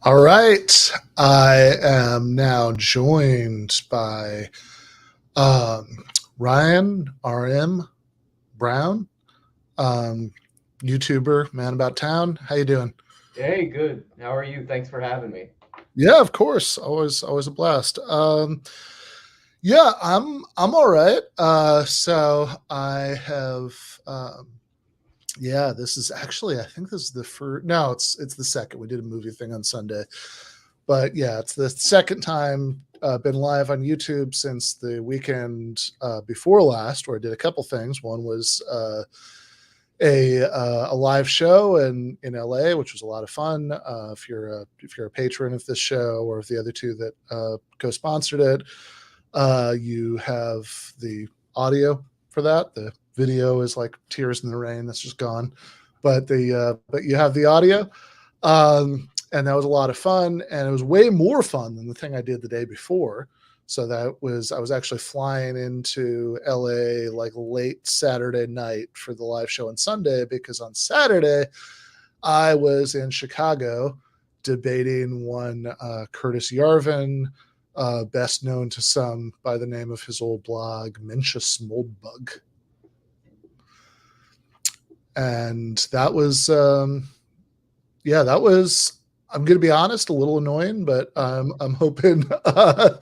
All right. I am now joined by um, Ryan RM Brown, um, YouTuber, man about town. How you doing? Hey, good. How are you? Thanks for having me. Yeah, of course. Always a blast. Yeah, I'm all right. So I have yeah, this is actually I think this is the first. No, it's the second. We did a movie thing on Sunday. But yeah, it's the second time been live on YouTube since the weekend before last, where I did a couple things. One was a live show in LA, which was a lot of fun. If you're a patron of this show, or if the other two that co-sponsored it, you have the audio for that. The video is like Tears in the Rain. That's just gone, but you have the audio. And that was a lot of fun, and it was way more fun than the thing I did the day before. So I was actually flying into LA like late Saturday night for the live show on Sunday, because on Saturday I was in Chicago debating one Curtis Yarvin, best known to some by the name of his old blog Mencius Moldbug. And that was yeah, that was, I'm going to be honest, a little annoying, but I'm hoping that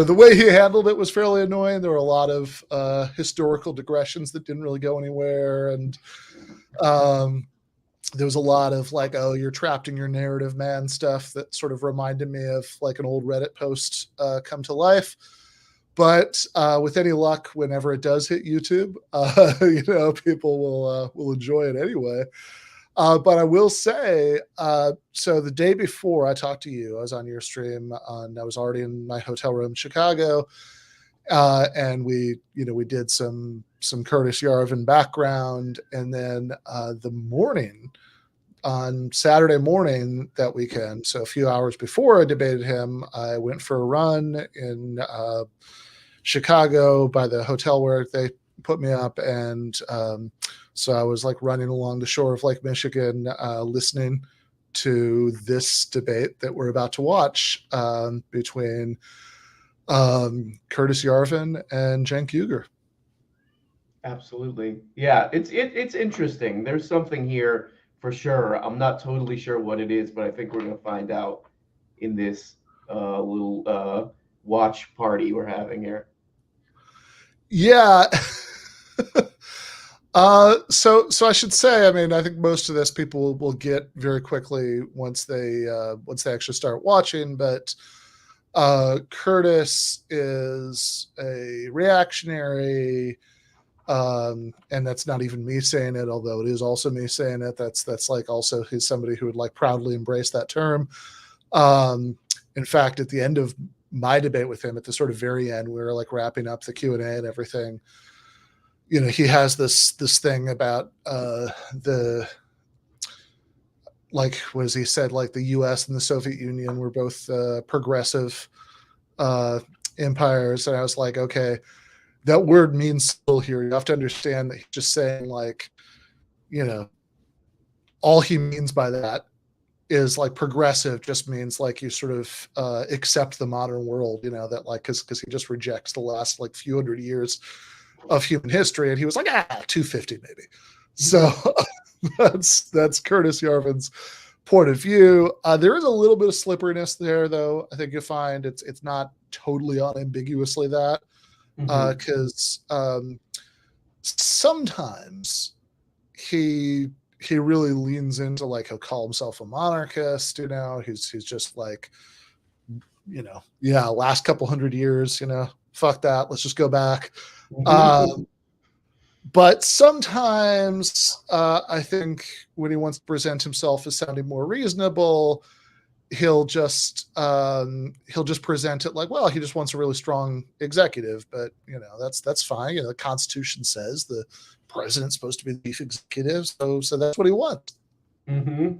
the way he handled it was fairly annoying. There were a lot of historical digressions that didn't really go anywhere, and um, there was a lot of like, "Oh, you're trapped in your narrative, man" stuff that sort of reminded me of like an old Reddit post come to life. But with any luck, whenever it does hit YouTube, people will enjoy it anyway. But I will say, so the day before I talked to you, I was on your stream. I was already in my hotel room in Chicago, and we did some Curtis Yarvin background, and then the morning on Saturday morning that weekend, so a few hours before I debated him, I went for a run in Chicago by the hotel where they put me up, and so I was like running along the shore of Lake Michigan, listening to this debate that we're about to watch between Curtis Yarvin and Cenk Uygur. Absolutely. Yeah, it's interesting. There's something here for sure. I'm not totally sure what it is, but I think we're gonna find out in this little watch party we're having here. Yeah. So I should say, I mean, I think most of this people will get very quickly once they actually start watching. But Curtis is a reactionary, and that's not even me saying it, although it is also me saying it. That's like also he's somebody who would like proudly embrace that term. In fact, at the end of my debate with him, at the sort of very end, we were like wrapping up the Q&A and everything. He has this thing about the, like, what has he said, like the US and the Soviet Union were both progressive empires. And I was like, okay, that word means still here. You have to understand that he's just saying, like, all he means by that is like progressive just means like you sort of accept the modern world, that like, because he just rejects the last like few hundred years of human history. And he was like, 250 maybe. So that's Curtis Yarvin's point of view. There is a little bit of slipperiness there, though. I think you'll find it's not totally unambiguously that, because sometimes he really leans into, like, he'll call himself a monarchist. He's just like, last couple hundred years, fuck that, let's just go back. But sometimes I think when he wants to present himself as sounding more reasonable, he'll just present it like, well, he just wants a really strong executive. But that's fine. The Constitution says the president's supposed to be the chief executive, so that's what he wants. Mm-hmm.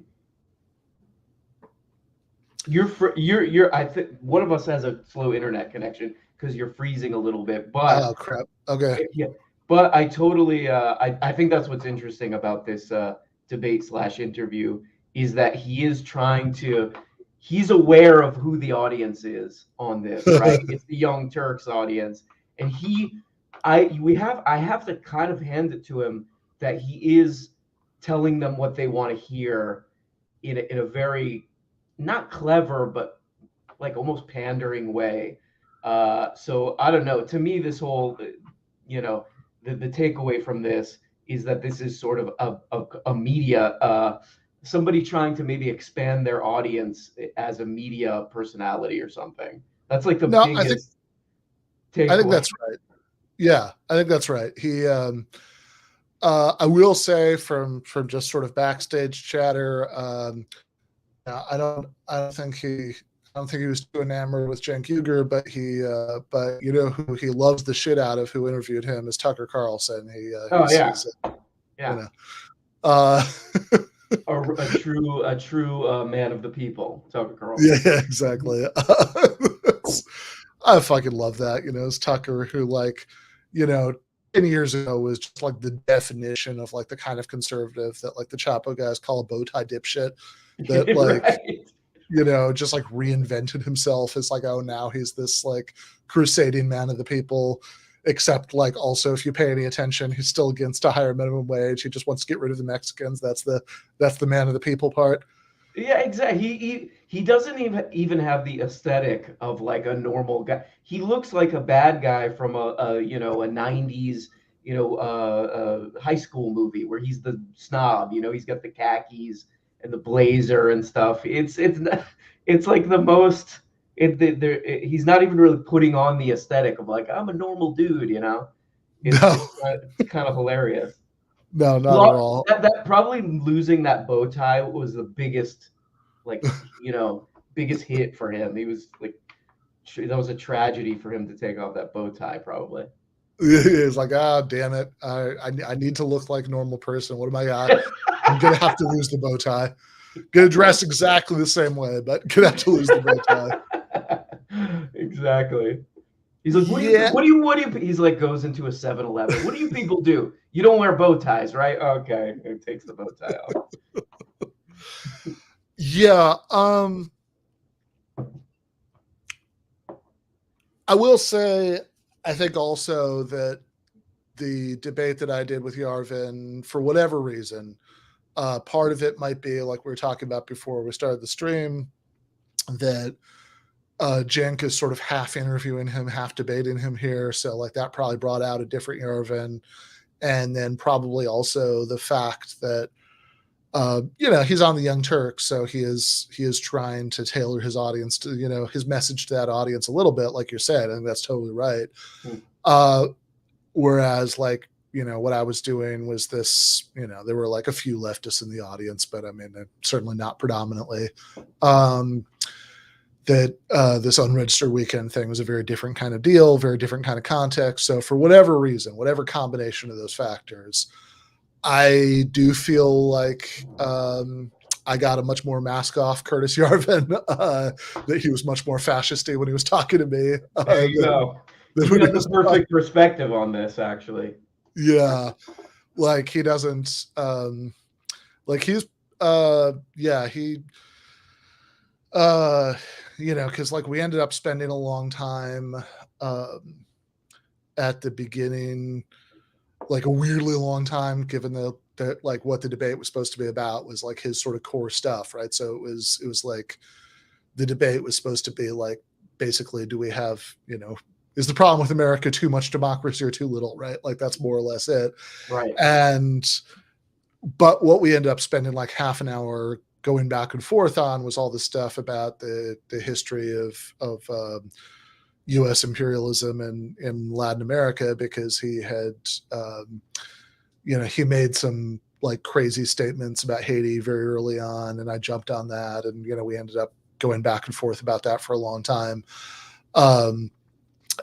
You're. I think one of us has a slow internet connection because you're freezing a little bit. But Oh crap. Okay. yeah, but I totally. I think that's what's interesting about this debate slash interview is that he's aware of who the audience is on this, right? It's the Young Turks audience, and I have to kind of hand it to him that he is telling them what they want to hear in a very not clever but like almost pandering way. So I don't know. To me, this whole, the takeaway from this is that this is sort of a media, somebody trying to maybe expand their audience as a media personality or something. That's like the No, biggest I think takeaway. that's right. Yeah, I think that's right. I will say from just sort of backstage chatter, I don't think he was too enamored with Cenk Uygur, but you know who he loves the shit out of, who interviewed him, is Tucker Carlson. Oh yeah, He's you yeah. know, uh, A true man of the people, Tucker Carlson. yeah, exactly. I fucking love that. It's Tucker who, like, 10 years ago was just like the definition of like the kind of conservative that like the Chapo guys call a bow tie dipshit. That like, Right. just like reinvented himself as like, oh, now he's this like crusading man of the people. Except like also, if you pay any attention, he's still against a higher minimum wage. He just wants to get rid of the Mexicans. That's the man of the people part. Yeah, exactly. He doesn't even have the aesthetic of like a normal guy. He looks like a bad guy from a 90s high school movie where he's the snob. He's got the khakis and the blazer and stuff. It's like the most. He's not even really putting on the aesthetic of like I'm a normal dude. It's No, it's it's kind of hilarious. no, not at all. That probably losing that bow tie was the biggest, like, biggest hit for him. He was like, that was a tragedy for him to take off that bow tie, probably. It's like, ah, damn it. I need to look like a normal person. What am I got? I'm going to have to lose the bow tie. Going to dress exactly the same way, but going to have to lose the bow tie. Exactly. He's like, Yeah. what do you, he's like, goes into a 7-Eleven. What do you people do? You don't wear bow ties, right? Okay. It takes the bow tie off. Yeah. I will say, I think also that the debate that I did with Yarvin, for whatever reason, part of it might be like we were talking about before we started the stream, that Cenk is sort of half interviewing him, half debating him here. So like that probably brought out a different Yarvin. And then probably also the fact that he's on the Young Turks, so he is trying to tailor his audience to, his message to that audience a little bit, like you said. I think that's totally right. Whereas like, what I was doing was this, there were like a few leftists in the audience, but I mean, certainly not predominantly. That this unregistered weekend thing was a very different kind of deal, very different kind of context. So for whatever reason, whatever combination of those factors, I do feel like I got a much more mask off Curtis Yarvin, that he was much more fascisty when he was talking to me. There you go. You got the perfect perspective on this, actually. Yeah. Like he doesn't, like he's, yeah, he, because like we ended up spending a long time at the beginning, like a weirdly long time, given that like what the debate was supposed to be about was like his sort of core stuff, right? So it was like the debate was supposed to be like, basically, do we have, is the problem with America too much democracy or too little, right? Like that's more or less it. Right. But what we ended up spending like half an hour going back and forth on was all the stuff about the history of U.S. imperialism in Latin America, because he had, he made some like crazy statements about Haiti very early on, and I jumped on that, and we ended up going back and forth about that for a long time.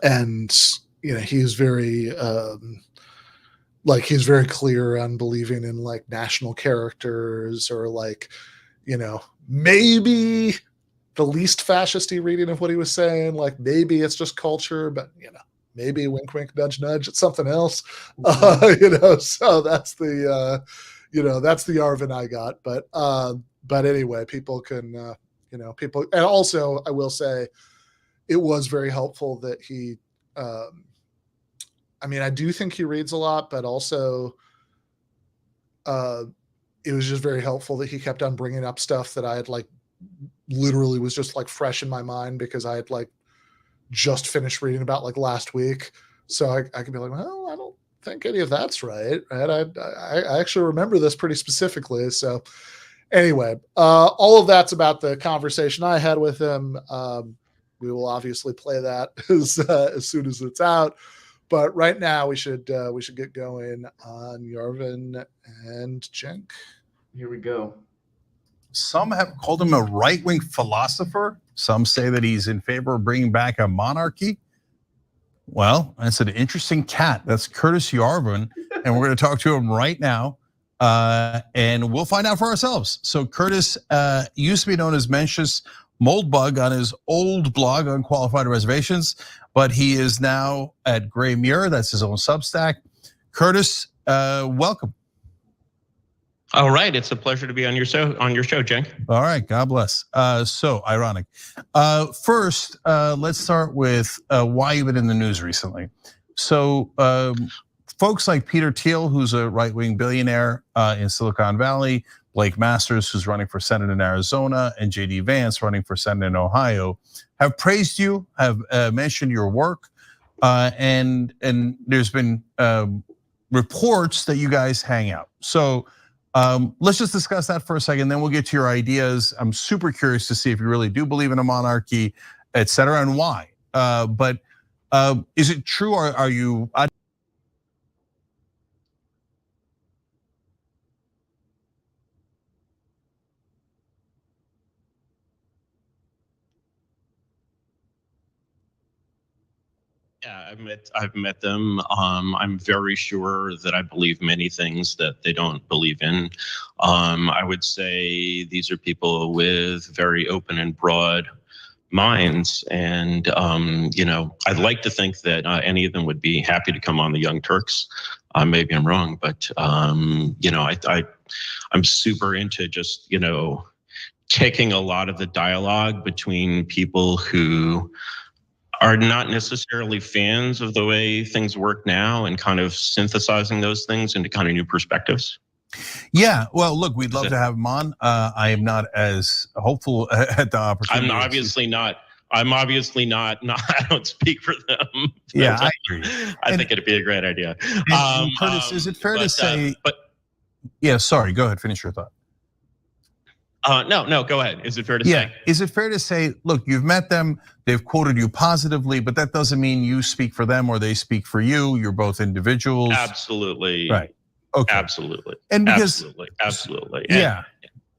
And he's very he's very clear on believing in like national characters, or like maybe the least fascisty reading of what he was saying, like maybe it's just culture, but maybe wink wink nudge nudge, it's something else. So that's the that's the Yarvin I got. But But anyway, people can, people, and also I will say it was very helpful that he, I do think he reads a lot, but also it was just very helpful that he kept on bringing up stuff that I had literally was just fresh in my mind because I had just finished reading about last week. So I could be like, well, I don't think any of that's right. I actually remember this pretty specifically. So anyway, all of that's about the conversation I had with him. We will obviously play that as soon as it's out. But right now we should get going on Yarvin and Cenk. Here we go. Some have called him a right-wing philosopher. Some say that he's in favor of bringing back a monarchy. Well, that's an interesting cat. That's Curtis Yarvin, and we're going to talk to him right now, and we'll find out for ourselves. So Curtis used to be known as Mencius Moldbug on his old blog, Unqualified Reservations, but he is now at Gray Mirror. That's his own Substack. Curtis, welcome. All right, it's a pleasure to be on your show, Cenk. All right, God bless. So ironic. First, let's start with why you've been in the news recently. So folks like Peter Thiel, who's a right-wing billionaire in Silicon Valley, Blake Masters, who's running for Senate in Arizona, and JD Vance, running for Senate in Ohio, have praised you, have mentioned your work, and there's been reports that you guys hang out. So let's just discuss that for a second, then we'll get to your ideas. I'm super curious to see if you really do believe in a monarchy, et cetera, and why. But is it true, or are you? Yeah, I've met them. I'm very sure that I believe many things that they don't believe in. I would say these are people with very open and broad minds, and I'd like to think that any of them would be happy to come on the Young Turks. Maybe I'm wrong, but I'm super into just taking a lot of the dialogue between people who are not necessarily fans of the way things work now and kind of synthesizing those things into kind of new perspectives. Yeah, well, look, we'd love to have him on. I am not as hopeful at the opportunity. I'm obviously not. I don't speak for them. Yeah, I agree. I think it'd be a great idea. Curtis, is it fair to say? Yeah, sorry. Go ahead. Finish your thought. No, go ahead. Is it fair to say? Is it fair to say, look, you've met them, they've quoted you positively, but that doesn't mean you speak for them or they speak for you. You're both individuals. Absolutely. Right. Okay. Absolutely. And because absolutely. Yeah.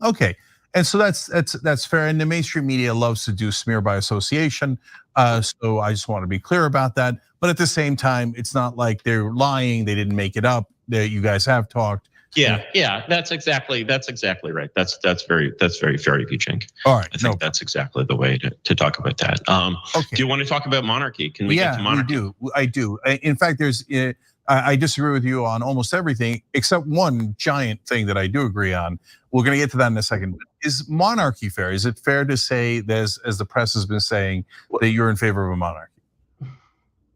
Okay. And so that's fair. And the mainstream media loves to do smear by association. So I just want to be clear about that. But at the same time, it's not like they're lying. They didn't make it up. You guys have talked. Yeah, that's exactly right. That's very fair of you, Cenk. All right, I think that's exactly the way to talk about that. Okay. Do you want to talk about monarchy? Can we get to monarchy? I do. In fact, I disagree with you on almost everything except one giant thing that I do agree on. We're going to get to that in a second. Is monarchy fair? Is it fair to say, as the press has been saying, that you're in favor of a monarchy?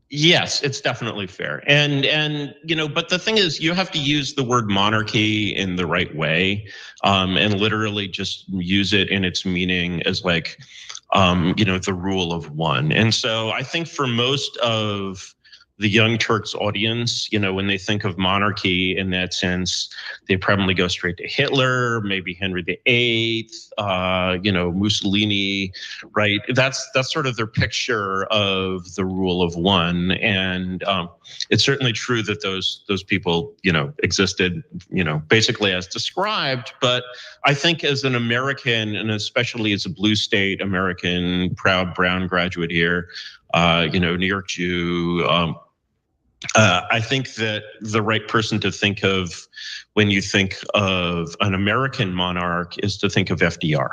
Yes, it's definitely fair. And but the thing is, you have to use the word monarchy in the right way, and literally just use it in its meaning as the rule of one. And so I think for most of the Young Turks audience, when they think of monarchy in that sense, they probably go straight to Hitler, maybe Henry VIII, Mussolini, right? That's sort of their picture of the rule of one. And it's certainly true that those people, existed, basically as described. But I think as an American, and especially as a blue state American, proud brown graduate here, New York Jew, I think that the right person to think of when you think of an American monarch is to think of FDR.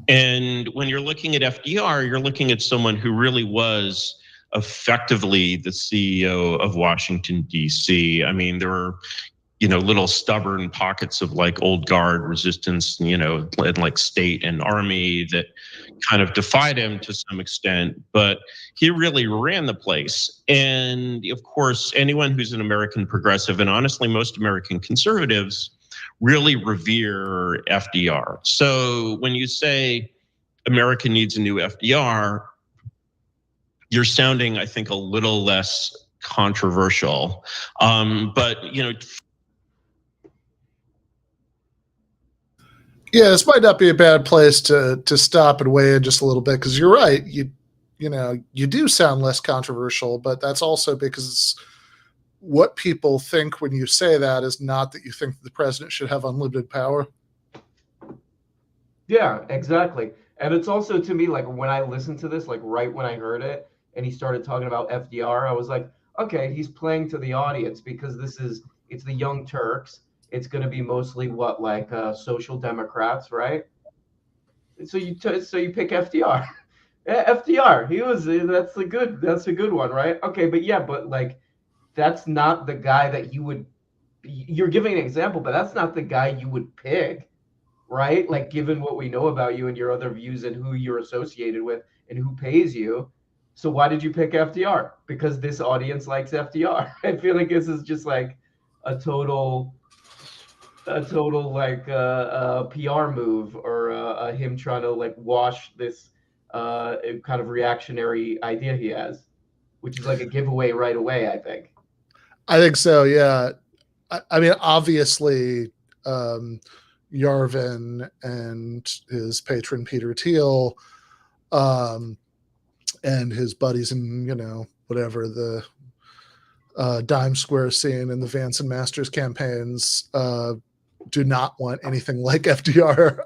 And when you're looking at FDR, you're looking at someone who really was effectively the CEO of Washington, D.C. I mean, there were little stubborn pockets of like old guard resistance, and like state and army that kind of defied him to some extent, but he really ran the place. And of course, anyone who's an American progressive, and honestly, most American conservatives, really revere FDR. So when you say America needs a new FDR, you're sounding, I think, a little less controversial. But yeah, this might not be a bad place to stop and weigh in just a little bit, because you're right. You do sound less controversial, but that's also because what people think when you say that is not that you think the president should have unlimited power. Yeah, exactly. And it's also, to me, like when I listened to this, like right when I heard it and he started talking about FDR, I was like, okay, he's playing to the audience, because it's the Young Turks. It's going to be mostly social democrats, right? So you pick FDR. FDR, that's a good one, right? Okay, but like that's not the guy that you're giving an example, but that's not the guy you would pick, right? Like, given what we know about you and your other views and who you're associated with and who pays you. So why did you pick FDR? Because this audience likes FDR. I feel like this is just like a total like PR move, or him trying to like wash this kind of reactionary idea he has, which is like a giveaway right away, I think. I think so, yeah. I mean, obviously, Yarvin and his patron Peter Thiel, and his buddies in whatever the dime square scene and the Vance and Masters campaigns do not want anything like FDR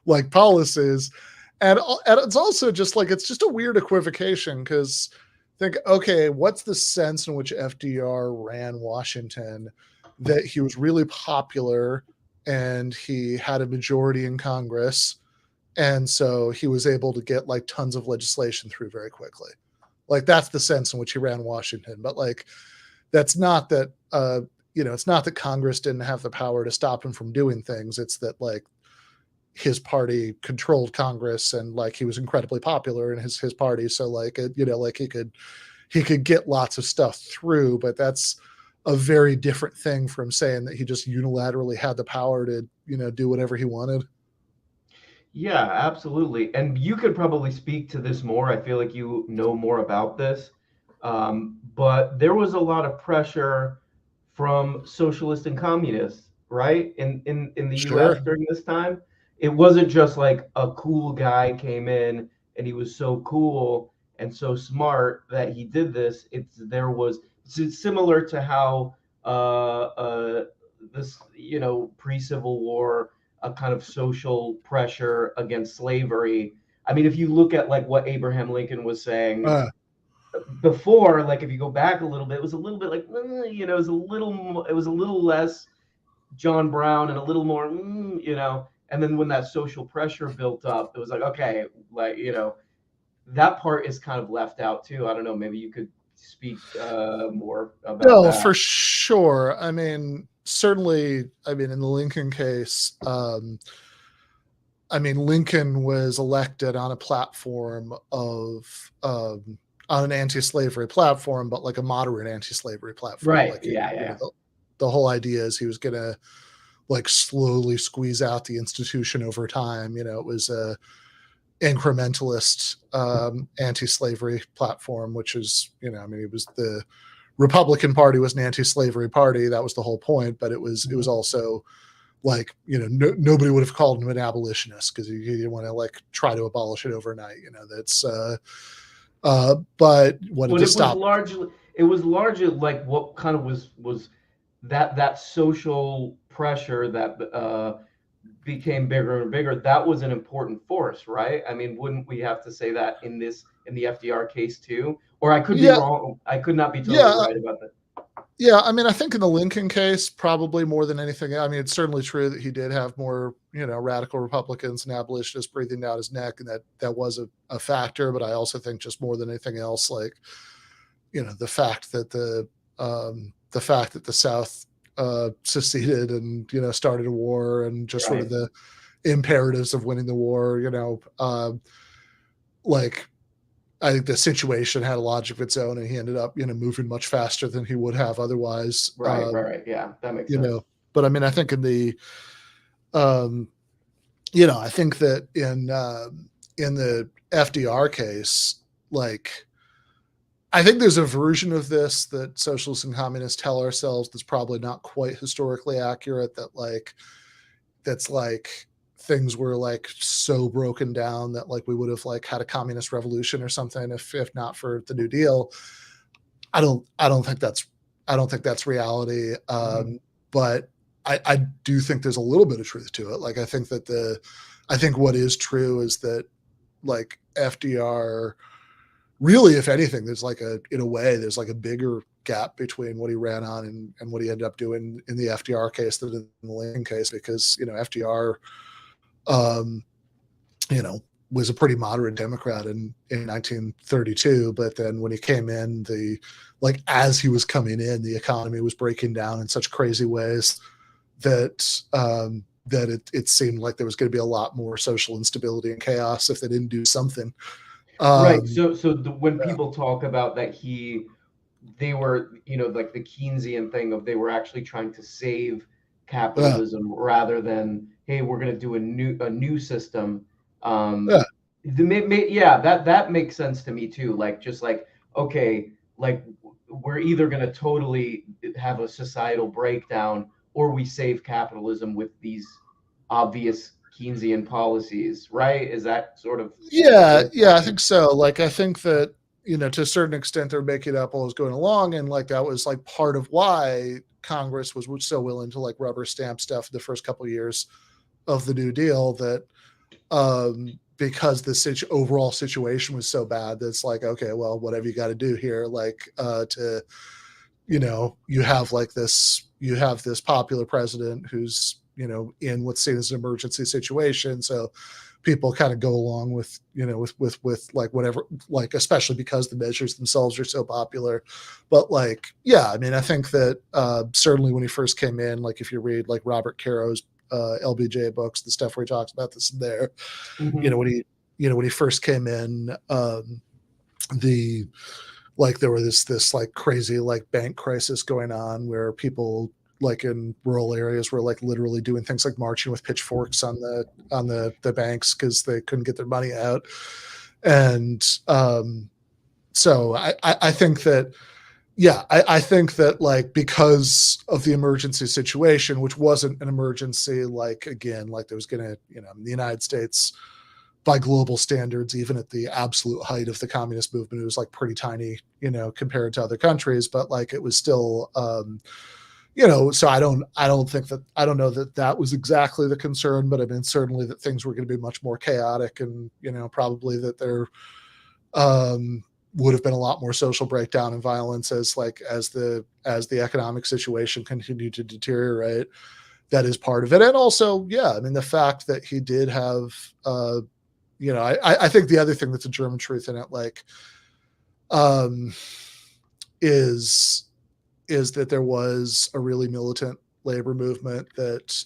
like policies, and it's also just like it's just a weird equivocation, because think, okay, what's the sense in which FDR ran Washington? That he was really popular and he had a majority in Congress, and so he was able to get like tons of legislation through very quickly. Like that's the sense in which he ran Washington. But like that's not that it's not that Congress didn't have the power to stop him from doing things. It's that like his party controlled Congress, and like he was incredibly popular in his party. So like like he could get lots of stuff through, but that's a very different thing from saying that he just unilaterally had the power to do whatever he wanted. Yeah, absolutely. And you could probably speak to this more. I feel like you know more about this. But there was a lot of pressure from socialists and communists, right? In the US during this time. It wasn't just like a cool guy came in and he was so cool and so smart that he did this. It's similar to how this pre-Civil War, a kind of social pressure against slavery. I mean, if you look at like what Abraham Lincoln was saying before, like if you go back a little bit, it was a little bit like it was a little less John Brown and a little more and then when that social pressure built up, it was like, okay, like that part is kind of left out too. I don't know, maybe you could speak more about that. For sure. I mean, certainly, in the Lincoln case, Lincoln was elected on a platform of on an anti-slavery platform, but like a moderate anti-slavery platform. Right. Like, The whole idea is he was going to like slowly squeeze out the institution over time. It was a incrementalist anti-slavery platform, which is, it was the Republican Party was an anti-slavery party. That was the whole point. But it was also like, nobody would have called him an abolitionist because he didn't want to like try to abolish it overnight. That's but wanted to stop. It was largely like what kind of was that social pressure that became bigger and bigger. That was an important force, right? I mean, wouldn't we have to say that in the FDR case too? Or I could be wrong. I could not be totally right about that. Yeah, I think in the Lincoln case, probably more than anything. It's certainly true that he did have more, radical Republicans and abolitionists breathing down his neck, and that was a factor. But I also think just more than anything else, like, the fact that the South seceded and started a war, and just sort of Right. the imperatives of winning the war. Like I think the situation had a logic of its own, and he ended up moving much faster than he would have otherwise. Right. Yeah, that makes sense. But I mean, I think in the I think that in the FDR case, like, I think there's a version of this that socialists and communists tell ourselves that's probably not quite historically accurate, that's like things were like so broken down that like we would have like had a communist revolution or something if not for the New Deal. I don't think that's reality. But I do think there's a little bit of truth to it. Like I think what is true is that like FDR really, if anything, there's like in a way, there's like a bigger gap between what he ran on and what he ended up doing in the FDR case than in the Lincoln case, because FDR was a pretty moderate Democrat in 1932, but then when he came in, as he was coming in, the economy was breaking down in such crazy ways that it seemed like there was going to be a lot more social instability and chaos if they didn't do something. Right. So when people talk about that, they were, like the Keynesian thing of they were actually trying to save capitalism rather than, hey, we're going to do a new system. That makes sense to me too. Like, just like, okay, like we're either going to totally have a societal breakdown or we save capitalism with these obvious Keynesian policies, right? Is that sort of? Yeah, I think so. Like, I think that, to a certain extent, they're making it up while it was going along. And like, that was like part of why Congress was so willing to like rubber stamp stuff in the first couple of years of the New Deal, that because the overall situation was so bad, that's like, okay, well, whatever you got to do here, like you have this popular president who's, in what's seen as an emergency situation. So people kind of go along with, with like whatever, like, especially because the measures themselves are so popular. But like, yeah, I mean, I think that certainly when he first came in, like if you read like Robert Caro's LBJ books, the stuff where he talks about this in there, when he first came in, there was this like crazy like bank crisis going on where people like in rural areas were like literally doing things like marching with pitchforks on the banks because they couldn't get their money out. And so I think that, I think that like because of the emergency situation, which wasn't an emergency, like again, like there was gonna, in the United States, by global standards, even at the absolute height of the communist movement, it was like pretty tiny, compared to other countries, but like it was still, so I don't know that was exactly the concern, but I mean, certainly that things were going to be much more chaotic, and, probably that there would have been a lot more social breakdown and violence as the economic situation continued to deteriorate. That is part of it. And also, I mean, the fact that he did have, I think the other thing that's a German truth in it, like, is that there was a really militant labor movement that,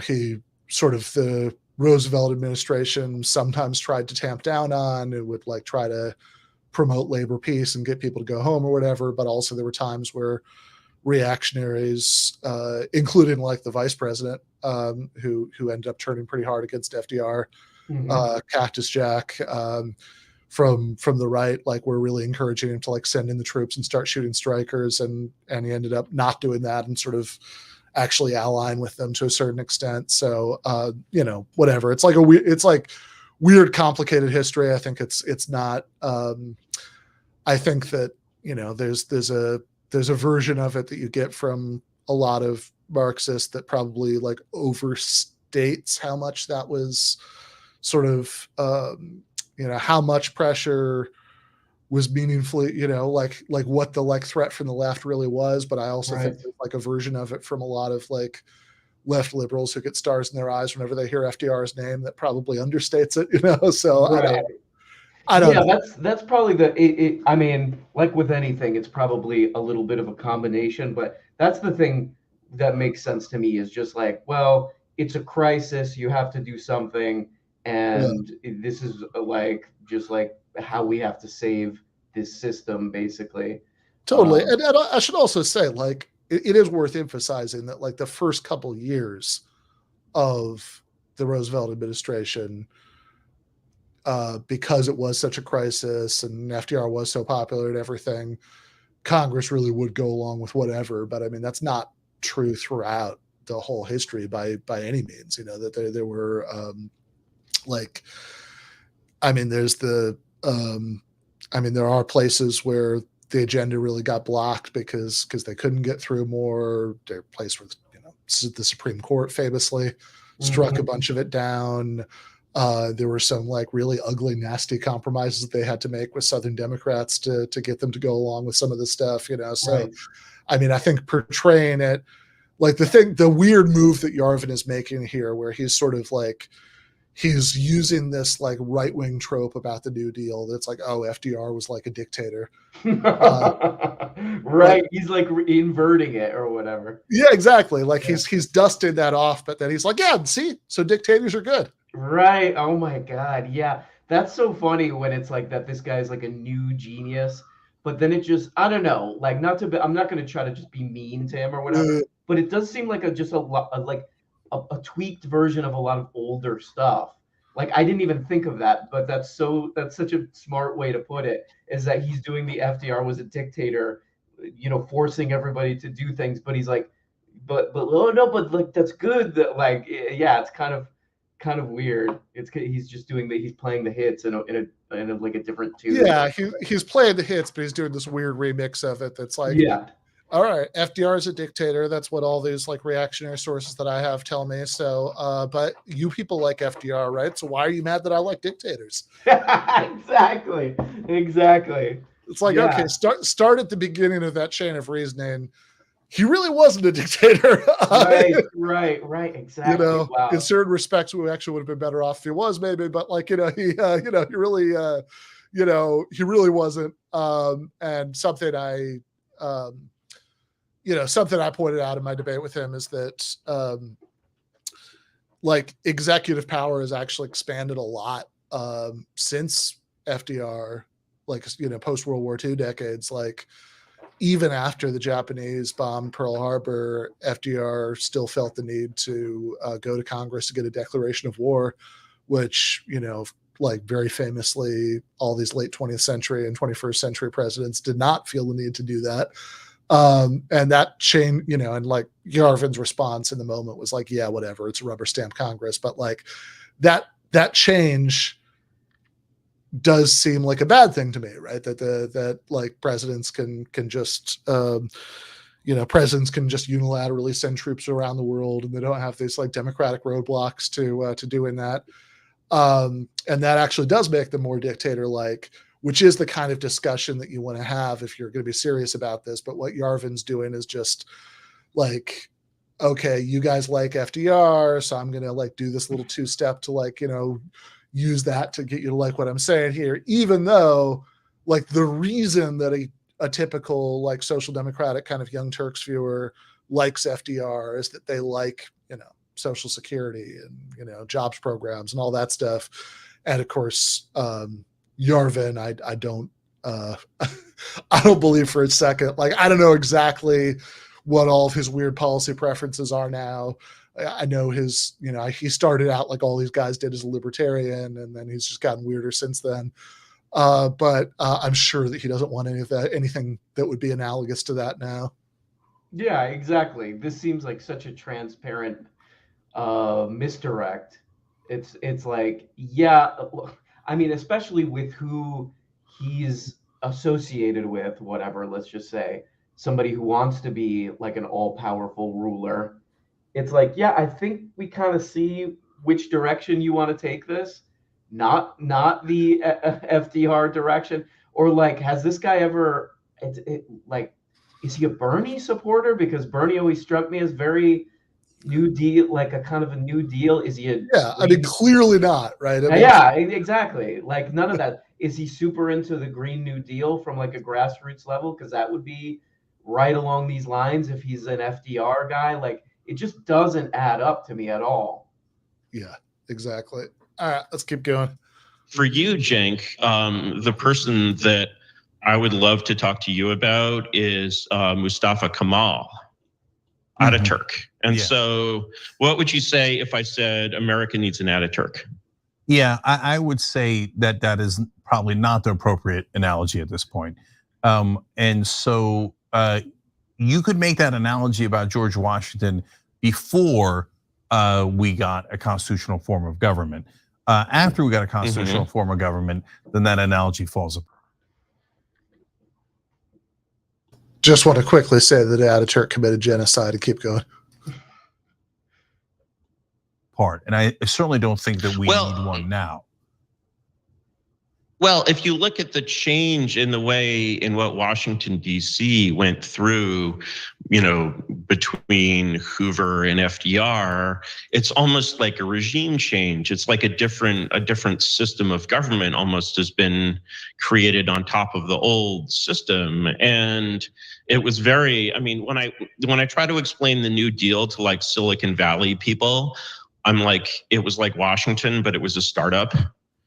he sort of the Roosevelt administration sometimes tried to tamp down on. It would like try to promote labor peace and get people to go home or whatever. But also there were times where reactionaries, including like the vice president, who ended up turning pretty hard against FDR, Cactus Jack, from the right, like we're really encouraging him to like send in the troops and start shooting strikers, and he ended up not doing that and sort of actually allying with them to a certain extent. So whatever. It's like weird, complicated history. I think it's not. I think that there's a version of it that you get from a lot of Marxists that probably like overstates how much that was sort of how much pressure was meaningfully, like what the like threat from the left really was. But I also think there's like a version of it from a lot of like left liberals who get stars in their eyes whenever they hear FDR's name that probably understates it, so I don't know. That's probably I mean, like with anything, it's probably a little bit of a combination, but that's the thing that makes sense to me is just like, well, it's a crisis, you have to do something, Yeah, and this is like just like how we have to save this system, basically. totally. Um, And I should also say, like, it is worth emphasizing that, like, the first couple years of the Roosevelt administration, because it was such a crisis and FDR was so popular and everything, Congress really would go along with whatever. But I mean, that's not true throughout the whole history by any means. You know, that there were like, I mean, there are places where the agenda really got blocked because they couldn't get through more. There are places where, you know, the Supreme Court famously struck a bunch of it down. There were some like really ugly, nasty compromises that they had to make with Southern Democrats to get them to go along with some of the stuff, you know. So, right. I mean, I think portraying it like the weird move that Yarvin is making here, where he's sort of like, he's using this like right wing trope about the New Deal. That's like, oh, FDR was like a dictator. Right. He's like inverting it or whatever. Yeah, exactly. Like he's dusting that off, but then he's like, yeah, see, so dictators are good. Right. Oh my God. Yeah. That's so funny when it's like that this guy's like a new genius, but then it just, I don't know, like not to be, I'm not going to try to just be mean to him or whatever, but it does seem like just a lot like a tweaked version of a lot of older stuff. Like I didn't even think of that, but that's such a smart way to put it, is that he's doing the FDR was a dictator, you know, forcing everybody to do things, but he's like, but oh no, but like that's good that like yeah, it's kind of weird. He's just doing he's playing the hits in a like a different tune. Yeah, he's playing the hits, but he's doing this weird remix of it that's like, yeah. All right, FDR is a dictator. That's what all these like reactionary sources that I have tell me. So, but you people like FDR, right? So why are you mad that I like dictators? Exactly. It's like, okay, start at the beginning of that chain of reasoning. He really wasn't a dictator. Right. Exactly. You know, wow. in certain respects, we actually would have been better off if he was, maybe. But like, he really, he really wasn't. And something something I pointed out in my debate with him is that, like, executive power has actually expanded a lot since FDR, like, post World War II decades. Like, even after the Japanese bombed Pearl Harbor, FDR still felt the need to go to Congress to get a declaration of war, which, like very famously, all these late 20th century and 21st century presidents did not feel the need to do that. And that change, and like Yarvin's response in the moment was like, yeah, whatever, it's a rubber stamp Congress. But like that change does seem like a bad thing to me, right? That like presidents can just, presidents can just unilaterally send troops around the world, and they don't have these like democratic roadblocks to doing that. And that actually does make them more dictator-like, which is the kind of discussion that you want to have if you're going to be serious about this. But what Yarvin's doing is just like, okay, you guys like FDR, so I'm going to like do this little two-step to like, use that to get you to like what I'm saying here, even though like the reason that a typical like social democratic kind of Young Turks viewer likes FDR is that they like, Social Security and, jobs programs and all that stuff. And of course, Yarvin, I don't I don't believe for a second. Like, I don't know exactly what all of his weird policy preferences are now. I know his, he started out like all these guys did as a libertarian, and then he's just gotten weirder since then. But I'm sure that he doesn't want anything that would be analogous to that now. Yeah, exactly. This seems like such a transparent misdirect. It's like, yeah, I mean, especially with who he's associated with, whatever, let's just say, somebody who wants to be like an all-powerful ruler. It's like, yeah, I think we kind of see which direction you want to take this, not the FDR direction. Or like, has this guy ever, like, is he a Bernie supporter? Because Bernie always struck me as very New Deal, like a kind of a New Deal. Is he a I mean, clearly not, right? I mean, yeah, exactly. Like none of that. is he super into the Green New Deal from like a grassroots level? Because that would be right along these lines if he's an FDR guy. Like, it just doesn't add up to me at all. Yeah, exactly. All right, let's keep going. For you, Cenk, the person that I would love to talk to you about is Mustafa Kemal, Ataturk. And so what would you say if I said America needs an Ataturk? Yeah, I would say that that is probably not the appropriate analogy at this point. And so you could make that analogy about George Washington before we got a constitutional form of government. After we got a constitutional form of government, then that analogy falls apart. Just want to quickly say that Ataturk committed genocide and keep going. And I certainly don't think that we need one now. Well, if you look at the change in the way in what Washington, D.C. went through, between Hoover and FDR, it's almost like a regime change. It's like a different system of government almost has been created on top of the old system. And it was very, when I try to explain the New Deal to like Silicon Valley people, I'm like, it was like Washington, but it was a startup.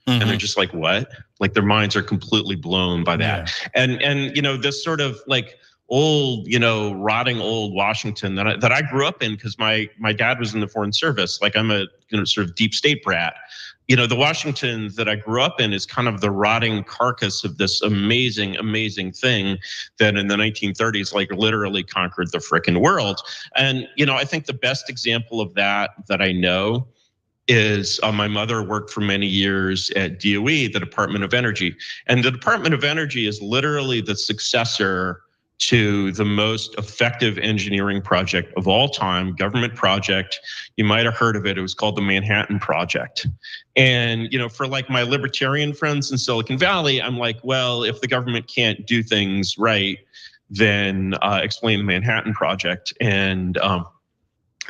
And they're just like, what? Like their minds are completely blown by that. Yeah. And this sort of like old, rotting old Washington that I grew up in because my dad was in the Foreign Service. Like I'm a sort of deep state brat. The Washington that I grew up in is kind of the rotting carcass of this amazing, amazing thing that in the 1930s, like literally conquered the frickin' world. And, I think the best example of that I know is my mother worked for many years at DOE, the Department of Energy. And the Department of Energy is literally the successor to the most effective engineering project of all time, government project. You might have heard of it. It was called the Manhattan Project. And, for like my libertarian friends in Silicon Valley, I'm like, well, if the government can't do things right, then explain the Manhattan Project. And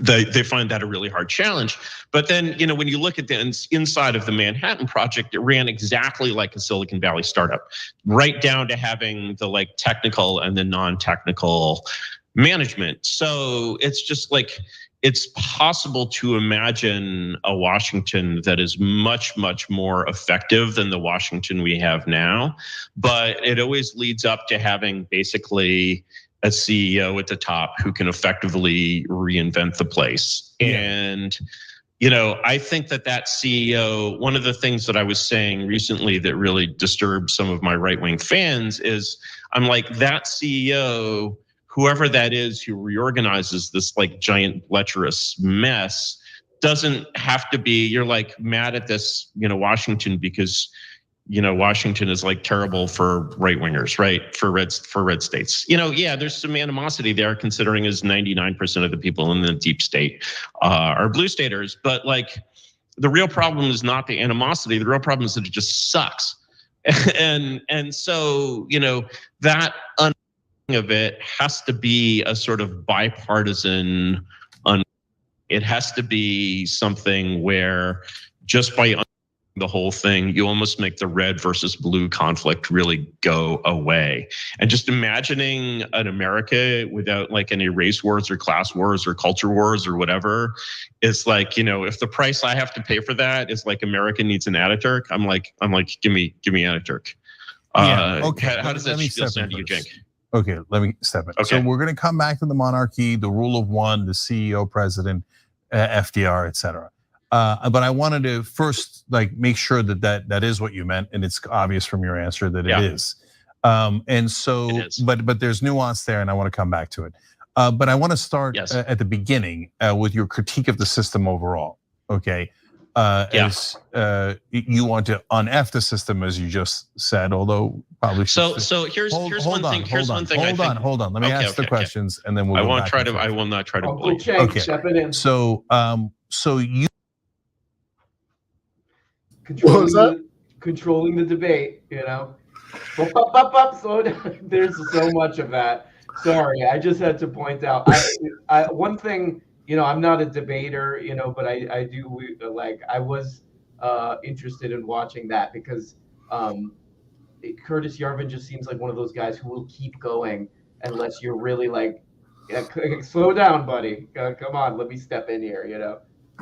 they find that a really hard challenge. But then, when you look at the inside of the Manhattan Project, it ran exactly like a Silicon Valley startup, right down to having the like technical and the non-technical management. So it's just like, it's possible to imagine a Washington that is much, much more effective than the Washington we have now. But it always leads up to having basically a CEO at the top who can effectively reinvent the place. Yeah. And, I think that CEO, one of the things that I was saying recently that really disturbed some of my right-wing fans is I'm like, that CEO, whoever that is who reorganizes this like giant lecherous mess, doesn't have to be, you're like mad at this, Washington because Washington is like terrible for right wingers, right? For red states. Yeah, there's some animosity there considering as 99% of the people in the deep state are blue staters. But like the real problem is not the animosity. The real problem is that it just sucks. And so, that of it has to be a sort of bipartisan, it has to be something where just by the whole thing, you almost make the red versus blue conflict really go away. And just imagining an America without like any race wars or class wars or culture wars or whatever, is like, if the price I have to pay for that is like America needs an Ataturk, I'm like, give me Ataturk. Okay. How does that feel sound to you, Cenk? Okay, let me step in. Okay. So we're going to come back to the monarchy, the rule of one, the CEO, president, FDR, et cetera. But I wanted to first like make sure that is what you meant, and it's obvious from your answer that it is. And so, but there's nuance there, and I want to come back to it. But I want to start at the beginning with your critique of the system overall. Okay, as you want to un-F the system, as you just said, although probably. So here's one thing. Hold on. Let me ask the questions, and then we'll. I will not try to. Okay. Step it in. So you. Controlling the debate, Slow down. There's so much of that. Sorry, I just had to point out. One thing, I'm not a debater, but I do like. I was interested in watching that because Curtis Yarvin just seems like one of those guys who will keep going unless you're really like, yeah, slow down, buddy. Come on, let me step in here.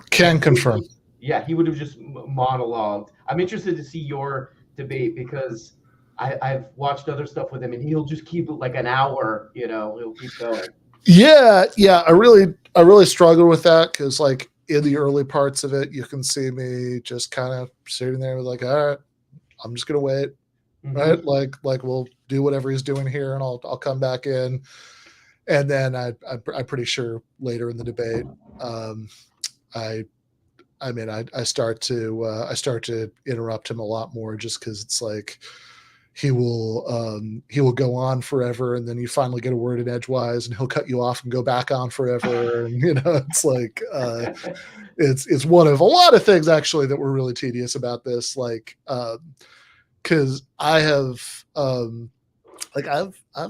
Can confirm. Yeah, he would have just monologued. I'm interested to see your debate because I've watched other stuff with him, and he'll just keep it like an hour. He'll keep going. Yeah. I really struggle with that because, like, in the early parts of it, you can see me just kind of sitting there with like, all right, I'm just gonna wait, right? Like we'll do whatever he's doing here, and I'll come back in, and then I'm pretty sure later in the debate, I start to interrupt him a lot more just because it's like he will go on forever, and then you finally get a word in edgewise, and he'll cut you off and go back on forever, and it's like it's one of a lot of things actually that were really tedious about this, like because I have I've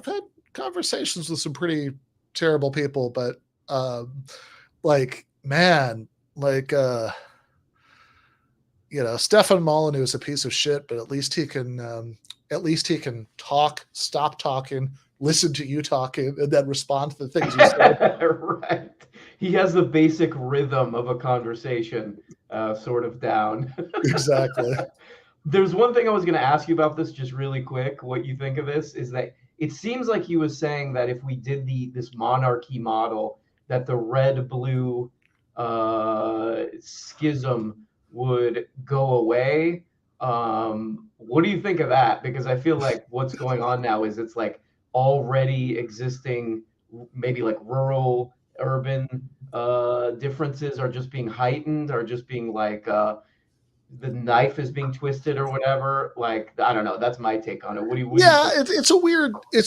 had conversations with some pretty terrible people, but like man. Like, Stefan Molyneux is a piece of shit, but at least he can talk, stop talking, listen to you talking, and then respond to the things you say. Right. He has the basic rhythm of a conversation sort of down. Exactly. There's one thing I was going to ask you about this just really quick. What you think of this is that it seems like he was saying that if we did this monarchy model, that the red-blue schism would go away. What do you think of that? Because I feel like what's going on now is it's like already existing, maybe like rural, urban differences are just being heightened, or just being like the knife is being twisted or whatever. Like, I don't know. That's my take on it. What do you it's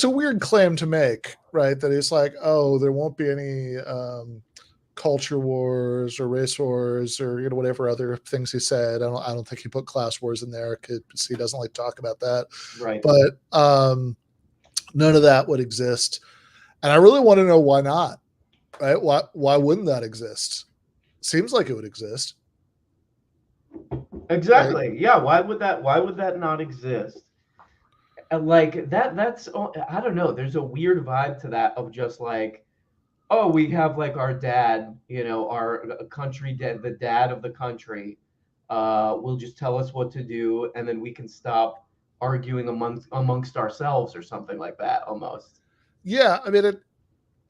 a weird claim to make, right? That it's like, oh, there won't be any culture wars or race wars or whatever other things he said. I don't think he put class wars in there because he doesn't like to talk about that. Right. But none of that would exist, and I really want to know why not. Right? Why wouldn't that exist? Seems like it would exist. Exactly. Right? Yeah. Why would that not exist? Like that's I don't know. There's a weird vibe to that of just like, oh, we have like our dad, our country dad, the dad of the country, will just tell us what to do, and then we can stop arguing amongst ourselves or something like that almost. Yeah, I mean,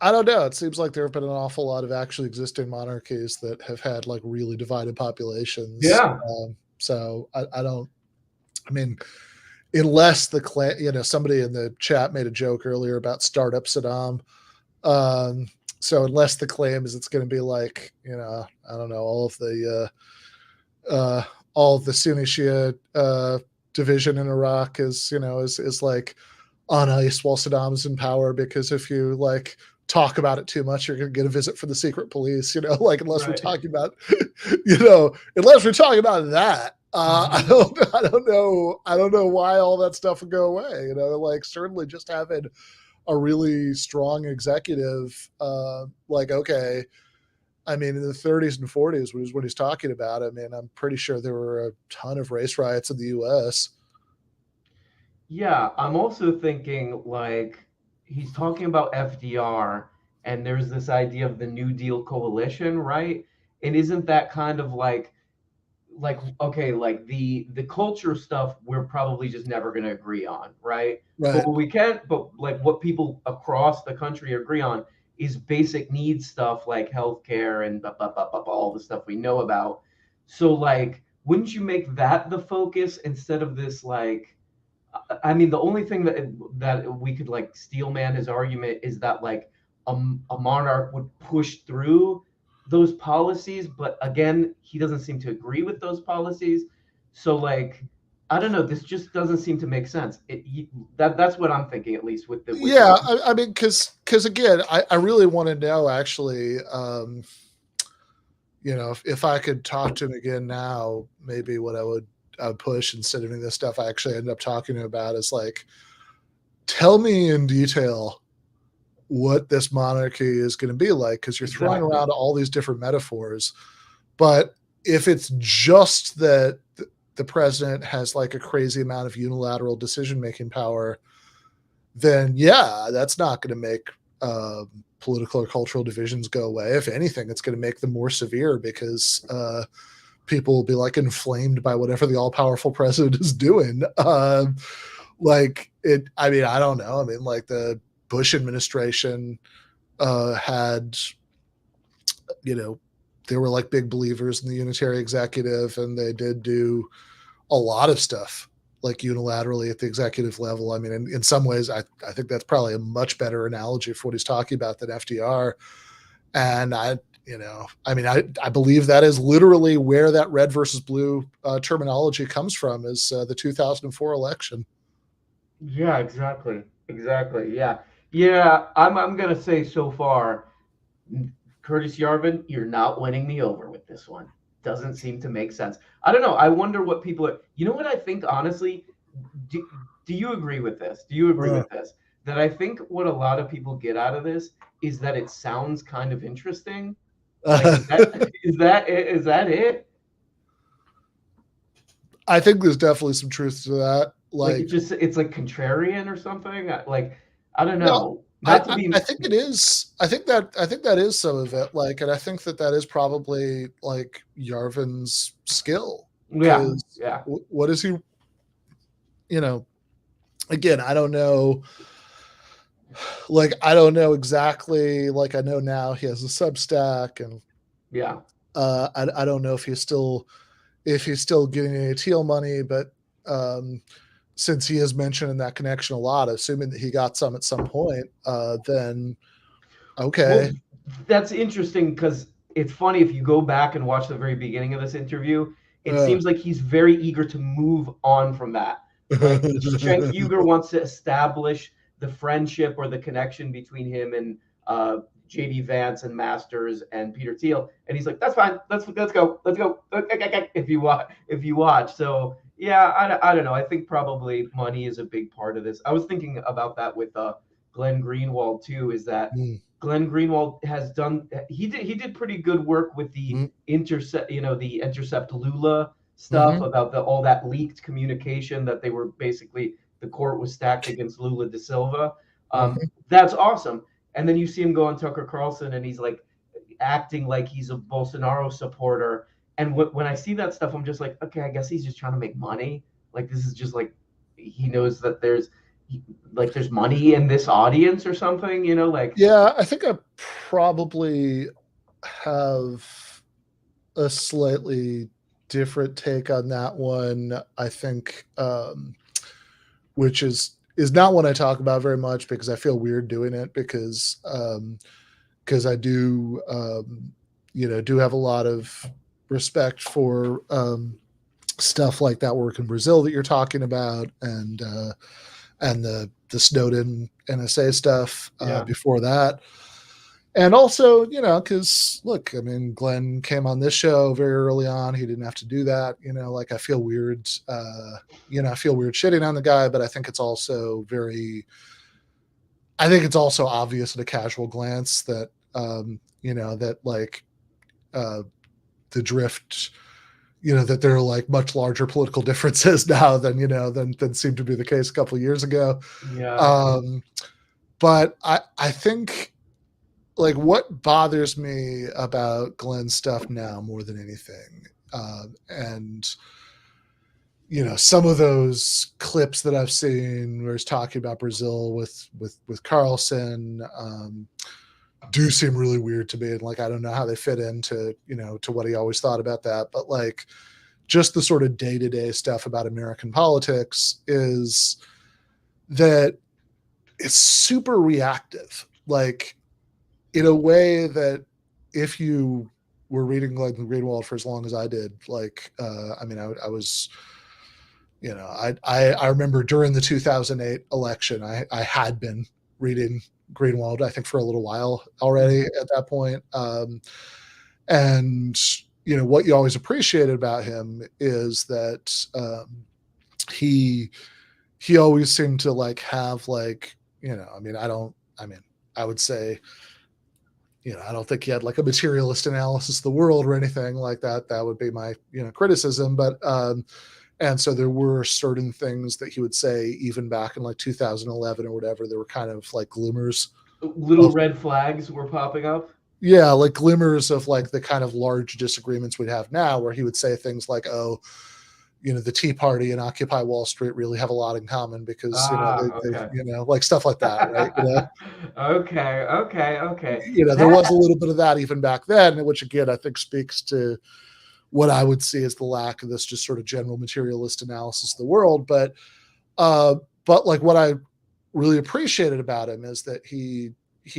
I don't know. It seems like there have been an awful lot of actually existing monarchies that have had like really divided populations. Yeah. So I don't, I mean, unless the clan, somebody in the chat made a joke earlier about startup Saddam. So unless the claim is it's going to be like, I don't know, all of the Sunni Shia division in Iraq is like on ice while Saddam's in power, because if you like talk about it too much, you're going to get a visit from the secret police, like unless we're talking about, unless we're talking about that. I don't know why all that stuff would go away. Like certainly just having a really strong executive, like, okay, I mean, in the 30s and 40s, which is what he's talking about. I mean, I'm pretty sure there were a ton of race riots in the U.S. Yeah, I'm also thinking like he's talking about FDR, and there's this idea of the New Deal coalition, right? And isn't that kind of like okay, like the culture stuff we're probably just never going to agree on, right? But like what people across the country agree on is basic needs stuff like healthcare and all the stuff we know about. So like, wouldn't you make that the focus instead of this like? I mean, the only thing that we could like steelman his argument is that like a monarch would push through those policies, but again, he doesn't seem to agree with those policies. So like, I don't know, this just doesn't seem to make sense. That's what I'm thinking, at least with the. I mean, because again, I really want to know actually, if I could talk to him again now, maybe what I would push instead of doing this stuff I actually end up talking to him about is like, tell me in detail what this monarchy is going to be like, because you're throwing around all these different metaphors. But if it's just that the president has like a crazy amount of unilateral decision-making power, then yeah, that's not going to make political or cultural divisions go away. If anything, it's going to make them more severe because people will be like inflamed by whatever the all-powerful president is doing. Like it, I mean, I don't know. I mean, like the Bush administration had, you know, they were like big believers in the unitary executive, and they did do a lot of stuff like unilaterally at the executive level. I mean, in some ways, I think that's probably a much better analogy for what he's talking about than FDR. And I believe that is literally where that red versus blue terminology comes from, is the 2004 election. Yeah, exactly. Yeah. I'm gonna say so far, Curtis Yarvin, you're not winning me over with this one. Doesn't seem to make sense. I don't know. I wonder what people are. You know what I think, honestly? Do you agree with this? Do you agree with this? That I think what a lot of people get out of this is that it sounds kind of interesting. Like, is that it? I think there's definitely some truth to that. Like it's like contrarian or something. Like, I don't know. I think it is. I think that is some of it. Like, and I think that is probably like Yarvin's skill. Yeah. What is he? You know, again, I don't know. Like, I don't know exactly. Like, I know now he has a Substack, and yeah. I don't know if he's still getting any Thiel money, but since he has mentioned in that connection a lot, assuming that he got some at some point, then okay. Well, that's interesting because it's funny if you go back and watch the very beginning of this interview, it seems like he's very eager to move on from that. Like, Cenk Uygur wants to establish the friendship or the connection between him and JD Vance and Masters and Peter Thiel, and he's like, "That's fine. Let's go. If you watch, so yeah, I don't know. I think probably money is a big part of this. I was thinking about that with Glenn Greenwald too. Is that Glenn Greenwald has done? He did pretty good work with the Intercept Lula stuff about all that leaked communication that they were basically, the court was stacked against Lula da Silva. That's awesome. And then you see him go on Tucker Carlson, and he's like acting like he's a Bolsonaro supporter. And when I see that stuff, I'm just like, okay, I guess he's just trying to make money. Like, this is just like, he knows that there's money in this audience or something, you know, like. Yeah, I think I probably have a slightly different take on that one. I think, which is not one I talk about very much because I feel weird doing it, because I do, do have a lot of respect for stuff like that work in Brazil that you're talking about, and the Snowden NSA stuff before that. And also, because look, I mean, Glenn came on this show very early on. He didn't have to do that. Like, I feel weird, shitting on the guy, but I think it's also obvious at a casual glance that, that like the drift, that there are like much larger political differences now than seemed to be the case a couple of years ago. Yeah. But I think, like, what bothers me about Glenn's stuff now more than anything, and some of those clips that I've seen where he's talking about Brazil with Carlson do seem really weird to me, and like, I don't know how they fit into to what he always thought about that, but like, just the sort of day-to-day stuff about American politics is that it's super reactive, like, in a way that if you were reading Glenn Greenwald for as long as I did, like, I mean, I was, I remember during the 2008 election, I had been reading Greenwald, I think, for a little while already at that point. And, what you always appreciated about him is that he always seemed to like have like, I would say, I don't think he had like a materialist analysis of the world or anything like that. That would be my, criticism. But And so there were certain things that he would say, even back in like 2011 or whatever, there were kind of like glimmers. Little red flags were popping up. Yeah, like glimmers of like the kind of large disagreements we'd have now, where he would say things like, "Oh, you know, the Tea Party and Occupy Wall Street really have a lot in common because Okay. you know, like stuff like that, right? You know, Okay. there was a little bit of that even back then, which again I think speaks to what I would see as the lack of this just sort of general materialist analysis of the world. But like what I really appreciated about him is that he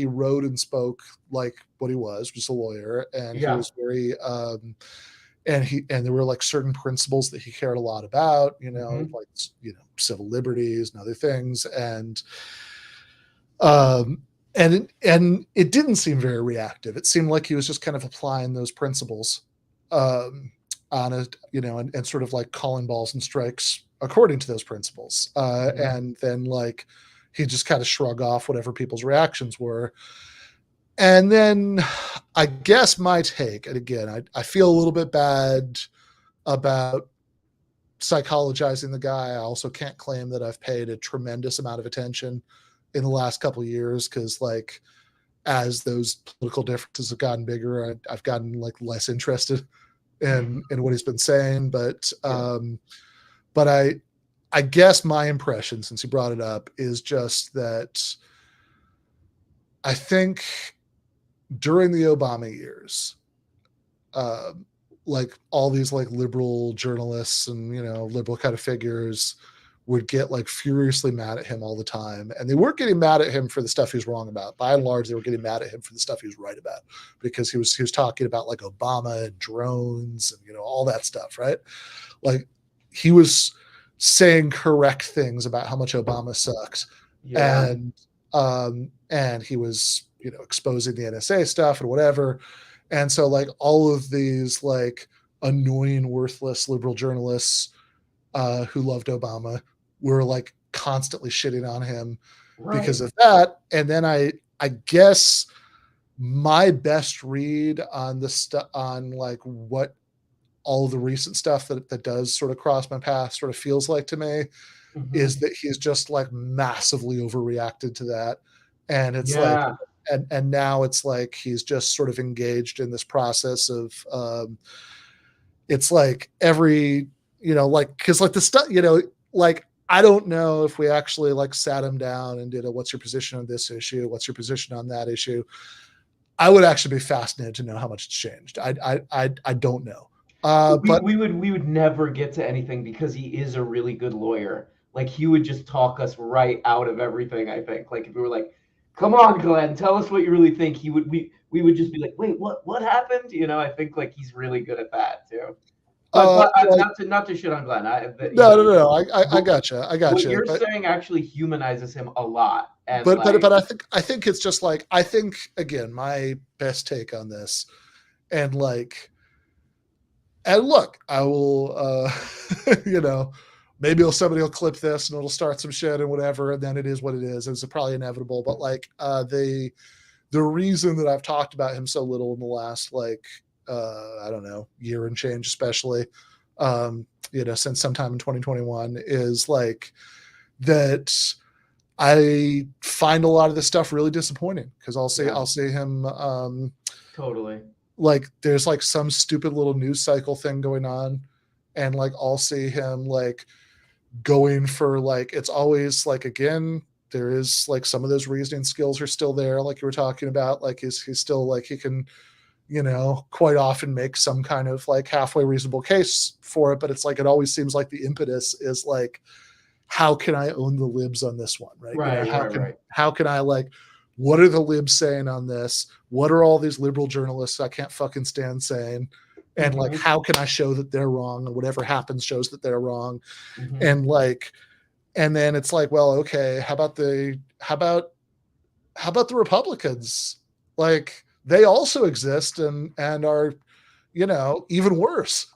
wrote and spoke like what he was, just a lawyer, and he was very and there were like certain principles that he cared a lot about, like civil liberties and other things, and it didn't seem very reactive. It seemed like he was just kind of applying those principles on a and sort of like calling balls and strikes according to those principles, and then like he just kind of shrug off whatever people's reactions were. And then I guess my take, and again, I feel a little bit bad about psychologizing the guy. I also can't claim that I've paid a tremendous amount of attention in the last couple of years, because like as those political differences have gotten bigger, I've gotten like less interested in what he's been saying. But I guess my impression, since you brought it up, is just that I think during the Obama years, like all these like liberal journalists and liberal kind of figures would get like furiously mad at him all the time, and they weren't getting mad at him for the stuff he was wrong about. By and large, they were getting mad at him for the stuff he was right about, because he was talking about like Obama and drones and all that stuff, right? Like he was saying correct things about how much Obama sucks, and he was exposing the NSA stuff and whatever. And so like all of these like annoying, worthless liberal journalists who loved Obama were like constantly shitting on him because of that. And then I guess my best read on the stuff, on like what all the recent stuff that does sort of cross my path sort of feels like to me, is that he's just like massively overreacted to that. And it's like, and now it's like he's just sort of engaged in this process of it's like every like, because like the stuff like I don't know if we actually like sat him down and did a what's your position on this issue, what's your position on that issue. I would actually be fascinated to know how much it's changed. I don't know. But we would never get to anything because he is a really good lawyer. Like he would just talk us right out of everything. I think like if we were like, "Come on, Glenn, tell us what you really think," we would just be like, "Wait, what happened?" I think like he's really good at that too. But not to shit on Glenn. No. I gotcha. What you're saying actually humanizes him a lot. And but I think it's just like, I think again, my best take on this, and like. And look, I will, maybe somebody will clip this and it'll start some shit and whatever, and then it is what it is. It's probably inevitable. But like the reason that I've talked about him so little in the last like I don't know, year and change, especially since sometime in 2021, is like that I find a lot of this stuff really disappointing, because I'll see him totally. Like there's like some stupid little news cycle thing going on, and like I'll see him like going for like, it's always like, again, there is like some of those reasoning skills are still there, like you were talking about. Like he's still like, he can quite often make some kind of like halfway reasonable case for it, but it's like it always seems like the impetus is like, how can I own the libs on this one, right? How can I like, what are the libs saying on this? What are all these liberal journalists I can't fucking stand saying? And like, how can I show that they're wrong? And whatever happens shows that they're wrong. And like, and then it's like, well, okay, how about the Republicans? Like they also exist and are, even worse.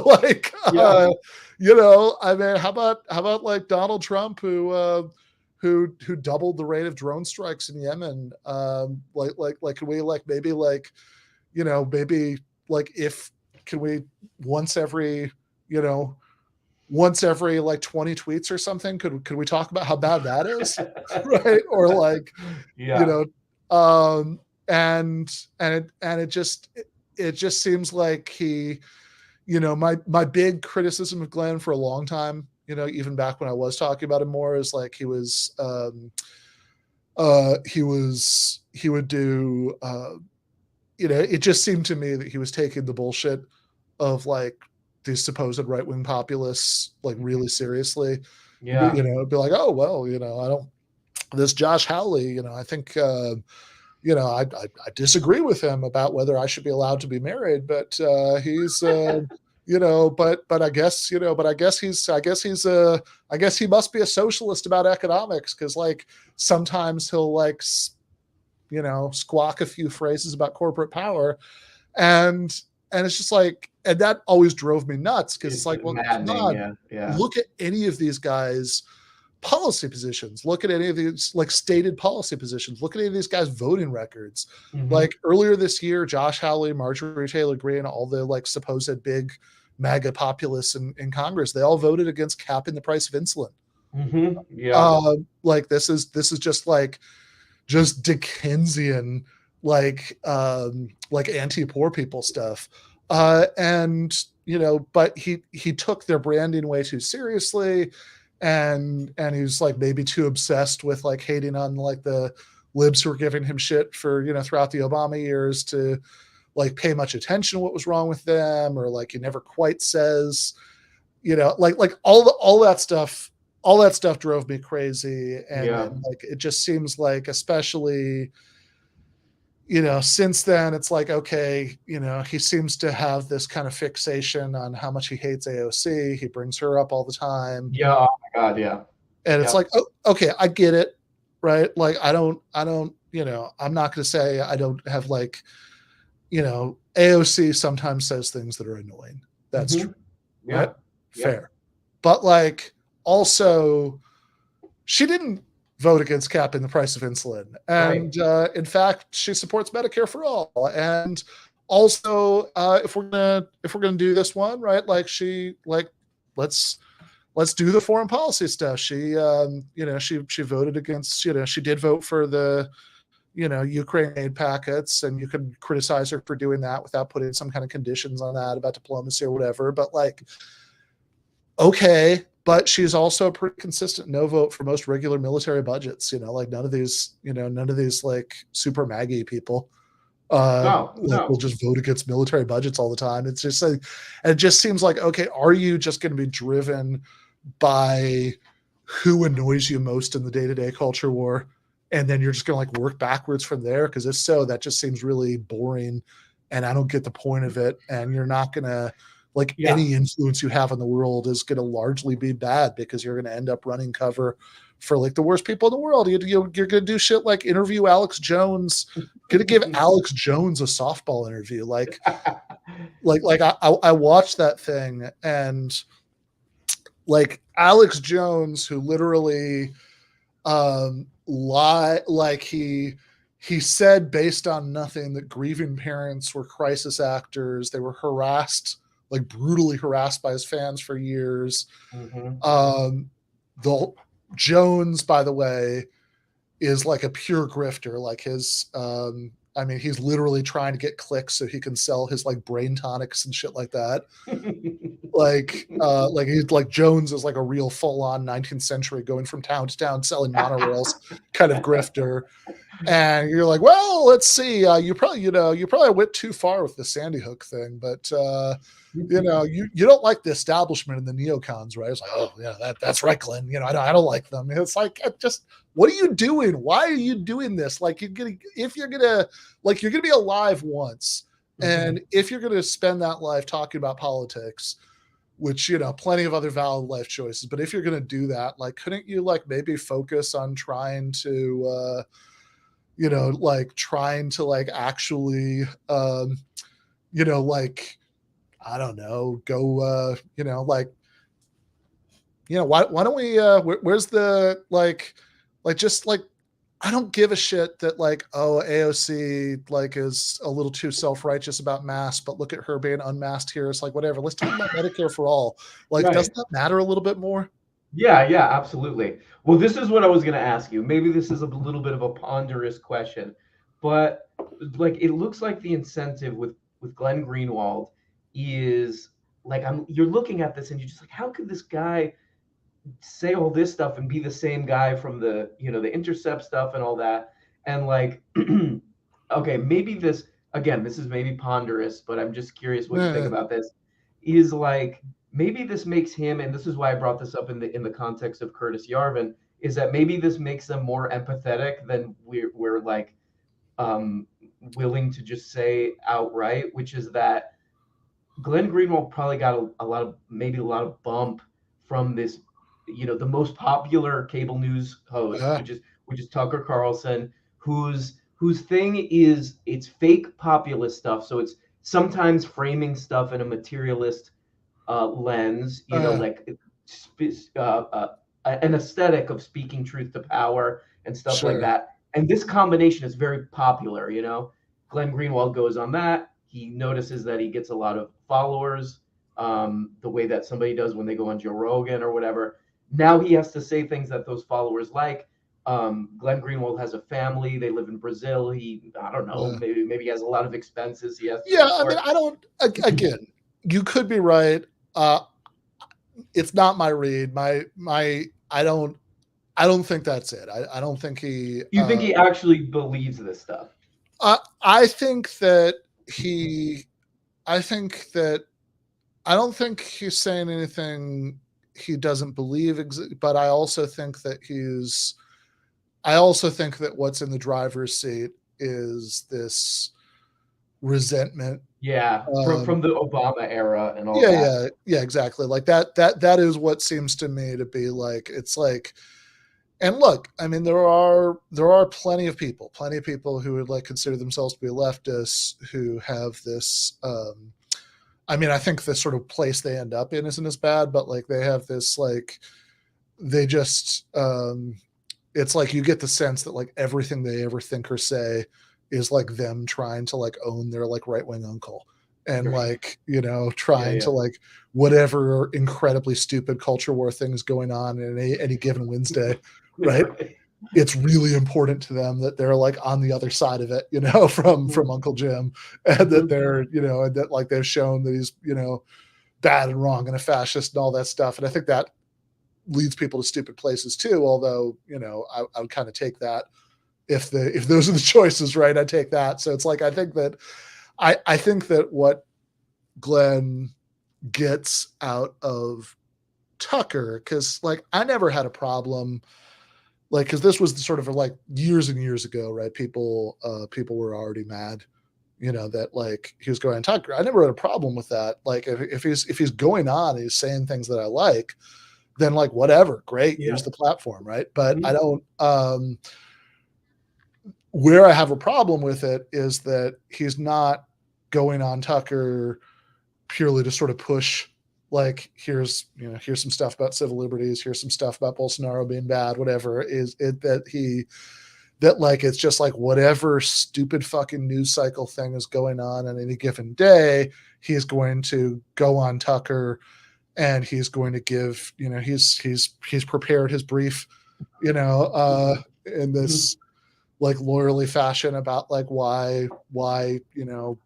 Like, I mean, how about like Donald Trump, who doubled the rate of drone strikes in Yemen? Like can we like maybe like, maybe like, if can we once every once every like 20 tweets or something. Could we talk about how bad that is? Right? Or like, you know, and it just seems like he, you know, my big criticism of Glenn for a long time, you know, even back when I was talking about him more, is like he would do you know, it just seemed to me that he was taking the bullshit of like these supposed right-wing populists like really seriously. Yeah. You know, be like, oh well, you know, I don't, this Josh Hawley, you know, I think you know, I disagree with him about whether I should be allowed to be married, but he's you know, but I guess, you know, but I guess he must be a socialist about economics, because like sometimes he'll like, you know, squawk a few phrases about corporate power, and it's just like, and that always drove me nuts, because it's like, well, come on, look at any of these guys' policy positions. Look at any of these like stated policy positions. Look at any of these guys' voting records. Like earlier this year, Josh Hawley, Marjorie Taylor Greene, all the like supposed big MAGA populists in Congress, they all voted against capping the price of insulin. Like this is just like just Dickensian like anti-poor people stuff. And you know, but he took their branding way too seriously, and he's like maybe too obsessed with like hating on like the libs who were giving him shit for, you know, throughout the Obama years, to like pay much attention to what was wrong with them, or like he never quite says, you know, like all that stuff drove me crazy. And like it just seems like, especially, you know, since then, it's like, okay, you know, he seems to have this kind of fixation on how much he hates AOC. He brings her up all the time. Yeah. Oh my God. Yeah. And it's like, oh, okay, I get it. Right. Like, I don't, you know, I'm not going to say I don't have like, you know, AOC sometimes says things that are annoying. That's true. Yeah. Right? Fair. But like, also, she didn't vote against capping the price of insulin, and in fact, she supports Medicare for all. And also, if we're gonna do this one, right, like she like let's do the foreign policy stuff. She you know, she voted against, you know, she did vote for the, you know, Ukraine aid packets, and you could criticize her for doing that without putting some kind of conditions on that about diplomacy or whatever. But like, okay, but she's also a pretty consistent no vote for most regular military budgets. You know, like none of these like super Maggie people will just vote against military budgets all the time. It's just like, and it just seems like, okay, are you just going to be driven by who annoys you most in the day-to-day culture war, and then you're just going to like work backwards from there? Because if so, that just seems really boring, and I don't get the point of it. And you're not going to, like, any influence you have in the world is going to largely be bad, because you're going to end up running cover for like the worst people in the world. You're going to do shit like interview Alex Jones, going to give Alex Jones a softball interview. Like I watched that thing, and like Alex Jones, who literally like he said based on nothing that grieving parents were crisis actors. They were harassed, like brutally harassed by his fans for years. The Jones, by the way, is like a pure grifter. Like his I mean, he's literally trying to get clicks so he can sell his like brain tonics and shit like that. like he's like, Jones is like a real full-on 19th century going from town to town selling monorails kind of grifter. And you're like, well, let's see, you probably went too far with the Sandy Hook thing, but you know, you don't like the establishment and the neocons, right? It's like, oh yeah, that's right, Glenn. You know, I don't like them. It's like, just, what are you doing? Why are you doing this? Like, you're gonna be alive once, and if you're gonna spend that life talking about politics, which, you know, plenty of other valid life choices, but if you're gonna do that, like, couldn't you like maybe focus on trying to you know, like trying to like actually you know, like, I don't know, go you know, like, you know, why don't we where's the like just like I don't give a shit that like, oh, AOC like is a little too self-righteous about masks, but look at her being unmasked here. It's like, whatever. Let's talk about Medicare for all. Like, Right. doesn't that matter a little bit more? Yeah, yeah, absolutely. Well, this is what I was going to ask you. Maybe this is a little bit of a ponderous question, but like it looks like the incentive with Glenn Greenwald is like you're looking at this and you're just like, how could this guy say all this stuff and be the same guy from the the Intercept stuff and all that? And like, okay, maybe this again, this is maybe ponderous, but I'm just curious what you think about this. Is like maybe this makes him, and this is why I brought this up in the context of Curtis Yarvin, is that maybe this makes them more empathetic than we're like willing to just say outright, which is that Glenn Greenwald probably got a lot of bump from this, the most popular cable news host, Yeah. which is Tucker Carlson, whose thing is it's fake populist stuff. So it's sometimes framing stuff in a materialist lens, like an aesthetic of speaking truth to power and stuff like Sure. that. And this combination is very popular. Glenn Greenwald goes on that. He notices that he gets a lot of followers, the way that somebody does when they go on Joe Rogan or whatever. Now he has to say things that those followers like. Glenn Greenwald has a family. They live in Brazil. I don't know, maybe he has a lot of expenses. He has to support. I mean, again, you could be right. It's not my read. I don't think that's it. I don't think he. You think he actually believes this stuff? I think that I don't think he's saying anything he doesn't believe, but I also think that what's in the driver's seat is this resentment. Yeah, from the Obama era and all that. Yeah, exactly. Like that is what seems to me to be like, it's like, and look, I mean, there are plenty of people who would like consider themselves to be leftists who have this, I mean, I think the sort of place they end up in isn't as bad, but like they have this, like, they just, it's like you get the sense that like everything they ever think or say is like them trying to like own their like right-wing uncle and like, trying to like whatever incredibly stupid culture war things going on in any given Wednesday, right? It's really important to them that they're like on the other side of it, from Uncle Jim, and that they're, and that like they've shown that he's, bad and wrong and a fascist and all that stuff. And I think that leads people to stupid places too. Although, I would kind of take that if those are the choices, right? I take that. So it's like, I think that what Glenn gets out of Tucker, because like I never had a problem, like, because this was sort of like years and years ago, right? People were already mad, that like he was going on Tucker. I never had a problem with that. Like if he's going on, he's saying things that I like, then like whatever, great, use the platform, right? But I don't. Where I have a problem with it is that he's not going on Tucker purely to sort of push, like, here's some stuff about civil liberties, here's some stuff about Bolsonaro being bad, whatever. Is it that like it's just like whatever stupid fucking news cycle thing is going on any given day, he's going to go on Tucker and he's going to give, he's prepared his brief, in this like lawyerly fashion about like why the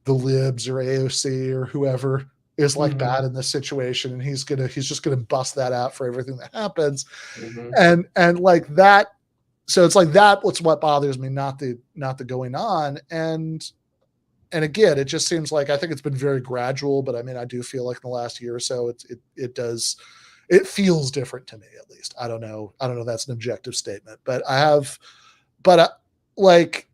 libs or AOC or whoever is like bad in this situation, and he's just gonna bust that out for everything that happens, and like that. So it's like that. What's what bothers me, not the going on, and again, it just seems like I think it's been very gradual, but I mean, I do feel like in the last year or so, it feels different to me, at least. I don't know. That's an objective statement, but like,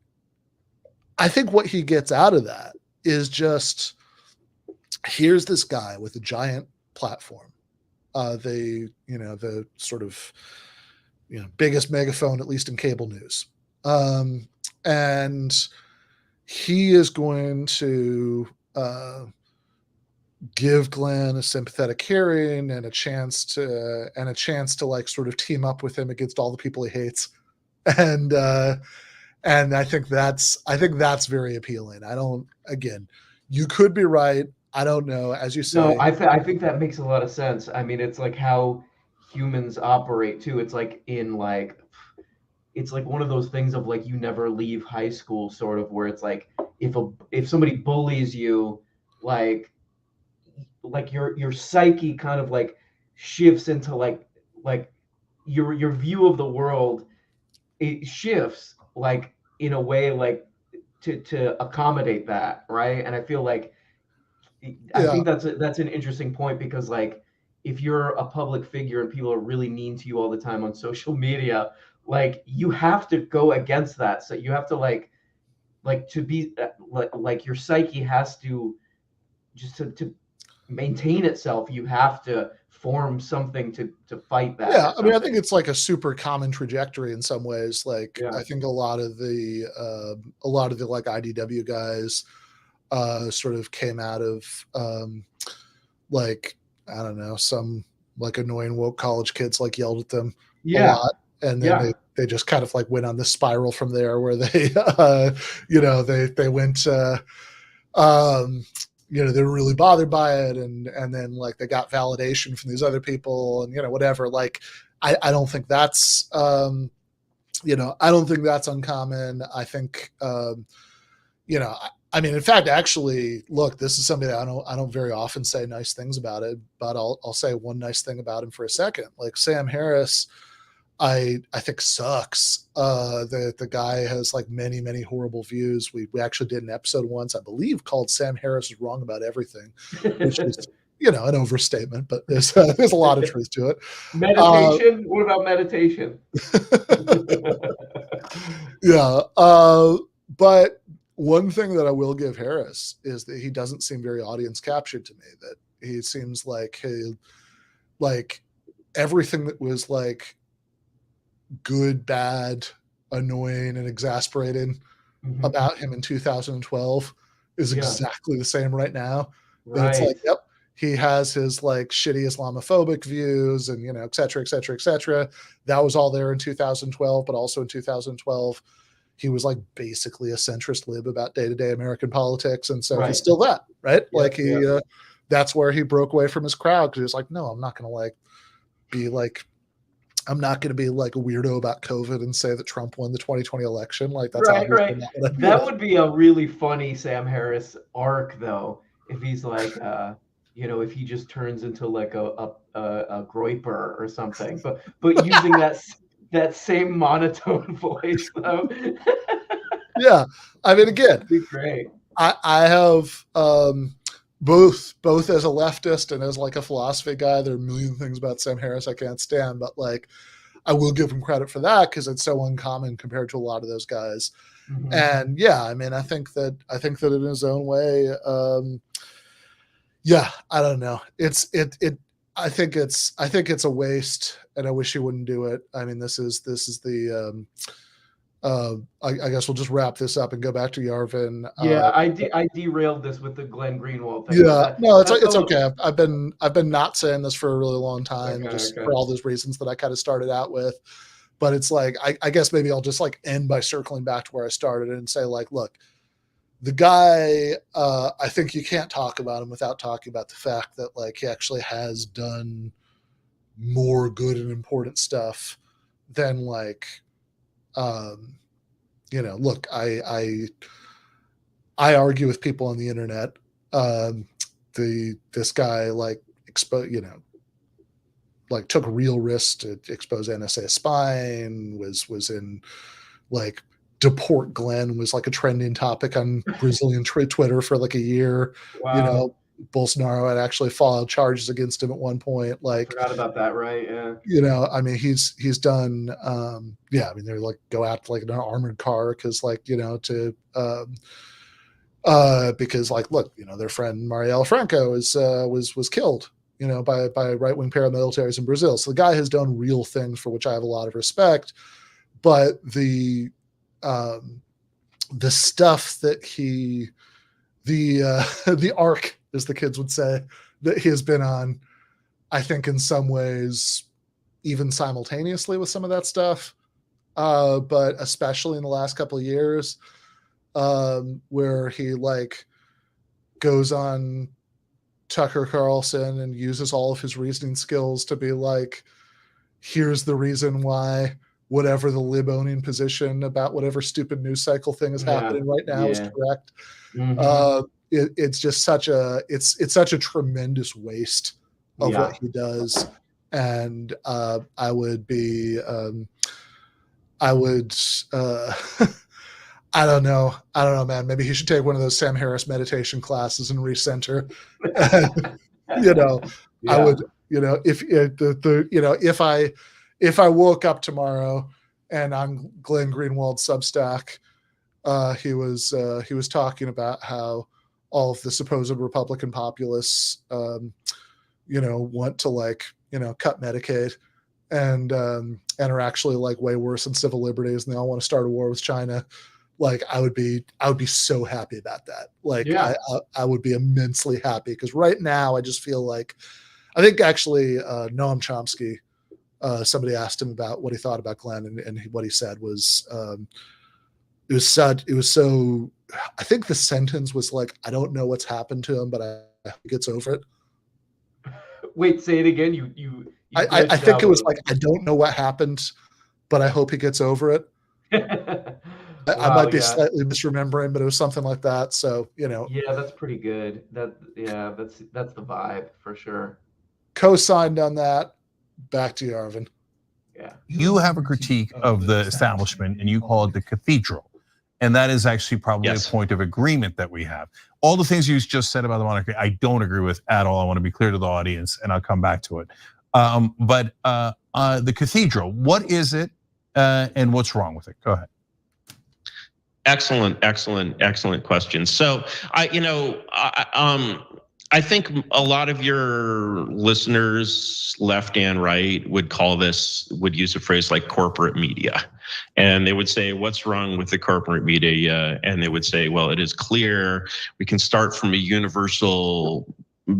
I think what he gets out of that is just, here's this guy with a giant platform, the sort of biggest megaphone, at least in cable news, and he is going to give Glenn a sympathetic hearing and a chance to like sort of team up with him against all the people he hates, and I think that's very appealing. Again, you could be right. I don't know. As you say, No, I think that makes a lot of sense. I mean, it's like how humans operate too. It's like one of those things of like you never leave high school, sort of, where it's like if somebody bullies you, like your psyche kind of like shifts into like your view of the world, it shifts like in a way like to accommodate that, right? And I feel like I yeah, think that's an interesting point, because like if you're a public figure and people are really mean to you all the time on social media, like you have to go against that. So you have to like to be like your psyche has to just to maintain itself. You have to form something to fight that. yeah. Or I mean, I something. think it's like a super common trajectory in some ways. Like, Yeah. I think a lot of the like IDW guys sort of came out of like, I don't know, some like annoying woke college kids like yelled at them a Yeah. lot, and then Yeah. they just kind of like went on this spiral from there where they they went they were really bothered by it, and then like they got validation from these other people, and whatever. Like, I don't think that's I don't think that's uncommon. I think I mean, in fact, actually, look, this is somebody that I don't very often say nice things about it, but I'll say one nice thing about him for a second. Like Sam Harris, I think sucks. The guy has like many horrible views. We actually did an episode once, I believe, called "Sam Harris is Wrong About Everything," which is an overstatement, but there's a lot of truth to it. Meditation. What about meditation? Yeah, but one thing that I will give Harris is that he doesn't seem very audience captured to me. That he seems like everything that was like good, bad, annoying, and exasperating about him in 2012 is exactly the same right now. Right. It's like, yep, he has his like shitty Islamophobic views and et cetera, et cetera, et cetera. That was all there in 2012, but also in 2012 he was like basically a centrist lib about day-to-day American politics, and so he's still that, right? Yep, like he that's where he broke away from his crowd, because he was like, no, I'm not going to be like a weirdo about COVID and say that Trump won the 2020 election. Like, that's right. That would be a really funny Sam Harris arc, though, if he's like, if he just turns into like a groiper or something, but using that same monotone voice, though. Yeah, I mean, again, that'd be great. I have both as a leftist and as like a philosophy guy, there are a million things about Sam Harris I can't stand, but like I will give him credit for that because it's so uncommon compared to a lot of those guys. Mm-hmm. And yeah, I mean, I think that in his own way, I don't know. I think it's a waste, and I wish he wouldn't do it. I mean, this is the I guess we'll just wrap this up and go back to Yarvin. Yeah, I derailed this with the Glenn Greenwald thing. Yeah, no, it's okay. I've been not saying this for a really long time, for all those reasons that I kind of started out with. But it's like I guess maybe I'll just like end by circling back to where I started and say, like, look, the guy, I think you can't talk about him without talking about the fact that like he actually has done more good and important stuff than like look, I argue with people on the internet. This guy like took real risks to expose NSA spying, was in like deport Glenn was like a trending topic on Brazilian Twitter for like a year. Wow. Bolsonaro had actually filed charges against him at one point. Like, I forgot about that, right? Yeah. I mean, he's done. I mean, they're like go out to like an armored car because like because like look, their friend Marielle Franco was killed, by right wing paramilitaries in Brazil. So the guy has done real things for which I have a lot of respect. But the stuff that the arc, as the kids would say, that he has been on, I think in some ways, even simultaneously with some of that stuff, but especially in the last couple of years, where he like goes on Tucker Carlson and uses all of his reasoning skills to be like, here's the reason why whatever the lib owning position about whatever stupid news cycle thing is happening right now is correct. It's just such a it's such a tremendous waste of what he does, and I would I don't know, man. Maybe he should take one of those Sam Harris meditation classes and recenter. You know, I would, if I woke up tomorrow and on Glenn Greenwald's Substack, he was talking about how all of the supposed Republican populists, want to like, cut Medicaid and are actually like way worse than civil liberties, and they all want to start a war with China. Like I would be so happy about that. Like I would be immensely happy, because right now I just feel like, I think actually Noam Chomsky, somebody asked him about what he thought about Glenn, and what he said was it was so, I think the sentence was like, I don't know what's happened to him, but I hope he gets over it. Wait, say it again. I think it was like, I don't know what happened, but I hope he gets over it. I might be slightly misremembering, but it was something like that. So, Yeah, that's pretty good. That's the vibe for sure. Co-signed on that. Back to Yarvin. Yeah. You have a critique of the establishment and you call it the cathedral. And that is actually probably a point of agreement that we have. All the things you just said about the monarchy, I don't agree with at all. I want to be clear to the audience, and I'll come back to it. But the cathedral, what is it and what's wrong with it? Go ahead. Excellent question. So I think a lot of your listeners, left and right, would use a phrase like corporate media. And they would say, what's wrong with the corporate media? And they would say, well, it is clear we can start from a universal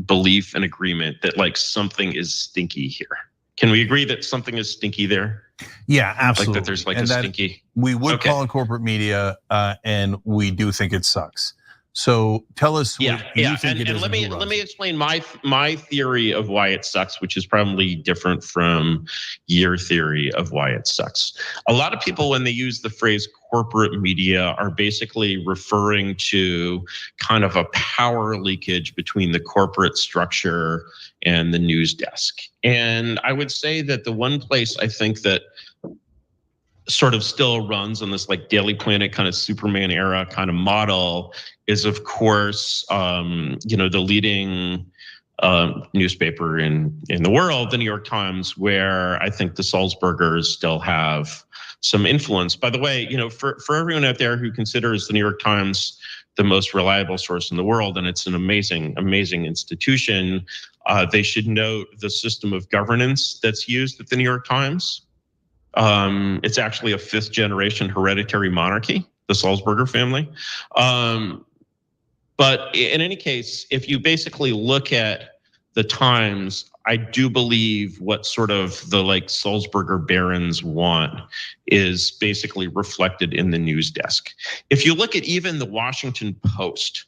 belief and agreement that like something is stinky here. Can we agree that something is stinky there? Yeah, absolutely. Like that there's like a stinky. We would call it corporate media, and we do think it sucks. So tell us what you think it is. Let me explain my theory of why it sucks, which is probably different from your theory of why it sucks. A lot of people, when they use the phrase corporate media, are basically referring to kind of a power leakage between the corporate structure and the news desk. And I would say that the one place I think that sort of still runs on this like Daily Planet kind of Superman era kind of model is, of course, the leading newspaper in the world, the New York Times, where I think the Sulzbergers still have some influence. By the way, for everyone out there who considers the New York Times the most reliable source in the world, and it's an amazing institution, they should note the system of governance that's used at the New York Times. It's actually a 5th generation hereditary monarchy, the Sulzberger family. But in any case, if you basically look at the Times, I do believe what sort of the like Sulzberger barons want is basically reflected in the news desk. If you look at even the Washington Post,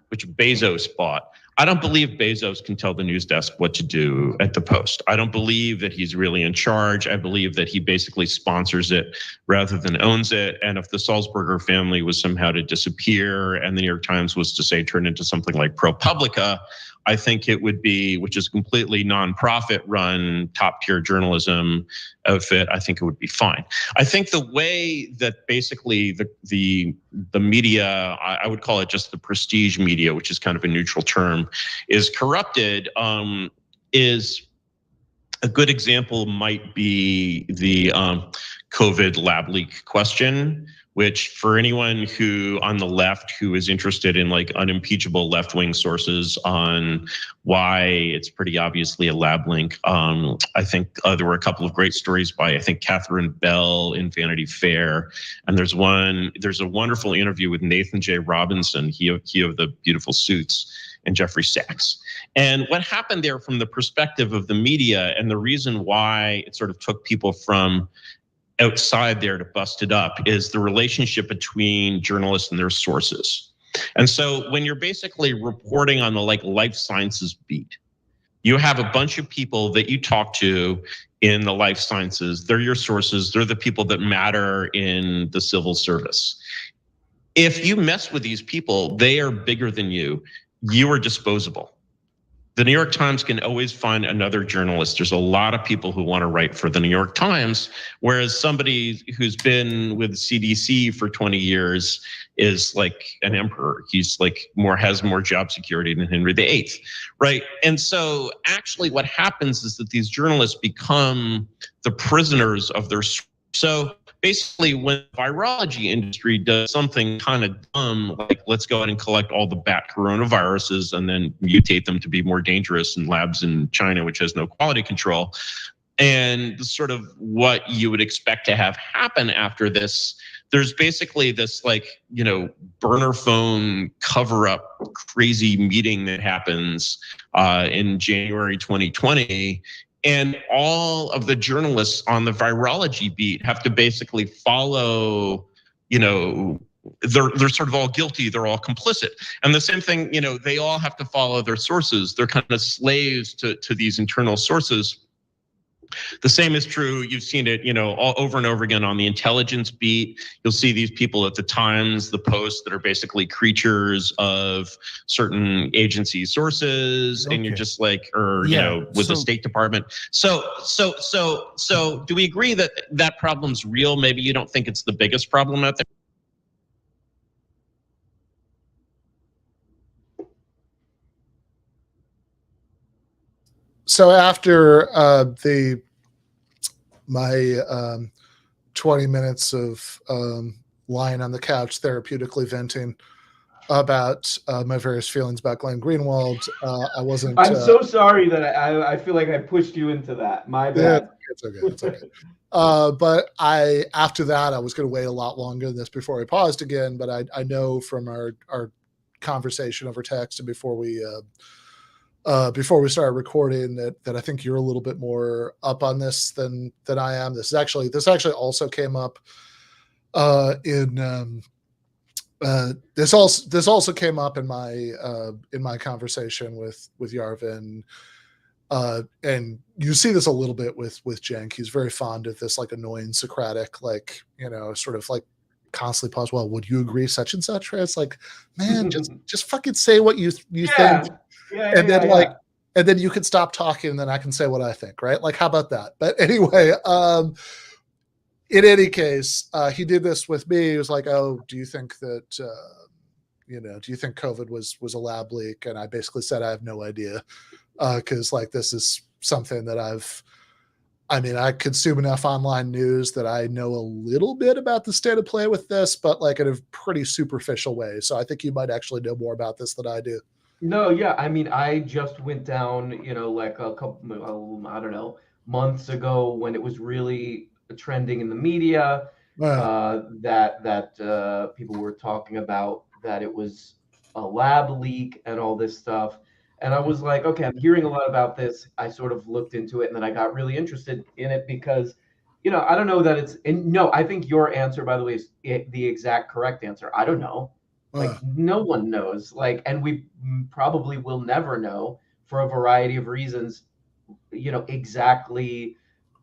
which Bezos bought, I don't believe Bezos can tell the news desk what to do at the Post. I don't believe that he's really in charge. I believe that he basically sponsors it rather than owns it. And if the Sulzberger family was somehow to disappear and the New York Times was to say turn into something like ProPublica, I think it would be, which is completely nonprofit run, top tier journalism outfit, I think it would be fine. I think the way that basically the media, I would call it just the prestige media, which is kind of a neutral term, is corrupted, is a good example might be the COVID lab leak question, which for anyone who on the left who is interested in like unimpeachable left-wing sources on why it's pretty obviously a lab link, I think there were a couple of great stories by, I think, Catherine Bell in Vanity Fair. And there's a wonderful interview with Nathan J. Robinson, he of the Beautiful Suits, and Jeffrey Sachs. And what happened there from the perspective of the media, and the reason why it sort of took people from outside there to bust it up is the relationship between journalists and their sources. And so when you're basically reporting on the life sciences beat, you have a bunch of people that you talk to in the life sciences. They're your sources. They're the people that matter in the civil service. If you mess with these people, they are bigger than you. You are disposable. The New York Times can always find another journalist. There's a lot of people who want to write for the New York Times, whereas somebody who's been with CDC for 20 years is like an emperor. He's has more job security than Henry VIII, right? And so actually what happens is that these journalists become the prisoners of their. So basically when the virology industry does something kind of dumb, like let's go ahead and collect all the bat coronaviruses and then mutate them to be more dangerous in labs in China, which has no quality control. And sort of what you would expect to have happen after this, there's basically this burner phone cover up crazy meeting that happens in January 2020. And all of the journalists on the virology beat have to basically follow, they're sort of all guilty. They're all complicit. And the same thing, they all have to follow their sources. They're kind of slaves to these internal sources. The same is true. You've seen it, all over and over again on the intelligence beat. You'll see these people at the Times, the Post, that are basically creatures of certain agency sources, and you're just with the State Department. So do we agree that that problem's real? Maybe you don't think it's the biggest problem out there. So after my 20 minutes of lying on the couch therapeutically venting about my various feelings about Glenn Greenwald, I wasn't. I'm so sorry that I feel like I pushed you into that. My bad. Yeah, it's okay. But after that, I was going to wait a lot longer than this before I paused again. But I know from our conversation over text and before we started recording that I think you're a little bit more up on this than I am. This actually also came up this also came up in my conversation with Yarvin. And you see this a little bit with Cenk. He's very fond of this annoying Socratic, sort of constantly pause. Well, would you agree such and such? Right? It's like, man, just fucking say what you think. And then you can stop talking and then I can say what I think, right? How about that? But anyway, in any case, he did this with me. He was like, oh, do you think that, do you think COVID was a lab leak? And I basically said, I have no idea. Cause this is something that I consume enough online news that I know a little bit about the state of play with this, but in a pretty superficial way. So I think you might actually know more about this than I do. No, yeah. I just went down, a couple, I don't know, months ago when it was really trending in the media, that people were talking about that it was a lab leak and all this stuff. And I was like, okay, I'm hearing a lot about this. I sort of looked into it and then I got really interested in it because, I don't know that it's, and no, I think your answer, by the way, is the exact correct answer. I don't know. No one knows, and we probably will never know for a variety of reasons, exactly,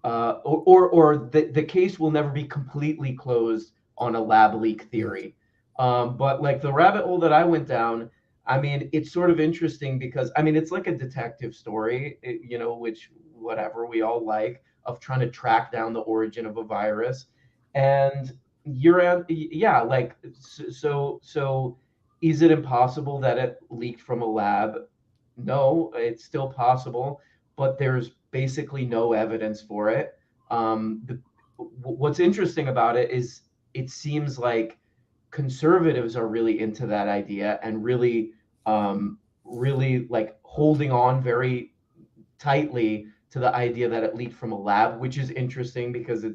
or the case will never be completely closed on a lab leak theory. But the rabbit hole that I went down, it's sort of interesting because, it's like a detective story, which whatever we all like, of trying to track down the origin of a virus. And so is it impossible that it leaked from a lab? No, it's still possible, but there's basically no evidence for it. What's interesting about it is it seems like conservatives are really into that idea and really holding on very tightly to the idea that it leaked from a lab, which is interesting because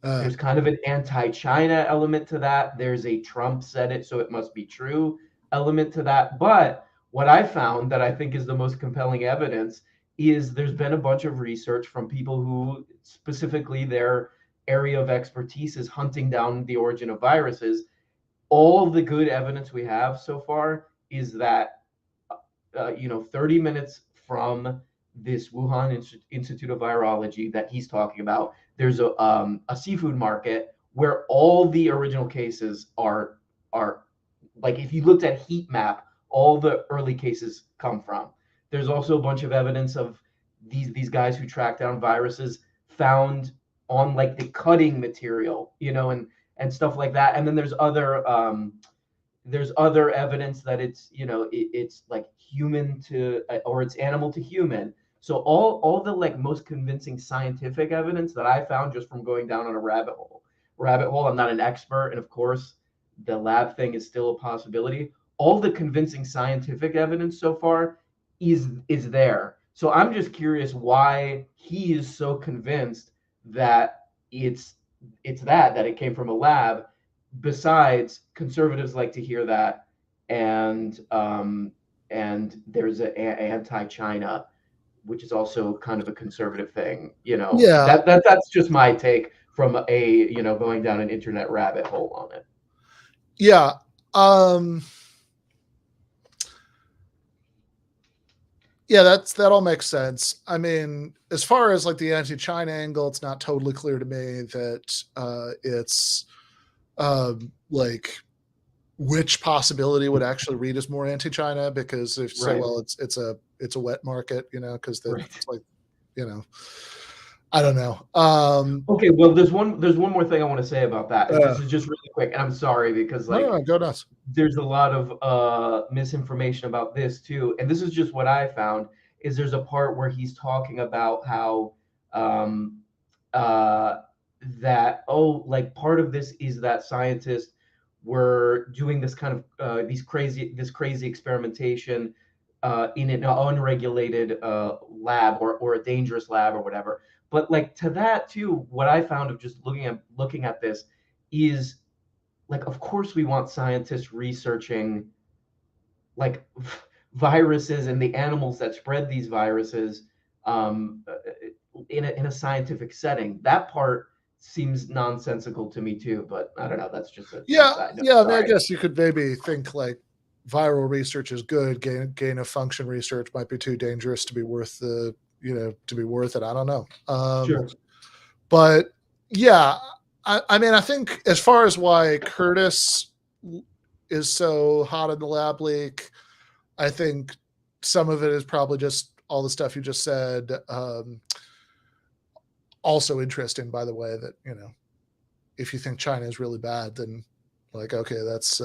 there's kind of an anti-China element to that. There's a Trump said it, so it must be true element to that. But what I found that I think is the most compelling evidence is there's been a bunch of research from people who specifically their area of expertise is hunting down the origin of viruses. All the good evidence we have so far is that 30 minutes from this Wuhan Institute of Virology that he's talking about, there's a seafood market where all the original cases are like, if you looked at heat map, all the early cases come from. There's also a bunch of evidence of these guys who track down viruses found on like the cutting material, and stuff like that. And then there's other evidence that it's it's like human to or it's animal to human. So all the like most convincing scientific evidence that I found just from going down on a rabbit hole. I'm not an expert, and of course the lab thing is still a possibility. All the convincing scientific evidence so far is there. So I'm just curious why he is so convinced that it's that it came from a lab. Besides, conservatives like to hear that, and there's an anti-China, which is also kind of a conservative thing. Yeah. That's just my take from going down an internet rabbit hole on it. Yeah. Yeah, that all makes sense. I mean, as far as like the anti-China angle, it's not totally clear to me that it's like which possibility would actually read as more anti-China, because if you say, well, it's a wet market, because it's like, I don't know. Okay, well, there's one more thing I want to say about that. This is just really quick, and I'm sorry because go nuts. There's a lot of misinformation about this too, and this is just what I found. Is there's a part where he's talking about how that like part of this is that scientists were doing this kind of this crazy experimentation in an unregulated lab or a dangerous lab or whatever. But like to that too, what I found of just looking at this is like, of course we want scientists researching like viruses and the animals that spread these viruses in a scientific setting. That part seems nonsensical to me too, but I don't know. That's just a side note. I mean, I guess you could maybe think like viral research is good. Gain of function research might be too dangerous to be worth the to be worth it. I don't know. Sure. But yeah, I mean, I think as far as why Curtis is so hot in the lab leak, I think some of it is probably just all the stuff you just said. Also interesting, by the way, that, if you think China is really bad, then like, okay, that's,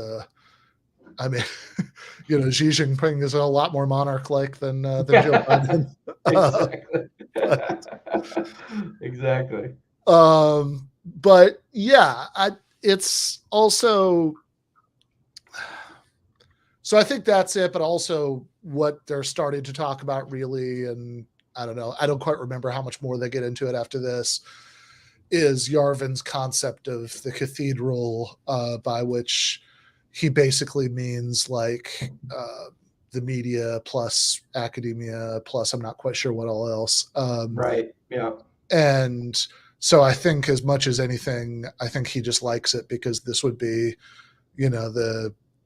I mean, Xi Jinping is a lot more monarch-like than Joe Biden. Exactly. But yeah, it's also, so I think that's it, but also what they're starting to talk about really, and I don't know, I don't quite remember how much more they get into it after this, is Yarvin's concept of the cathedral, by which he basically means like the media plus academia plus I'm not quite sure what all else. Right. Yeah. And so I think as much as anything, I think he just likes it because this would be,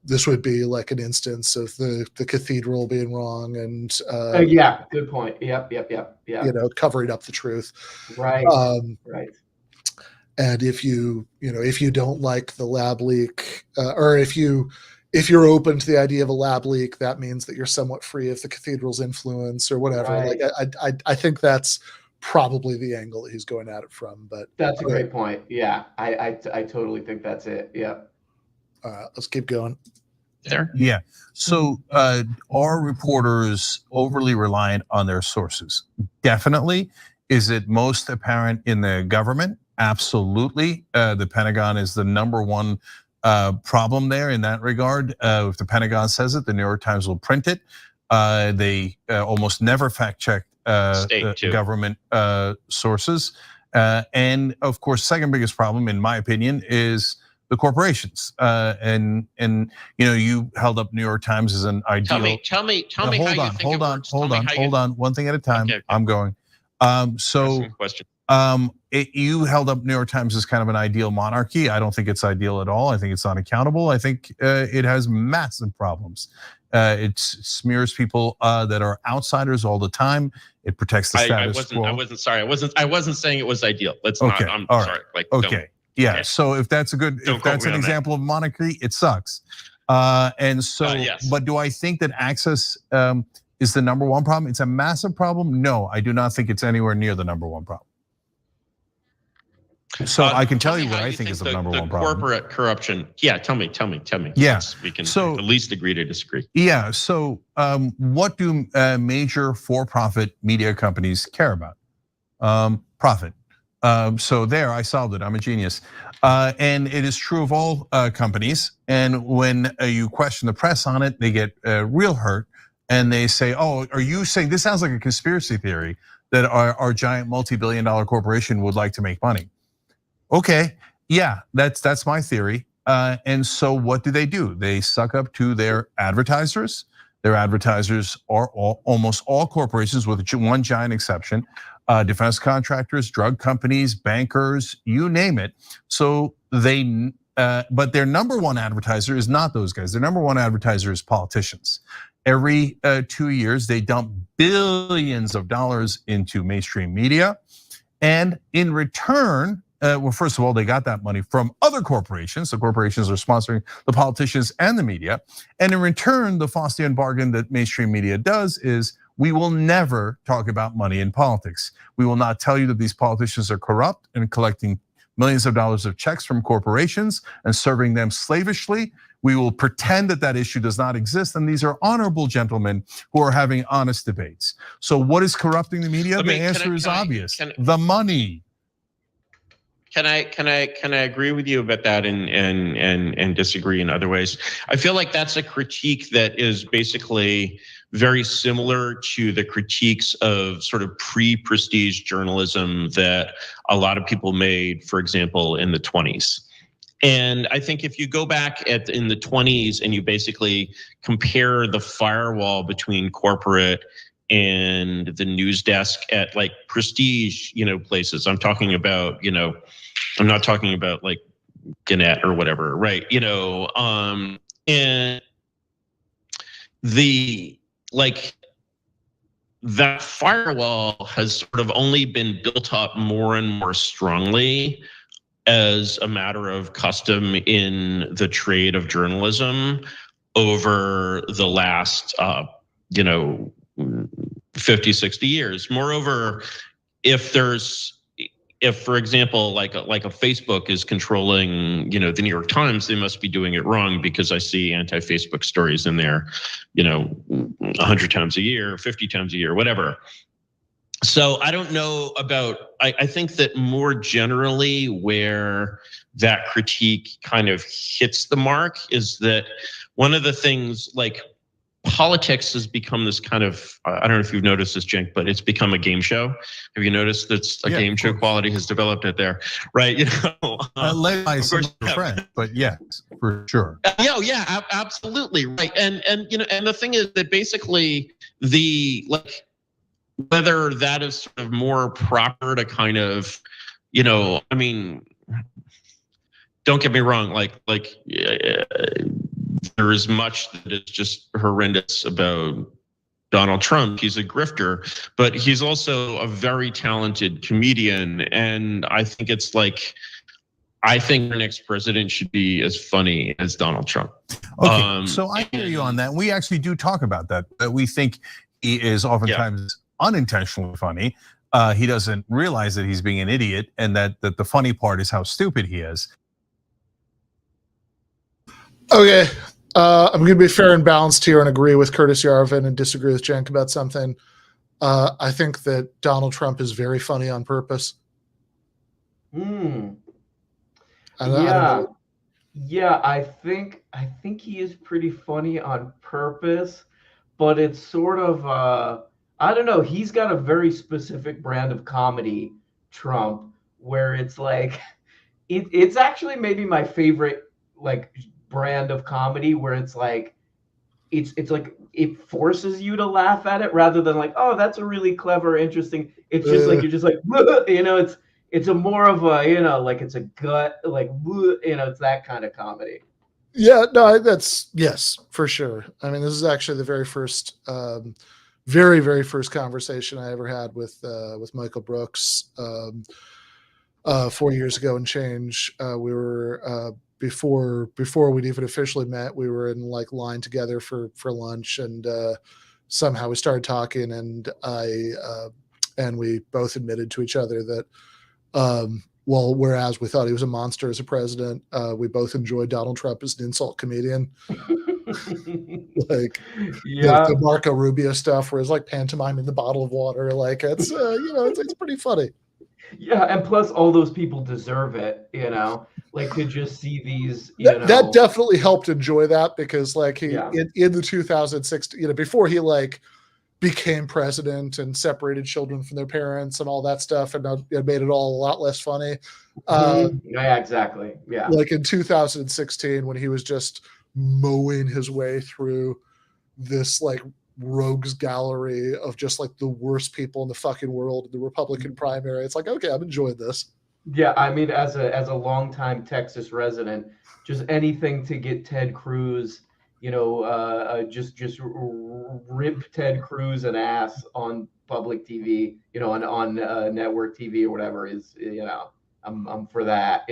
this would be like an instance of the cathedral being wrong and yeah, good point. Yep. Covering up the truth. Right. Right. And if you don't like the lab leak, or if you're open to the idea of a lab leak, that means that you're somewhat free of the cathedral's influence or whatever. Right. Like I think that's probably the angle that he's going at it from. But that's a great point. Yeah, I totally think that's it. Yeah. All right, let's keep going. There. Yeah. So are reporters overly reliant on their sources? Definitely. Is it most apparent in the government? Absolutely. The Pentagon is the number one problem there in that regard. If the Pentagon says it, the New York Times will print it. They almost never fact check government sources. And of course, second biggest problem, in my opinion, is the corporations. And you held up New York Times as an ideal. Tell me how you think it works. Hold on. One thing at a time. Okay. I'm going. So You held up New York Times as kind of an ideal monarchy. I don't think it's ideal at all. I think it's unaccountable. I think it has massive problems. It smears people that are outsiders all the time. It protects the status quo. I wasn't saying it was ideal. Let's okay. not. I'm all sorry. Right. Okay. Yeah. Okay. So if that's an example of monarchy, it sucks. And so, yes. But do I think that access is the number one problem? It's a massive problem. No, I do not think it's anywhere near the number one problem. So I can tell you what I think is the number one problem. Corporate corruption. Yeah, tell me. Yeah, we can at least agree to disagree. Yeah. So what do major for-profit media companies care about? Profit. So there, I solved it. I'm a genius. And it is true of all companies. And when you question the press on it, they get real hurt. And they say, oh, are you saying, this sounds like a conspiracy theory that our giant multi-billion-dollar corporation would like to make money. Okay, yeah, that's my theory. And so what do? They suck up to their advertisers. Their advertisers are almost all corporations with one giant exception. Defense contractors, drug companies, bankers, you name it. So but their number one advertiser is not those guys. Their number one advertiser is politicians. Every 2 years, they dump billions of dollars into mainstream media. And in return, well, first of all, they got that money from other corporations. The corporations are sponsoring the politicians and the media. And in return, the Faustian bargain that mainstream media does is we will never talk about money in politics. We will not tell you that these politicians are corrupt and collecting millions of dollars of checks from corporations and serving them slavishly. We will pretend that issue does not exist, and these are honorable gentlemen who are having honest debates. So what is corrupting the media? The answer is obvious, the money. Can I agree with you about that and disagree in other ways? I feel like that's a critique that is basically very similar to the critiques of sort of pre-prestige journalism that a lot of people made, for example, in the 20s. And I think if you go back in the 20s and you basically compare the firewall between corporate and the news desk at like prestige, places. I'm talking about, I'm not talking about like Gannett or whatever, right? And that firewall has sort of only been built up more and more strongly as a matter of custom in the trade of journalism over the last, 50, 60 years. Moreover, if for example, like a Facebook is controlling, the New York Times, they must be doing it wrong because I see anti-Facebook stories in there, 100 times a year, 50 times a year, whatever. So I don't know about, I think that more generally where that critique kind of hits the mark is that one of the things like politics has become this kind of, I don't know if you've noticed this, Cenk, but it's become a game show. Have you noticed that a game show quality has developed out there, right? Led by some friend, but yes, for sure. Yeah, absolutely, right. And and the thing is that basically whether that is sort of more proper to kind of, I mean, don't get me wrong, like there is much that is just horrendous about Donald Trump. He's a grifter, but he's also a very talented comedian. And I think it's like, I think the next president should be as funny as Donald Trump. Okay, so I hear you on that. We actually do talk about that. We think he is oftentimes unintentionally funny. He doesn't realize that he's being an idiot, and that the funny part is how stupid he is. Okay, I'm going to be fair and balanced here and agree with Curtis Yarvin and disagree with Cenk about something. I think that Donald Trump is very funny on purpose. I think he is pretty funny on purpose, but it's sort of I don't know. He's got a very specific brand of comedy, Trump, where it's like it's actually maybe my favorite like brand of comedy, where it's like it's like it forces you to laugh at it rather than like, oh, that's a really clever, interesting. It's just like you're just like, it's a more of a, like it's a gut, like, it's that kind of comedy. Yeah, no, that's yes, for sure. I mean, this is actually the very first, very, very first conversation I ever had with Michael Brooks 4 years ago and change. We were before we'd even officially met, we were in like line together for lunch, and somehow we started talking, and and we both admitted to each other that well, whereas we thought he was a monster as a president, we both enjoyed Donald Trump as an insult comedian. Like the Marco Rubio stuff where it's like pantomiming the bottle of water. Like it's it's pretty funny. Yeah, and plus all those people deserve it, like to just see these, that definitely helped enjoy that, because like he in the 2016, before he like became president and separated children from their parents and all that stuff, and it made it all a lot less funny. Yeah, exactly. Yeah, like in 2016 when he was just mowing his way through this like rogues gallery of just like the worst people in the fucking world in the Republican primary. It's like, okay, I'm enjoying this. Yeah, I mean, as a longtime Texas resident, just anything to get Ted Cruz, just rip Ted Cruz an ass on public TV, on network TV or whatever is, I'm for that,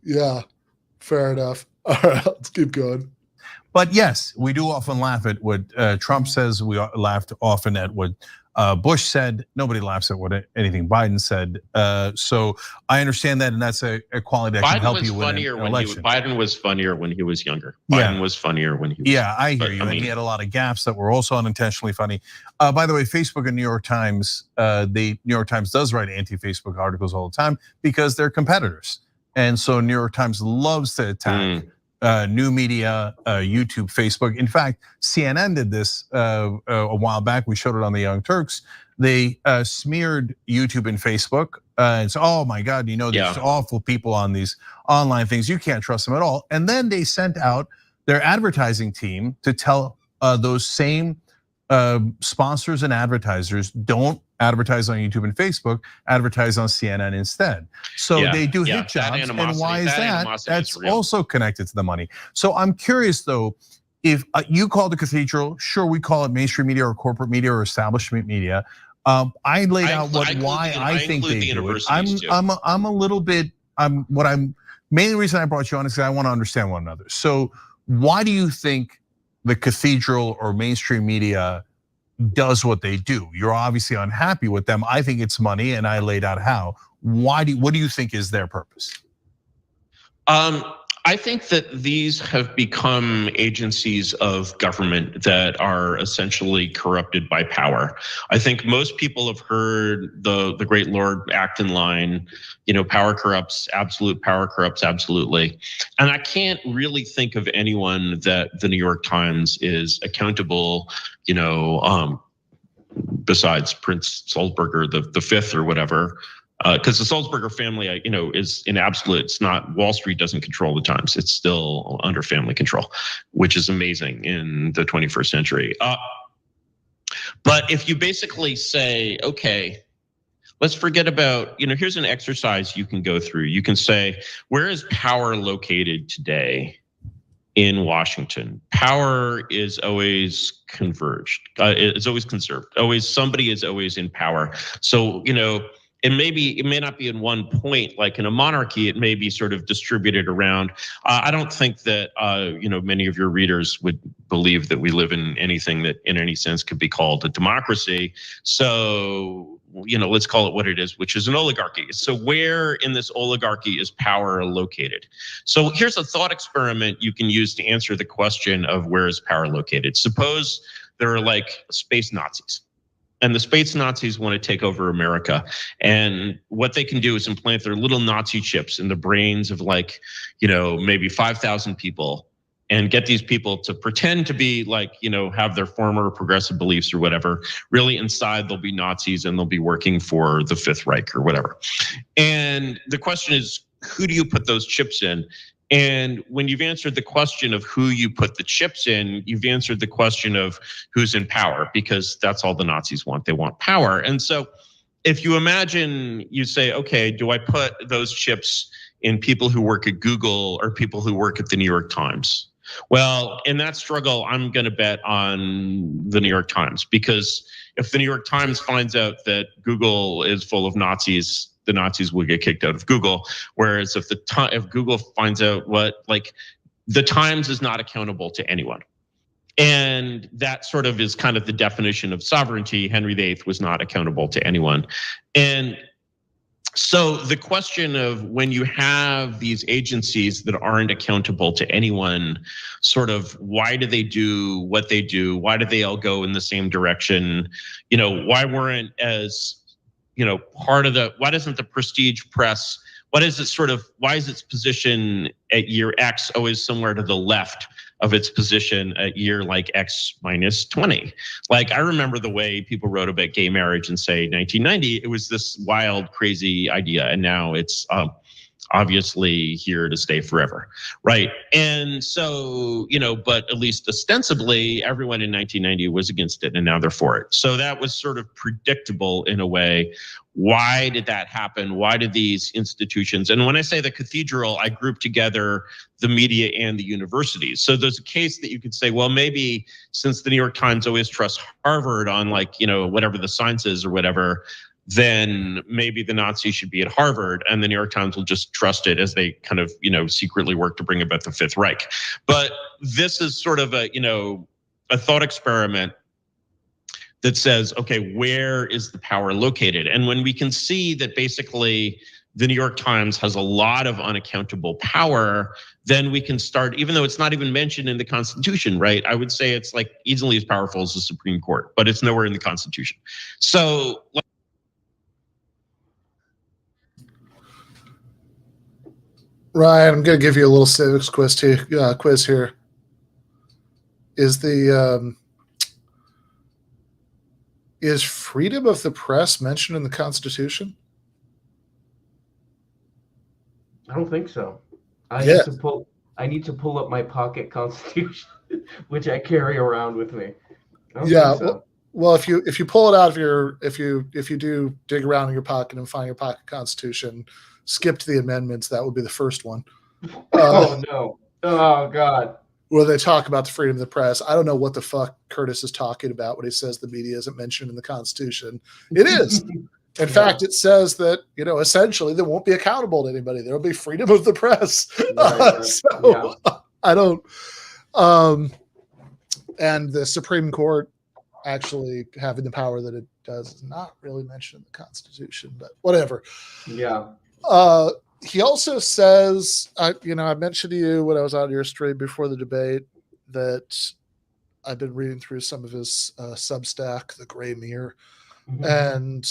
Yeah, fair enough. All right, let's keep going. But yes, we do often laugh at what Trump says. We laughed often at what Bush said. Nobody laughs at what anything Biden said. So I understand that, and that's a quality that can help you win an election. Biden was funnier when he was younger. Biden was funnier when he was younger. I hear you. And he had a lot of gaps that were also unintentionally funny. By the way, Facebook and New York Times, the New York Times does write anti-Facebook articles all the time because they're competitors. And so New York Times loves to attack new media, YouTube, Facebook. In fact, CNN did this a while back. We showed it on the Young Turks. They smeared YouTube and Facebook and said, oh my God, these awful people on these online things. You can't trust them at all. And then they sent out their advertising team to tell those same sponsors and advertisers, don't advertise on YouTube and Facebook, advertise on CNN instead. So they do hit jobs, and why is that? That's also connected to the money. So I'm curious though, if you call the cathedral, sure, we call it mainstream media or corporate media or establishment media. I laid out why I think they do it. I'm a little bit, mainly reason I brought you on is because I want to understand one another. So why do you think the cathedral or mainstream media does what they do? You're obviously unhappy with them. I think it's money, and I laid out how. What do you think is their purpose? I think that these have become agencies of government that are essentially corrupted by power. I think most people have heard the great Lord Acton line, power corrupts, absolute power corrupts absolutely. And I can't really think of anyone that the New York Times is accountable, besides Prince Salzburger the fifth or whatever. Because the Salzburger family, is in absolute. It's not, Wall Street doesn't control the Times. It's still under family control, which is amazing in the 21st century. But if you basically say, okay, let's forget about, here's an exercise you can go through. You can say, where is power located today in Washington? Power is always converged. It's always conserved. Somebody is always in power. So, and maybe it may not be in one point, like in a monarchy, it may be sort of distributed around. I don't think that, many of your readers would believe that we live in anything that in any sense could be called a democracy. So, let's call it what it is, which is an oligarchy. So where in this oligarchy is power located? So here's a thought experiment you can use to answer the question of where is power located. Suppose there are like space Nazis. And the space Nazis want to take over America. And what they can do is implant their little Nazi chips in the brains of maybe 5,000 people and get these people to pretend to be have their former progressive beliefs or whatever. Really inside they'll be Nazis and they'll be working for the Fifth Reich or whatever. And the question is, who do you put those chips in? And when you've answered the question of who you put the chips in, you've answered the question of who's in power, because that's all the Nazis want. They want power. And so if you imagine, you say, okay, do I put those chips in people who work at Google or people who work at the New York Times? Well, in that struggle, I'm going to bet on the New York Times, because if the New York Times finds out that Google is full of Nazis, the Nazis will get kicked out of Google. Whereas if Google finds out the Times is not accountable to anyone. And that sort of is kind of the definition of sovereignty. Henry VIII was not accountable to anyone. And so the question of when you have these agencies that aren't accountable to anyone, sort of why do they do what they do? Why do they all go in the same direction? Why weren't as, why doesn't the prestige press, why is its position at year X always somewhere to the left of its position at year like X minus 20? Like, I remember the way people wrote about gay marriage in, say, 1990. It was this wild, crazy idea. And now it's obviously here to stay forever, right? And so, but at least ostensibly, everyone in 1990 was against it, and now they're for it. So that was sort of predictable in a way. Why did that happen? Why did these institutions, and when I say the cathedral, I group together the media and the universities. So there's a case that you could say, well, maybe since the New York Times always trusts Harvard on whatever the science is or whatever, then maybe the Nazis should be at Harvard, and the New York Times will just trust it as they kind of, secretly work to bring about the Fifth Reich. But this is sort of a thought experiment that says, okay, where is the power located? And when we can see that basically the New York Times has a lot of unaccountable power, then we can start, even though it's not even mentioned in the Constitution, right? I would say it's like easily as powerful as the Supreme Court, but it's nowhere in the Constitution. So, Ryan, I'm going to give you a little civics quiz here. Is freedom of the press mentioned in the Constitution? I don't think so. I need to pull up my pocket Constitution, which I carry around with me. I don't think so. Well, if you pull it out of if you do dig around in your pocket and find your pocket Constitution, skip to the amendments. That would be the first one. Oh no! Oh God! Where they talk about the freedom of the press. I don't know what the fuck Curtis is talking about when he says the media isn't mentioned in the Constitution. It is. In fact, it says that, essentially they won't be accountable to anybody. There will be freedom of the press. Right. I don't. And the Supreme Court actually having the power that it does is not really mentioned in the Constitution, but whatever. Yeah. He also says, I mentioned to you when I was on your stream before the debate that I've been reading through some of his Substack, The Gray Mirror, and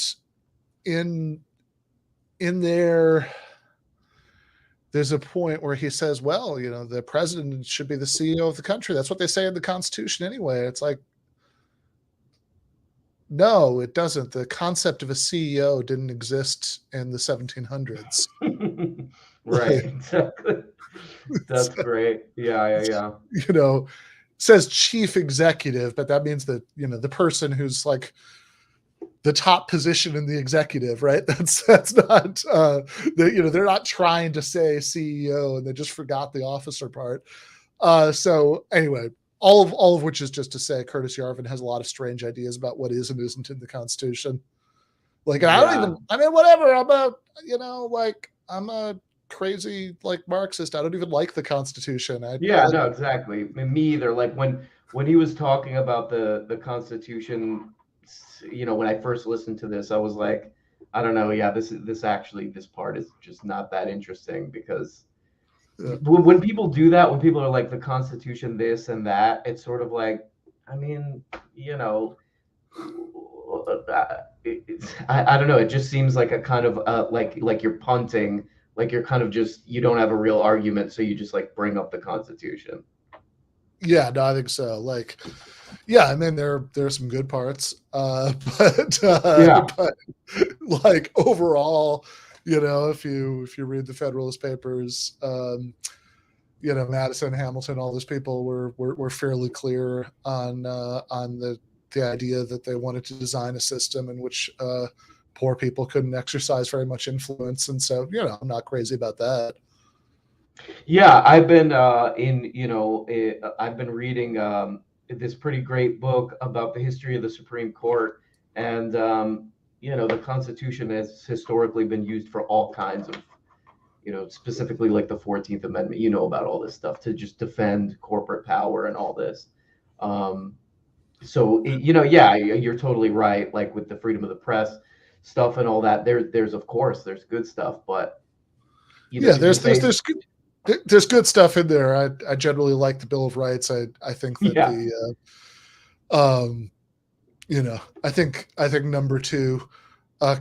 in there's a point where he says, well, the president should be the CEO of the country. That's what they say in the Constitution anyway. It's like, no, it doesn't. The concept of a CEO didn't exist in the 1700s. Right. Exactly. That's great. Yeah. It says chief executive, but that means that, the person who's like the top position in the executive, right? That's not, they're not trying to say CEO and they just forgot the officer part. So anyway, all of which is just to say Curtis Yarvin has a lot of strange ideas about what is and isn't in the Constitution. Whatever. I'm a crazy Marxist. I don't even like the Constitution. No, exactly. Me either. Like when he was talking about the Constitution, when I first listened to this, I was like, I don't know. Yeah, this part is just not that interesting because when people do that, when people are like the Constitution, this and that, it's sort of like, I mean, I don't know. It just seems like a kind of like you're punting, like you're kind of just, you don't have a real argument, so you just like bring up the Constitution. Yeah, no, I think so. I mean, there are some good parts, but overall, if you read the Federalist Papers, Madison, Hamilton, all those people were fairly clear on the idea that they wanted to design a system in which poor people couldn't exercise very much influence, and so I'm not crazy about that. Yeah, I've been I've been reading this pretty great book about the history of the Supreme Court, and the Constitution has historically been used for all kinds of, specifically like the 14th Amendment, about all this stuff to just defend corporate power and all this. Yeah, you're totally right. Like with the freedom of the press stuff and all that, there's of course there's good stuff, but there's good stuff in there. I generally like the Bill of Rights. I think that I think number 2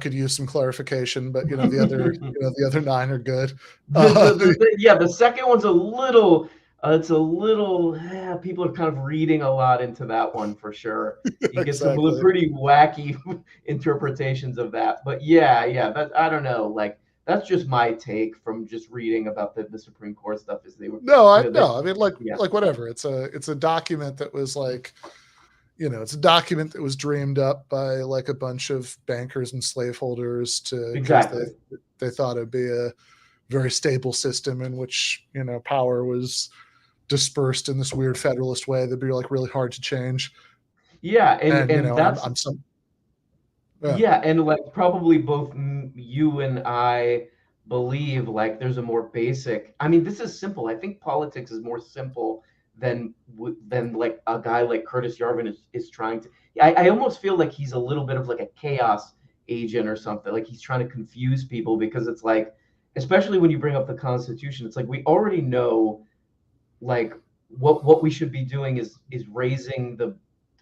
could use some clarification, but the other 9 are good. The second one's a little. People are kind of reading a lot into that one for sure. You get some pretty wacky interpretations of that, but that, I don't know, like that's just my take from just reading about the Supreme Court stuff. Is they were whatever. It's a document that was like, it's a document that was dreamed up by like a bunch of bankers and slaveholders exactly. They thought it'd be a very stable system in which power was dispersed in this weird federalist way that'd be like really hard to change. Yeah, and that's and like probably both you and I believe like there's a more basic. I mean, this is simple. I think politics is more simple than like a guy like Curtis Yarvin is trying to. I almost feel like he's a little bit of like a chaos agent or something. Like he's trying to confuse people, because it's like, especially when you bring up the Constitution, it's like we already know like what we should be doing is raising the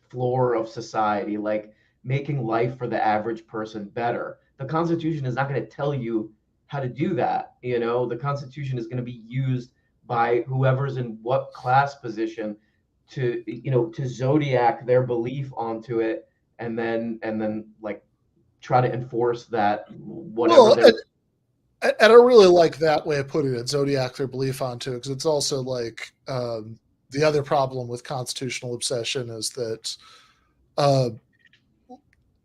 floor of society, like making life for the average person better. The Constitution is not going to tell you how to do that. The Constitution is going to be used by whoever's in what class position to zodiac their belief onto it, and then like try to enforce that whatever. And I really like that way of putting it, zodiac their belief onto it, because it's also like the other problem with constitutional obsession is that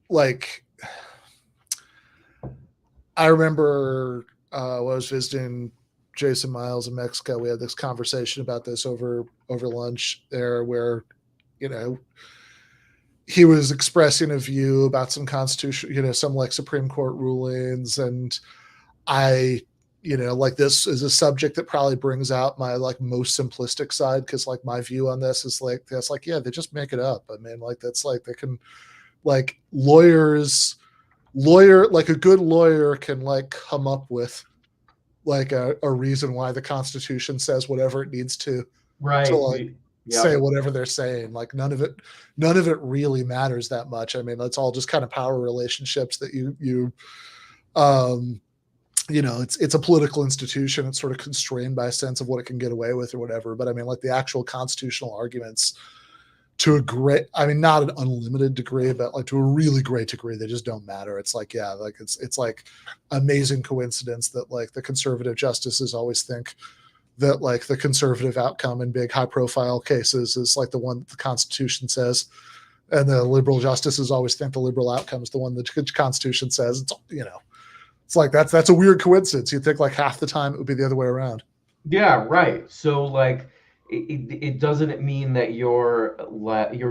like I remember when I was visiting Jason Miles in Mexico, we had this conversation about this over lunch there, where he was expressing a view about some constitution, some like Supreme Court rulings, and I, like this is a subject that probably brings out my like most simplistic side, because like my view on this is like they just make it up. I mean, like that's like they can, like like a good lawyer can like come up with like a reason why the Constitution says whatever it needs to like say whatever they're saying. Like none of it really matters that much. I mean, that's all just kind of power relationships that it's a political institution. It's sort of constrained by a sense of what it can get away with or whatever. But I mean, like the actual constitutional arguments, to a great, I mean, not an unlimited degree, but like to a really great degree, they just don't matter. It's like, it's like amazing coincidence that like the conservative justices always think that like the conservative outcome in big high profile cases is like the one that the Constitution says. And the liberal justices always think the liberal outcome is the one that the Constitution says. It's, it's like, that's a weird coincidence. You'd think like half the time it would be the other way around. Yeah. Right. So like, it doesn't mean that your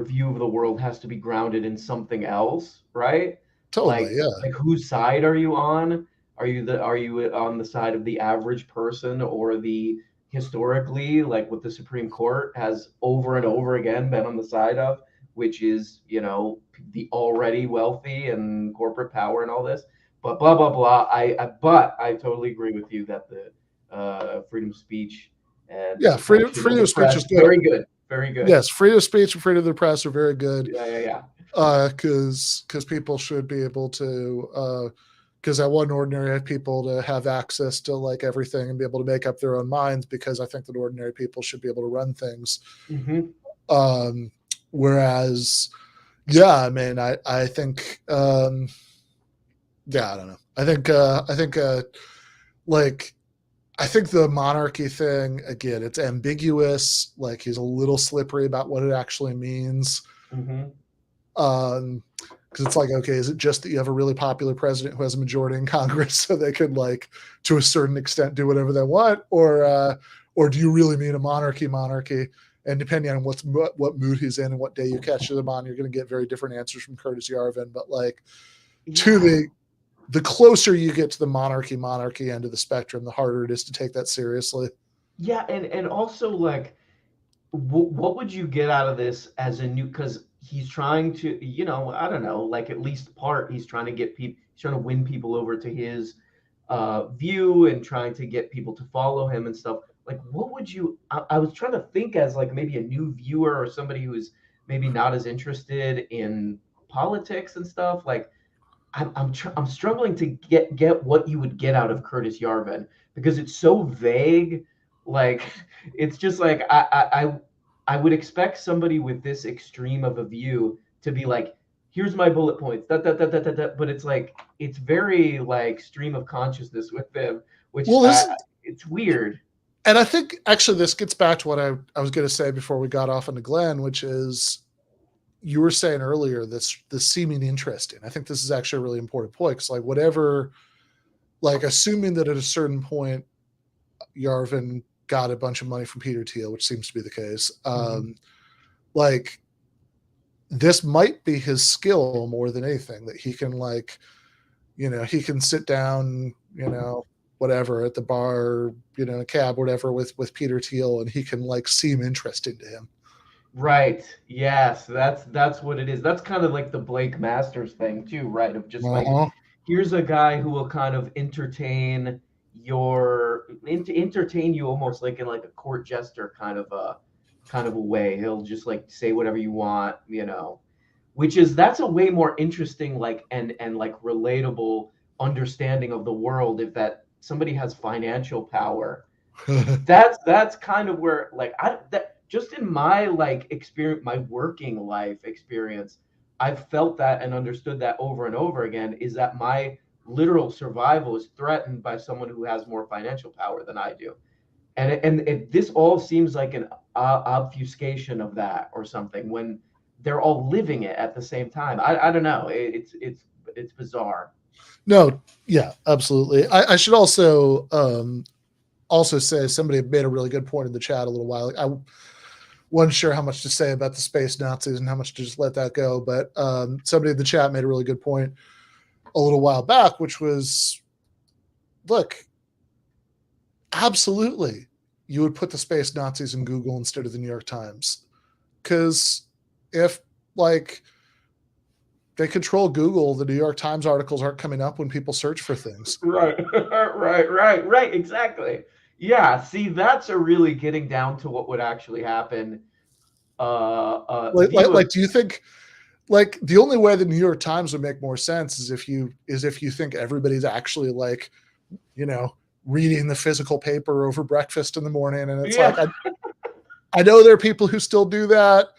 view of the world has to be grounded in something else, right? Totally, Like whose side are you on? Are you on the side of the average person, or the historically, like what the Supreme Court has over and over again been on the side of, which is the already wealthy and corporate power and all this? But blah blah blah. But I totally agree with you that the freedom of speech. And freedom of speech is good. Very good. Yes, freedom of speech and freedom of the press are very good. Yeah. Because people should be able to, because I want ordinary people to have access to like everything and be able to make up their own minds, because I think that ordinary people should be able to run things. Mm-hmm. Whereas, I mean, I think, I don't know. I think like, I think the monarchy thing, again, it's ambiguous. Like he's a little slippery about what it actually means. Mm-hmm. Because it's like, okay, is it just that you have a really popular president who has a majority in Congress so they can, like, to a certain extent, do whatever they want, or do you really mean a monarchy? And depending on what mood he's in and what day you catch them on, you're going to get very different answers from Curtis Yarvin. But like, to the closer you get to the monarchy end of the spectrum, the harder it is to take that seriously. Yeah, and also like, what would you get out of this as a new? Because he's trying to, I don't know, like at least part, he's trying to get people, he's trying to win people over to his view and trying to get people to follow him and stuff. Like, what would you? I was trying to think as like maybe a new viewer or somebody who's maybe not as interested in politics and stuff. Like, I'm struggling to get what you would get out of Curtis Yarvin because it's so vague. Like, it's just like I would expect somebody with this extreme of a view to be like, here's my bullet points, but it's like, it's very like stream of consciousness with them, which it's weird. And I think actually this gets back to what I was going to say before we got off on the Glenn, which is you were saying earlier, this seeming interesting. I think this is actually a really important point because like whatever, like assuming that at a certain point Yarvin got a bunch of money from Peter Thiel, which seems to be the case. Like this might be his skill more than anything, that he can like, he can sit down, whatever at the bar, a cab, whatever with Peter Thiel, and he can like seem interesting to him. Right. Yes, that's what it is. That's kind of like the Blake Masters thing too, right? Of just like, here's a guy who will kind of entertain you almost like in like a court jester kind of a way. He'll just like say whatever you want, that's a way more interesting like and like relatable understanding of the world if that somebody has financial power. that's kind of where like just in my like experience, my working life experience, I've felt that and understood that over and over again, is that my literal survival is threatened by someone who has more financial power than I do. And this all seems like an obfuscation of that or something when they're all living it at the same time. I don't know. It's bizarre. No, yeah, absolutely. I should also say somebody made a really good point in the chat a little while ago. I wasn't sure how much to say about the space Nazis and how much to just let that go, but somebody in the chat made a really good point a little while back, which was, look, absolutely, you would put the space Nazis in Google instead of the New York Times, because if like they control Google, the New York Times articles aren't coming up when people search for things. Right, exactly. Yeah, see, that's a really getting down to what would actually happen. Like, do you think, like, the only way the New York Times would make more sense is if you think everybody's actually like, reading the physical paper over breakfast in the morning, and it's like, I know there are people who still do that,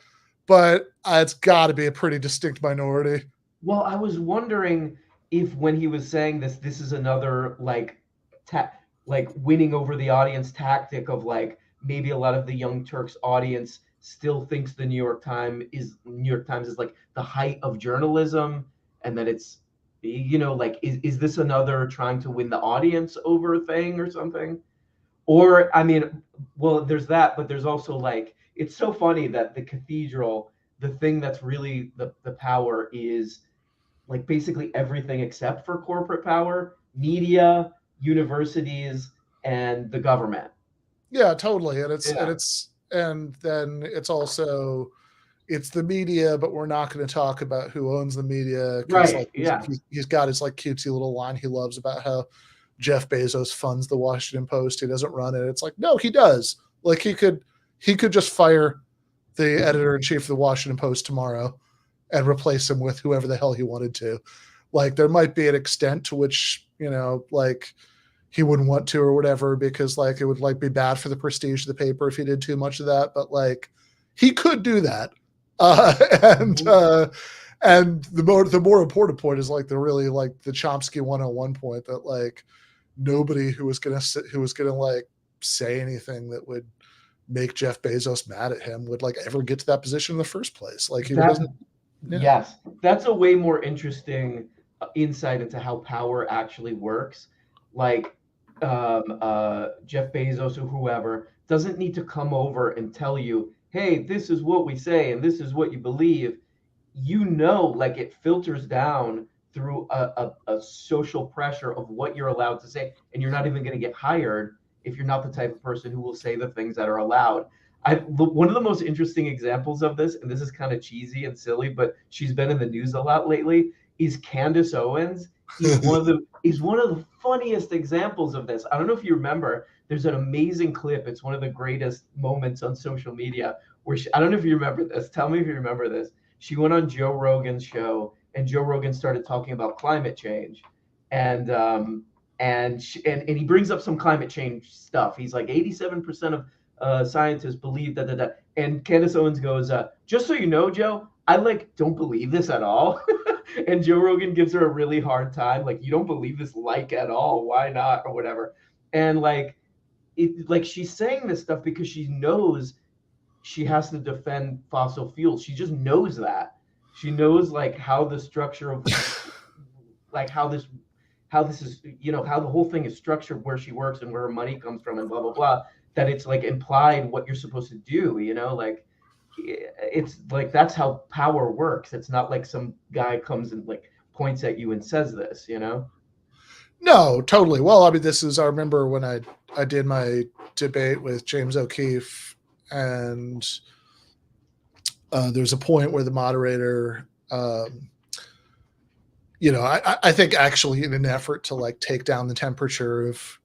but it's got to be a pretty distinct minority. Well, I was wondering if when he was saying this is another like winning over the audience tactic of like maybe a lot of the Young Turks audience still thinks the New York Times is like the height of journalism, and that it's like is this another trying to win the audience over thing or something? Or I mean, well, there's that, but there's also like, it's so funny that the cathedral, the thing that's really the power is like basically everything except for corporate power, media, universities, and the government. Yeah, totally. And then it's also, it's the media, but we're not going to talk about who owns the media. Right. Like, he's got his like cutesy little line he loves about how Jeff Bezos funds the Washington Post. He doesn't run it. It's like, no, he does. Like he could just fire the editor-in-chief of the Washington Post tomorrow and replace him with whoever the hell he wanted to. Like there might be an extent to which, like he wouldn't want to or whatever, because like it would like be bad for the prestige of the paper if he did too much of that. But like he could do that. And the more important point is like the really like the Chomsky 101 point that like nobody who was gonna like say anything that would make Jeff Bezos mad at him would like ever get to that position in the first place. Like he doesn't. Yeah. Yes, that's a way more interesting insight into how power actually works. Like Jeff Bezos or whoever doesn't need to come over and tell you, hey, this is what we say and this is what you believe. Like it filters down through a social pressure of what you're allowed to say, and you're not even going to get hired if you're not the type of person who will say the things that are allowed. One of the most interesting examples of this, and this is kind of cheesy and silly, but she's been in the news a lot lately, is Candace Owens. He's one of the funniest examples of this. I don't know if you remember, there's an amazing clip. It's one of the greatest moments on social media where I don't know if you remember this. Tell me if you remember this. She went on Joe Rogan's show, and Joe Rogan started talking about climate change, and he brings up some climate change stuff. He's like 87% of scientists believe that. And Candace Owens goes, just so you know, Joe, I don't believe this at all. And Joe Rogan gives her a really hard time. Like, you don't believe this at all. Why not? Or whatever. And she's saying this stuff because she knows she has to defend fossil fuels. She just knows that. She knows how the structure of how this is, how the whole thing is structured, where she works and where her money comes from and blah, blah, blah, that it's implied what you're supposed to do, it's that's how power works. It's not like some guy comes and points at you and says this, No, totally. Well, I mean, I remember when I did my debate with James O'Keefe, and there's a point where the moderator, I think actually in an effort to take down the temperature of,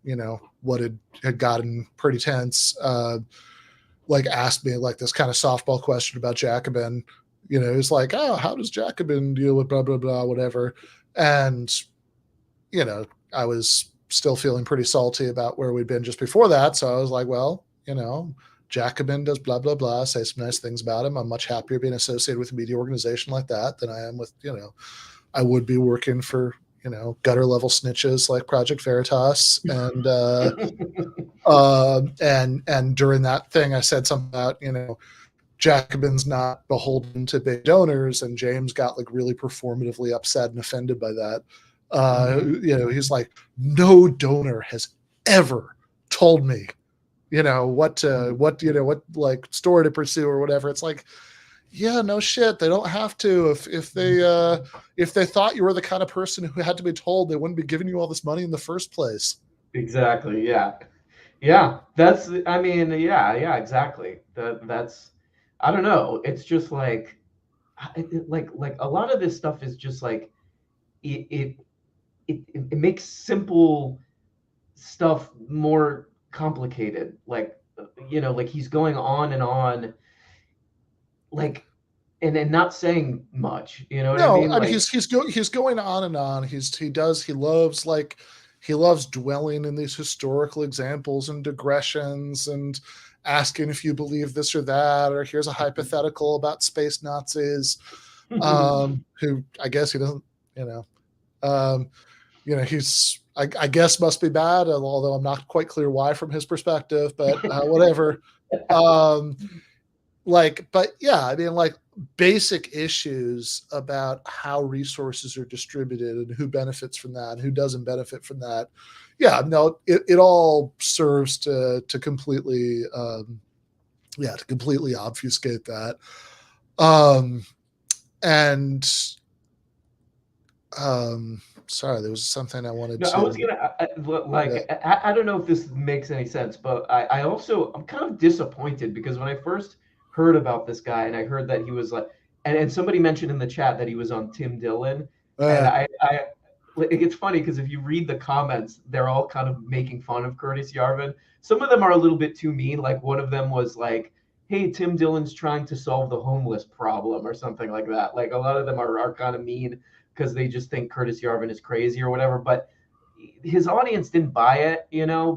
what had gotten pretty tense, asked me this kind of softball question about Jacobin. It's like, oh, how does Jacobin deal with blah, blah, blah, whatever. And, I was still feeling pretty salty about where we'd been just before that. So I was like, well, Jacobin does blah, blah, blah, say some nice things about him. I'm much happier being associated with a media organization like that than I am with, I would be working for, gutter level snitches like Project Veritas. And during that thing, I said something about, Jacobin's not beholden to big donors. And James got really performatively upset and offended by that. He's like, no donor has ever told me, what story to pursue or whatever. It's like, yeah, no shit. They don't have to. If they thought you were the kind of person who had to be told, they wouldn't be giving you all this money in the first place. Exactly. Yeah. Yeah. Exactly. That's, I don't know. It's just like a lot of this stuff is just it makes simple stuff more complicated. He's going on and on, and not saying much, what I mean? I mean, he's going on and on. He loves dwelling in these historical examples and digressions and asking if you believe this or that, or here's a hypothetical about space Nazis, who I guess he doesn't, he's, I guess must be bad, although I'm not quite clear why from his perspective, but whatever. But yeah, I mean, basic issues about how resources are distributed and who benefits from that and who doesn't benefit from that. Yeah, no, it all serves to completely, to completely obfuscate that. Sorry, there was something I wanted to. I was gonna I don't know if this makes any sense, but I'm kind of disappointed because when I first heard about this guy and I heard that he was and somebody mentioned in the chat that he was on Tim Dillon, and it's funny because if you read the comments, they're all kind of making fun of Curtis Yarvin. Some of them are a little bit too mean. One of them was hey, Tim Dillon's trying to solve the homeless problem or something like that. A lot of them are kind of mean because they just think Curtis Yarvin is crazy or whatever. But his audience didn't buy it,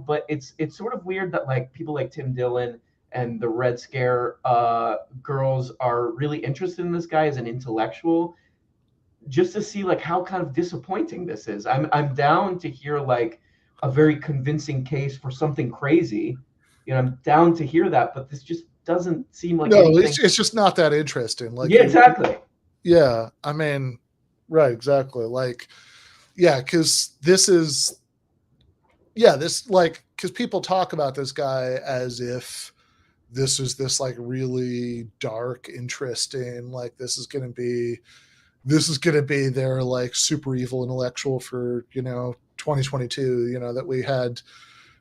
But it's sort of weird that people like Tim Dillon and the Red Scare girls are really interested in this guy as an intellectual, just to see how kind of disappointing this is. I'm down to hear a very convincing case for something crazy, I'm down to hear that. But this just doesn't seem like anything. It's just not that interesting. Like, yeah, exactly. Yeah, I mean, right, exactly. Like, yeah, because because people talk about this guy as if this is this like really dark, interesting, like this is gonna be their like super evil intellectual for 2022. That we had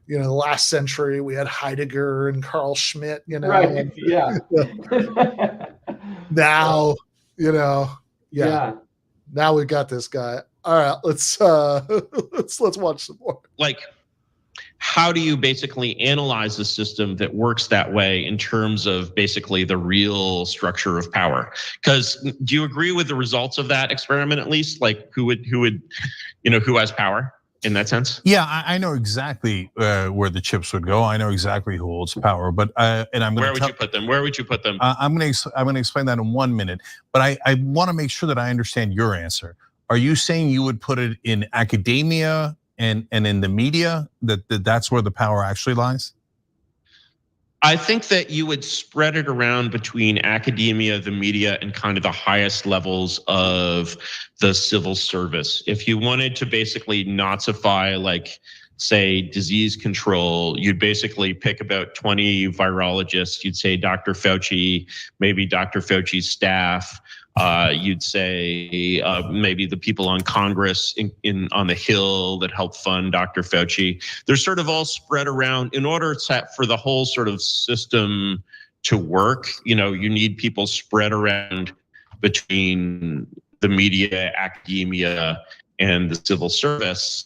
the last century we had Heidegger and Carl Schmitt. Right. And, Yeah. now Yeah. now we got this guy. All right, let's watch some more. Like, how do you basically analyze a system that works that way in terms of basically the real structure of power? Because do you agree with the results of that experiment, at least? Like, who has power in that sense? Yeah, I know exactly where the chips would go. I know exactly who holds power, but and I'm going to Where would you put them? Where would you put them? I'm going to explain that in 1 minute, but I want to make sure that I understand your answer. Are you saying you would put it in academia and in the media, that's where the power actually lies? I think that you would spread it around between academia, the media, and kind of the highest levels of the civil service. If you wanted to basically Nazify, like, say, disease control, you'd basically pick about 20 virologists. You'd say Dr. Fauci, maybe Dr. Fauci's staff. You'd say maybe the people on Congress on the Hill that help fund Dr. Fauci. They're sort of all spread around. In order for the whole sort of system to work, you need people spread around between the media, academia, and the civil service,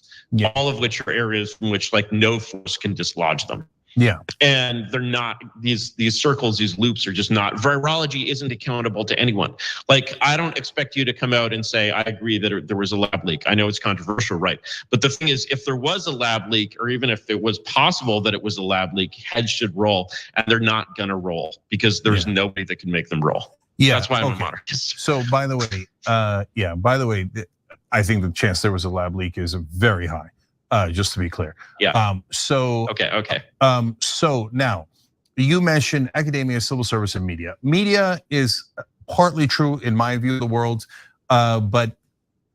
all of which are areas from which like no force can dislodge them. Yeah. And they're not, these circles, these loops are just not, virology isn't accountable to anyone. Like, I don't expect you to come out and say, I agree that there was a lab leak. I know it's controversial, right? But the thing is, if there was a lab leak, or even if it was possible that it was a lab leak, heads should roll, and they're not gonna roll because there's nobody that can make them roll. Yeah. That's why I'm a monarchist. So by the way, I think the chance there was a lab leak is very high. Just to be clear. Yeah. Okay. So now you mentioned academia, civil service, and media. Media is partly true in my view of the world, but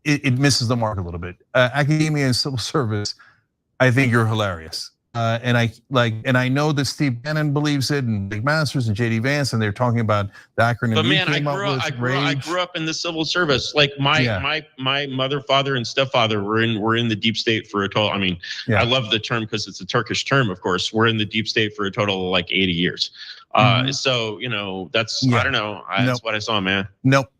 it misses the mark a little bit. Academia and civil service, I think you're hilarious. And I know that Steve Bannon believes it, and Big Masters and JD Vance, and they're talking about the acronym. But man, I grew up in the civil service. Like my mother, father, and stepfather were in the deep state for a total. I mean, I love the term because it's a Turkish term, of course. We're in the deep state for a total of like 80 years. So that's I don't know. That's what I saw, man. Nope.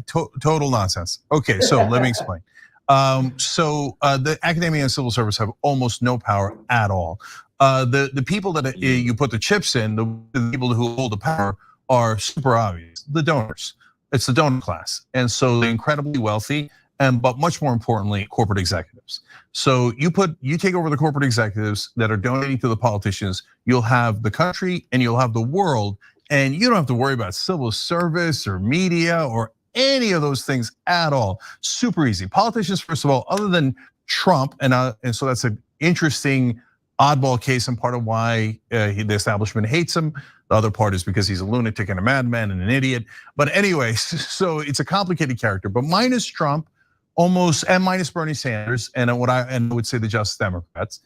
Total nonsense. Okay, so let me explain. The academia and civil service have almost no power at all. The people that you put the chips in, the people who hold the power are super obvious. The donors. It's the donor class, and so they're incredibly wealthy, but much more importantly, corporate executives. So you take over the corporate executives that are donating to the politicians. You'll have the country and you'll have the world, and you don't have to worry about civil service or media or any of those things at all. Super easy. Politicians, first of all, other than Trump, and so that's an interesting oddball case and part of why the establishment hates him. The other part is because he's a lunatic and a madman and an idiot. But anyway, so it's a complicated character. But minus Trump, almost, and minus Bernie Sanders, and what I would say the Justice Democrats,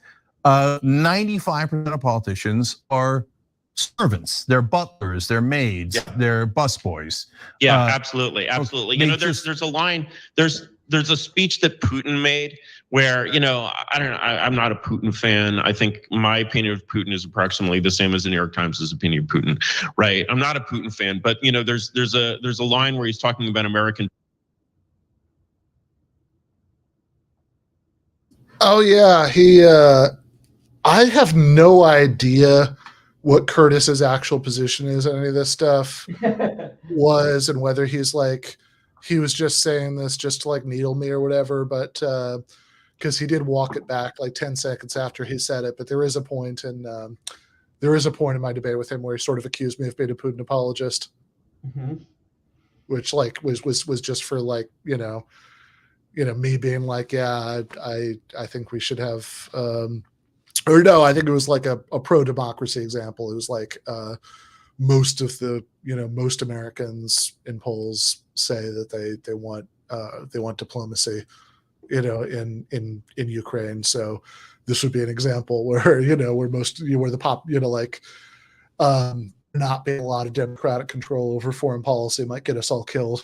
95% of politicians are servants, they're butlers, they're maids, they're busboys. Yeah, absolutely. There's a line, there's a speech that Putin made where, I don't know, I'm not a Putin fan. I think my opinion of Putin is approximately the same as the New York Times' opinion of Putin, right? I'm not a Putin fan, but there's a line where he's talking about American. Oh yeah, I have no idea what Curtis's actual position is on any of this stuff was, and whether he was just saying this just to like needle me or whatever, but because he did walk it back like 10 seconds after he said it. But there is a point in my debate with him where he sort of accused me of being a Putin apologist, which like was just for like me being like, yeah, I think we should have, or no, I think it was like a pro-democracy example. It was like most of the, most Americans in polls say that they want diplomacy, in Ukraine. So this would be an example where, where where the pop, not being a lot of democratic control over foreign policy might get us all killed.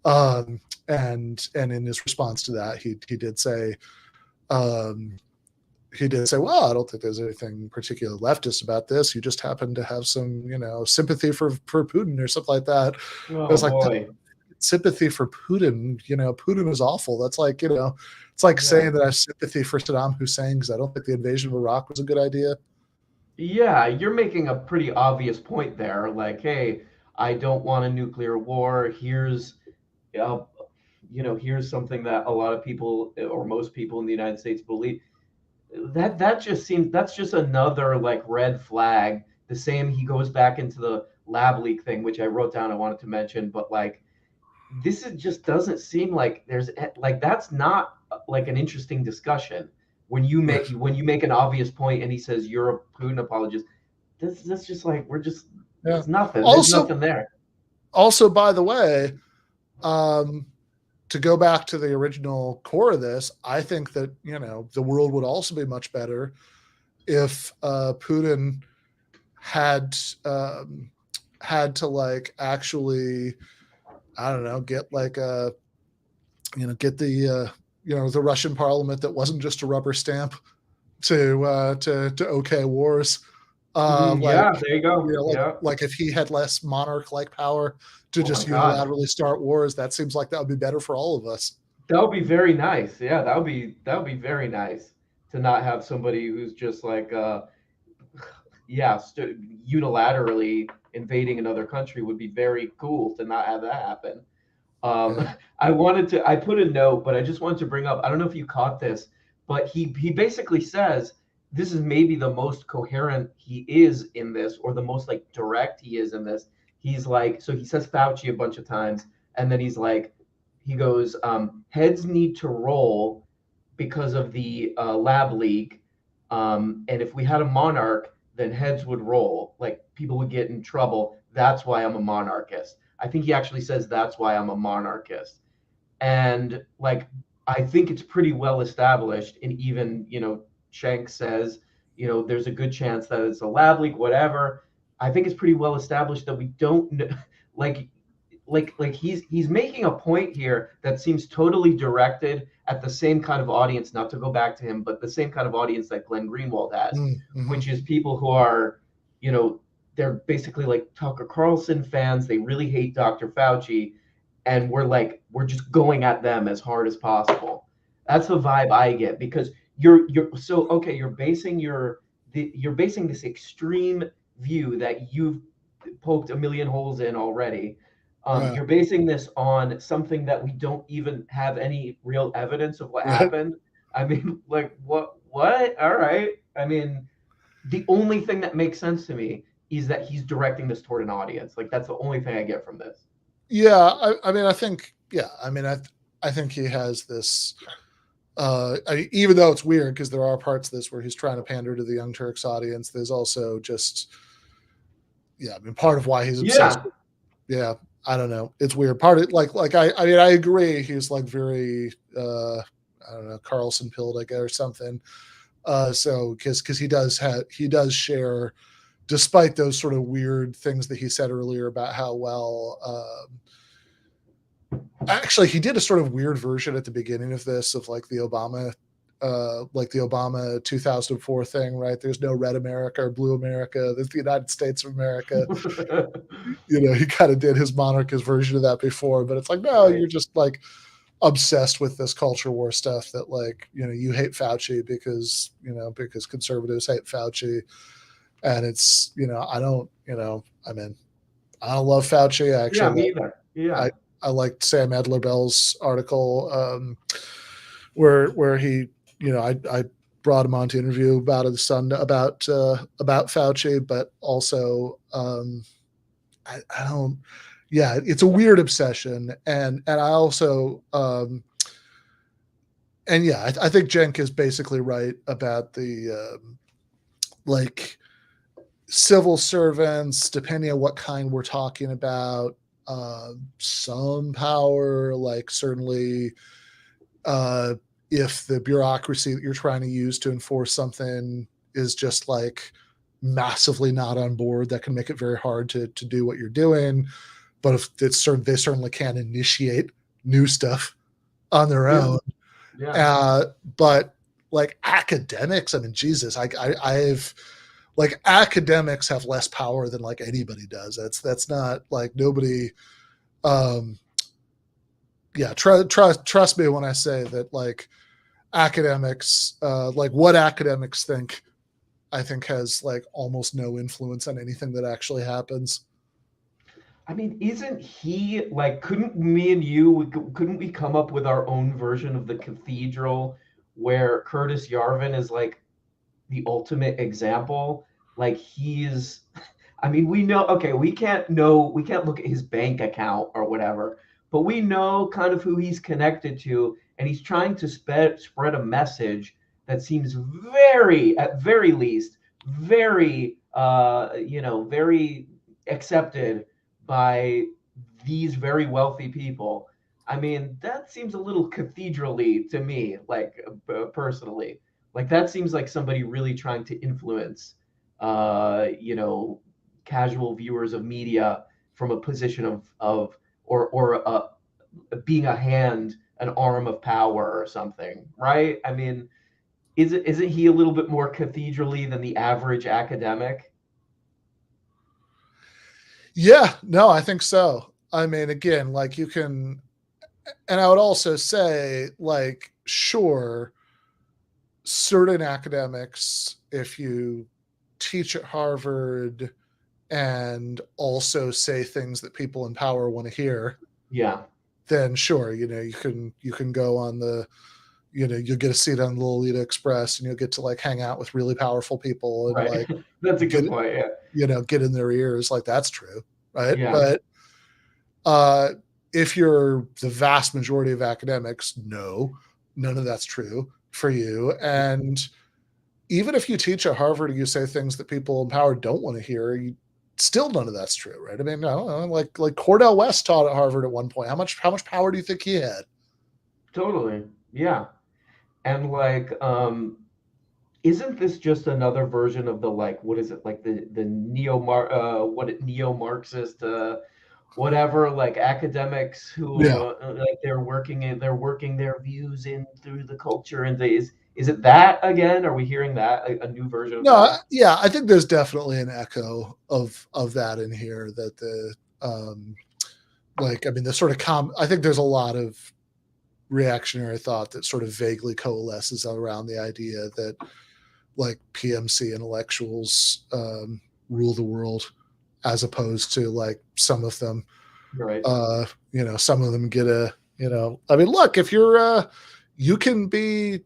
And in his response to that, he did say, well, I don't think there's anything particularly leftist about this. You just happen to have some, sympathy for Putin or something like that. Oh, I was like, boy. sympathy for Putin, Putin is awful. That's like, it's like saying that I have sympathy for Saddam Hussein because I don't think the invasion of Iraq was a good idea. Yeah, you're making a pretty obvious point there. Like, hey, I don't want a nuclear war. Here's, here's something that a lot of people or most people in the United States believe. That just seems, that's just another like red flag. The same, he goes back into the lab leak thing, which I wrote down I wanted to mention, but like just doesn't seem like there's like that's not like an interesting discussion when you make an obvious point and he says you're a Putin apologist. That's just like there's nothing. There's nothing there. Also, by the way, to go back to the original core of this, I think that, the world would also be much better if Putin had to like actually, I don't know, get like get the the Russian parliament that wasn't just a rubber stamp to okay wars. Yeah, there you go. Like if he had less monarch-like power to just unilaterally start wars, that seems like that would be better for all of us. That would be very nice. Yeah, that would be very nice to not have somebody who's just like unilaterally invading another country. Would be very cool to not have that happen. I put a note, but I just wanted to bring up, I don't know if you caught this, but he basically says this is maybe the most coherent he is in this, or the most like direct he is in this. He's like, so he says Fauci a bunch of times, and then he's like, he goes, heads need to roll because of the lab leak. And if we had a monarch, then heads would roll, like people would get in trouble. That's why I'm a monarchist. I think he actually says that's why I'm a monarchist. And like, I think it's pretty well established. And even, Cenk says, there's a good chance that it's a lab leak, whatever. I think it's pretty well established that we don't like he's making a point here that seems totally directed at the same kind of audience, not to go back to him, but the same kind of audience that Glenn Greenwald has, which is people who are, they're basically like Tucker Carlson fans. They really hate Dr. Fauci. And we're just going at them as hard as possible. That's the vibe I get, because you're basing you're basing this extreme view that you've poked a million holes in already. You're basing this on something that we don't even have any real evidence of what happened. I mean, like what? All right. I mean, the only thing that makes sense to me is that he's directing this toward an audience. Like that's the only thing I get from this. Yeah, I think he has this. Even though it's weird because there are parts of this where he's trying to pander to the Young Turks audience, there's also just, part of why he's obsessed. Yeah, I don't know. It's weird. Part of I agree. He's like very, I don't know, Carlson pilled, I guess, or something. So because he does share, despite those sort of weird things that he said earlier about how well. Actually, he did a sort of weird version at the beginning of this of like the Obama 2004 thing, right? There's no red America or blue America. There's the United States of America. He kind of did his monarchist version of that before, but it's like, no, You're just like obsessed with this culture war stuff that like, you hate Fauci because conservatives hate Fauci. And it's, I don't love Fauci. Actually, yeah, me either. Yeah. I liked Sam Edler-Bell's article where he, I brought him on to interview about Fauci, but also I don't. Yeah, it's a weird obsession, and I also and yeah, I think Cenk is basically right about the like civil servants, depending on what kind we're talking about, some power, like certainly if the bureaucracy that you're trying to use to enforce something is just like massively not on board, that can make it very hard to do what you're doing. But if it's they certainly can initiate new stuff on their own. Yeah. But like academics, I mean, Jesus, I've like academics have less power than like anybody does. That's not like nobody. Yeah, trust me when I say that like academics, like what academics think, I think has like almost no influence on anything that actually happens. I mean, isn't he like, couldn't me and you, couldn't we come up with our own version of the cathedral where Curtis Yarvin is like the ultimate example? Like he's, I mean, we know, okay, we can't look at his bank account or whatever, but we know kind of who he's connected to, and he's trying to spread a message that seems very, at very least, very, very accepted by these very wealthy people. I mean, that seems a little cathedral-y to me, like personally. Like that seems like somebody really trying to influence, you know, casual viewers of media from a position of or being a hand, an arm of power or something, right? I mean, isn't he a little bit more cathedral-y than the average academic? Yeah, no, I think so. I mean, again, like you can, and I would also say, like, sure, certain academics, if you teach at Harvard and also say things that people in power want to hear, Yeah. then sure, you can go on the, you'll get a seat on the Lolita Express and you'll get to like hang out with really powerful people and Right. like That's a get, good point. Yeah. get in their ears. Like that's true. Right. Yeah. But if you're the vast majority of academics, no, none of that's true for you. And even if you teach at Harvard and you say things that people in power don't want to hear, still none of that's true, right? I mean, I don't know, like Cordell West taught at Harvard at one point. How much power do you think he had? Totally. Yeah. And like, isn't this just another version of the like, what is it, like the neo-Marxist whatever, like academics who Yeah. like they're working their views in through the culture, and is it that again? Are we hearing that, a new version of No, that? yeah, I think there's definitely an echo of that in here. That the like, I mean, the sort of I think there's a lot of reactionary thought that sort of vaguely coalesces around the idea that like PMC intellectuals rule the world, as opposed to like some of them. Right. Some of them get I mean, look, if you're you can be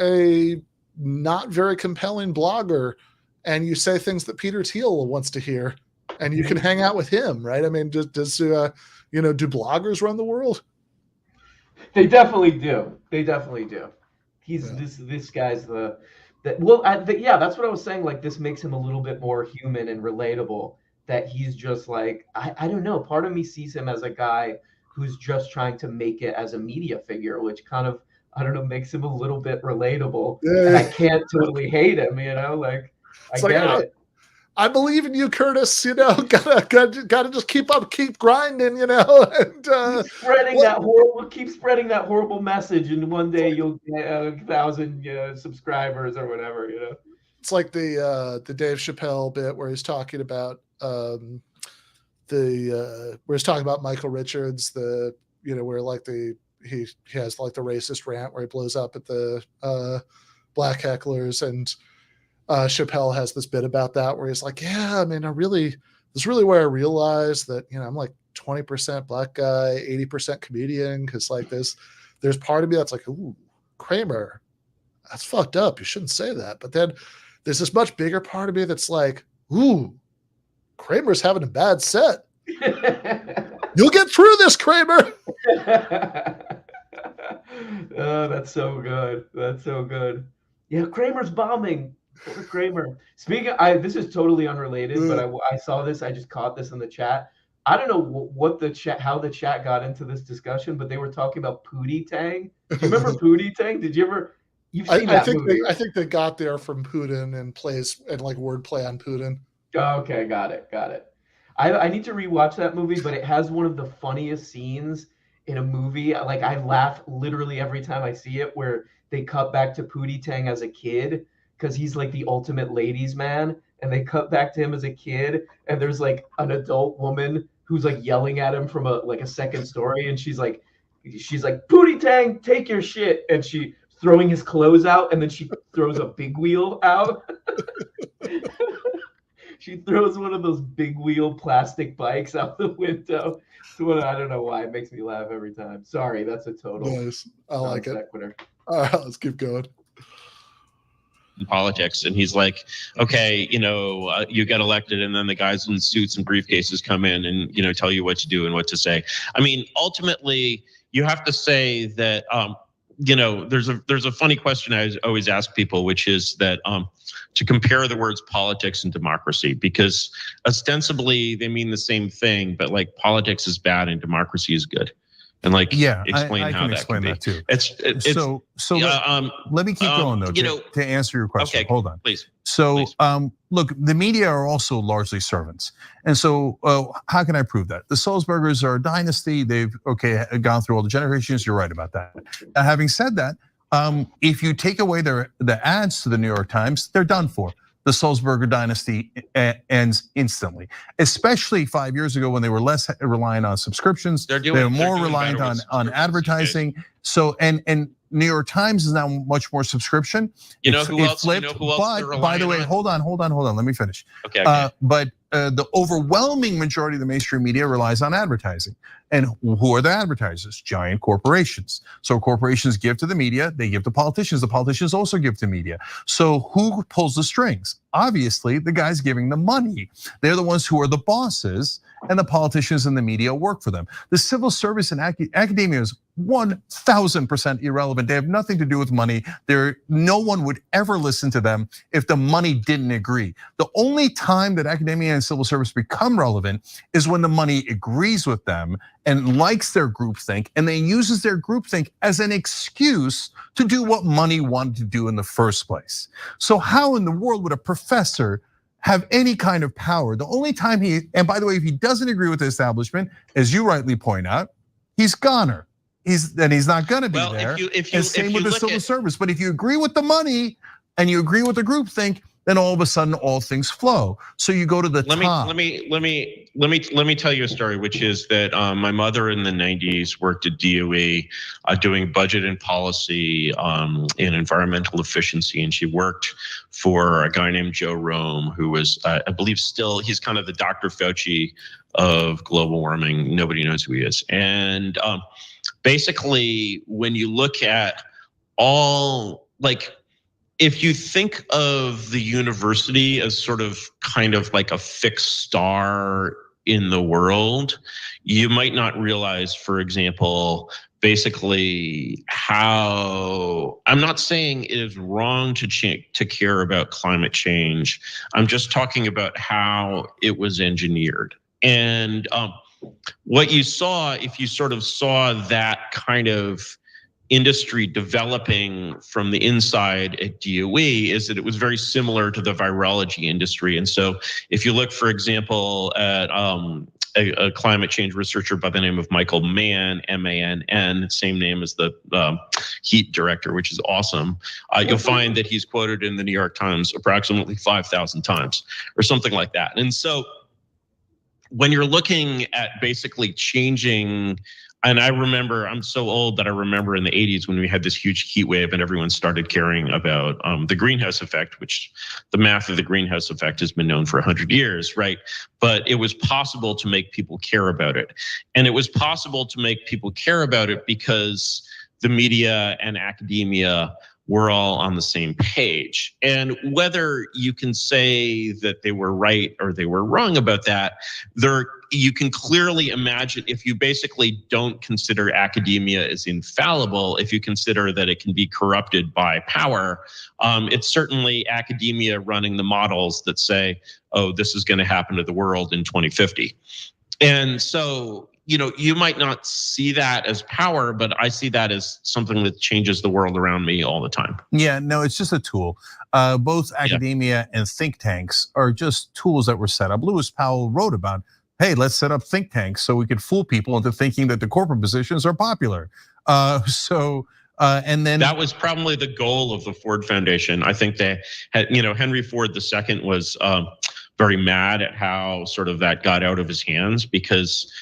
a not very compelling blogger and you say things that Peter Thiel wants to hear and you can hang out with him, right? I mean, do bloggers run the world? They definitely do. They definitely do. He's Yeah. this guy's yeah, that's what I was saying. Like this makes him a little bit more human and relatable. That he's just like, I don't know. Part of me sees him as a guy who's just trying to make it as a media figure, which kind of, I don't know, makes him a little bit relatable. And I can't totally hate him, like I get it. I believe in you, Curtis. Gotta just keep grinding, and keep spreading that horrible message, and one day you'll get 1,000 subscribers or whatever. It's like the Dave Chappelle bit where he's talking about where he's talking about Michael Richards, where like he has like the racist rant where he blows up at the black hecklers, and Chappelle has this bit about that where he's like, yeah, I mean, this is really where I realized that, I'm like 20% black guy, 80% comedian. Cause like there's part of me that's like, ooh, Kramer, that's fucked up. You shouldn't say that. But then there's this much bigger part of me that's like, ooh, Kramer's having a bad set. You'll get through this, Kramer. Oh, that's so good. That's so good. Yeah, Kramer's bombing. Go to Kramer. This is totally unrelated, but I saw this. I just caught this in the chat. I don't know what the chat, how the chat got into this discussion, but they were talking about Pootie Tang. Do you remember Pootie Tang? Did you ever? You've seen I that think movie, I right? think they got there from Putin and plays and like wordplay on Putin. Okay, got it, got it. I need to rewatch that movie, but it has one of the funniest scenes in a movie. Like I laugh literally every time I see it, where they cut back to Pootie Tang as a kid because he's like the ultimate ladies' man, and they cut back to him as a kid, and there's like an adult woman who's like yelling at him from a second story, and she's like Pootie Tang, take your shit, and she throwing his clothes out, and then she throws a big wheel out. She throws one of those big wheel plastic bikes out the window. I don't know why it makes me laugh every time. Sorry, that's a total Nice. I like it. sequitur. All right, let's keep going. In politics, and he's like, okay, you get elected, and then the guys in suits and briefcases come in and tell you what to do and what to say. I mean, ultimately, you have to say that there's a funny question I always ask people, which is that to compare the words politics and democracy, because ostensibly they mean the same thing, but like politics is bad and democracy is good. And like, explain I how can that explain can be. that too. It's let me keep going though to answer your question. Okay, hold on, please. So look, the media are also largely servants, and so how can I prove that? The Sulzbergers are a dynasty. They've gone through all the generations. You're right about that. Now, having said that, if you take away the ads to the New York Times, they're done for. The Sulzberger dynasty ends instantly, especially 5 years ago when they were less reliant on subscriptions. They're more reliant on advertising. So and New York Times is now much more subscription. Who else? Who else? But by the way, hold on. Let me finish. Okay. But the overwhelming majority of the mainstream media relies on advertising. And who are the advertisers? Giant corporations. So corporations give to the media, they give to politicians. The politicians also give to media. So who pulls the strings? Obviously, the guys giving the money. They're the ones who are the bosses, and the politicians and the media work for them. The civil service and academia is 1000% irrelevant. They have nothing to do with money. No one would ever listen to them if the money didn't agree. The only time that academia and civil service become relevant is when the money agrees with them and likes their groupthink, and then uses their groupthink as an excuse to do what money wanted to do in the first place. So how in the world would a professor have any kind of power? The only time and by the way, if he doesn't agree with the establishment, as you rightly point out, he's goner. He's not gonna be there. And same with the civil service. But if you agree with the money and you agree with the groupthink, then all of a sudden all things flow. So you go to the top. Let me tell you a story, which is that my mother in the 90s worked at DOE doing budget and policy in environmental efficiency, and she worked for a guy named Joe Rome, who was, I believe, he's kind of the Dr. Fauci of global warming. Nobody knows who he is, and basically, when you look at if you think of the university as sort of kind of like a fixed star in the world, you might not realize, for example, basically how, I'm not saying it is wrong to care about climate change. I'm just talking about how it was engineered. And what you saw, if you sort of saw that kind of industry developing from the inside at DOE, is that it was very similar to the virology industry. And so if you look, for example, at a climate change researcher by the name of Michael Mann, M-A-N-N, same name as the HEAT director, which is awesome, you'll find that he's quoted in the New York Times approximately 5,000 times or something like that. And so when you're looking at basically changing, and I remember, I'm so old that I remember in the 80s when we had this huge heat wave and everyone started caring about the greenhouse effect, which the math of the greenhouse effect has been known for 100 years, right? But it was possible to make people care about it. And it was possible to make people care about it because the media and academia we're all on the same page. And whether you can say that they were right or they were wrong about that, you can clearly imagine, if you basically don't consider academia as infallible, if you consider that it can be corrupted by power, it's certainly academia running the models that say, oh, this is going to happen to the world in 2050. And so, you might not see that as power, but I see that as something that changes the world around me all the time. Yeah, no, it's just a tool. Both academia and think tanks are just tools that were set up. Lewis Powell wrote about, hey, let's set up think tanks so we could fool people into thinking that the corporate positions are popular. And then that was probably the goal of the Ford Foundation. I think they had, Henry Ford II was very mad at how sort of that got out of his hands, because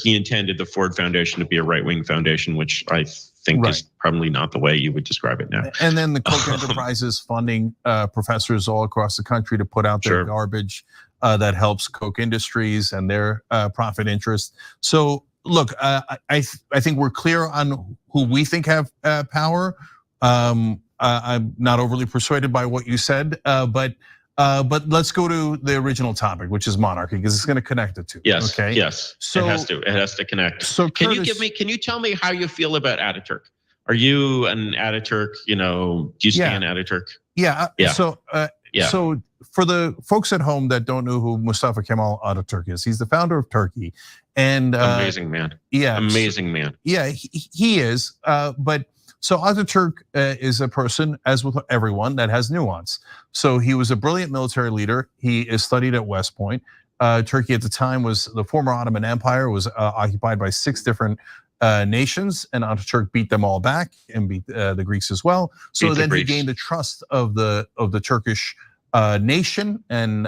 he intended the Ford Foundation to be a right-wing foundation, which I think is probably not the way you would describe it now. And then the Koch enterprises funding professors all across the country to put out their garbage that helps Koch Industries and their profit interests. So look, I think we're clear on who we think have power. I'm not overly persuaded by what you said, but let's go to the original topic, which is monarchy, because it's going to connect the two. Yes. Okay. Yes. So it has to connect. So can you tell me how you feel about Ataturk? Are you an Ataturk? Do you stand Ataturk? Yeah. So for the folks at home that don't know who Mustafa Kemal Ataturk is, he's the founder of Turkey, and amazing man. Yeah. Amazing man. Yeah, he is. But so Ataturk is a person, as with everyone, that has nuance. So he was a brilliant military leader. He is studied at West Point. Turkey at the time was the former Ottoman Empire, was occupied by 6 different nations, and Ataturk beat them all back and beat the Greeks as well. So then he gained the trust of the Turkish nation, and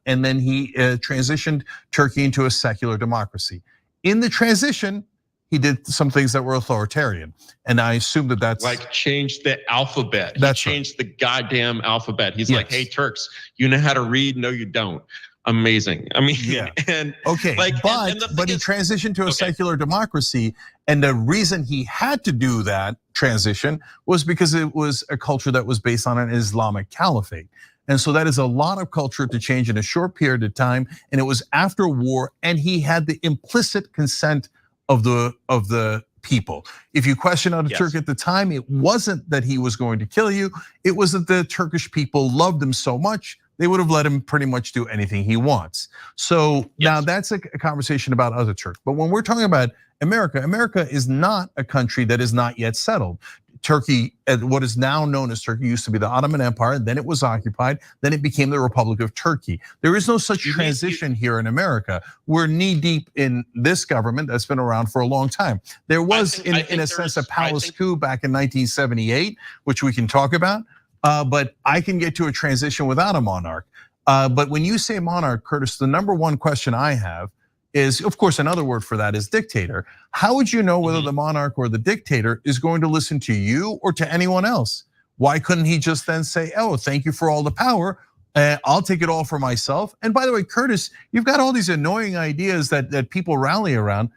then he transitioned Turkey into a secular democracy. In the transition, he did some things that were authoritarian, and I assume that that's like changed the alphabet. That's he changed the goddamn alphabet. He's like, hey, Turks, you know how to read? No, you don't. Amazing. I mean, and okay, but he transitioned to a secular democracy, and the reason he had to do that transition was because it was a culture that was based on an Islamic caliphate. And so that is a lot of culture to change in a short period of time, and it was after war, and he had the implicit consent of the people. If you question Ataturk at the time, it wasn't that he was going to kill you, it was that the Turkish people loved him so much, they would have let him pretty much do anything he wants. So now that's a conversation about Ataturk. But when we're talking about America, America is not a country that is not yet settled. Turkey, what is now known as Turkey, used to be the Ottoman Empire, then it was occupied, then it became the Republic of Turkey. There is no such transition here in America. We're knee deep in this government that's been around for a long time. There was, in a sense, a palace coup back in 1978, which we can talk about, but I can get to a transition without a monarch. But when you say monarch, Curtis, the number one question I have is, of course, another word for that is dictator. How would you know whether the monarch or the dictator is going to listen to you or to anyone else? Why couldn't he just then say, oh, thank you for all the power, I'll take it all for myself? And by the way, Curtis, you've got all these annoying ideas that people rally around.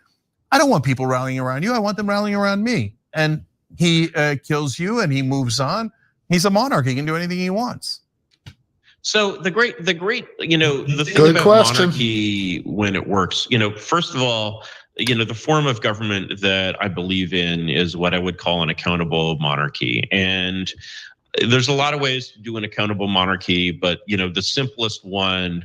I don't want people rallying around you, I want them rallying around me. And he kills you and he moves on. He's a monarch, he can do anything he wants. So the thing about monarchy when it works, first of all, the form of government that I believe in is what I would call an accountable monarchy. And there's a lot of ways to do an accountable monarchy, but the simplest one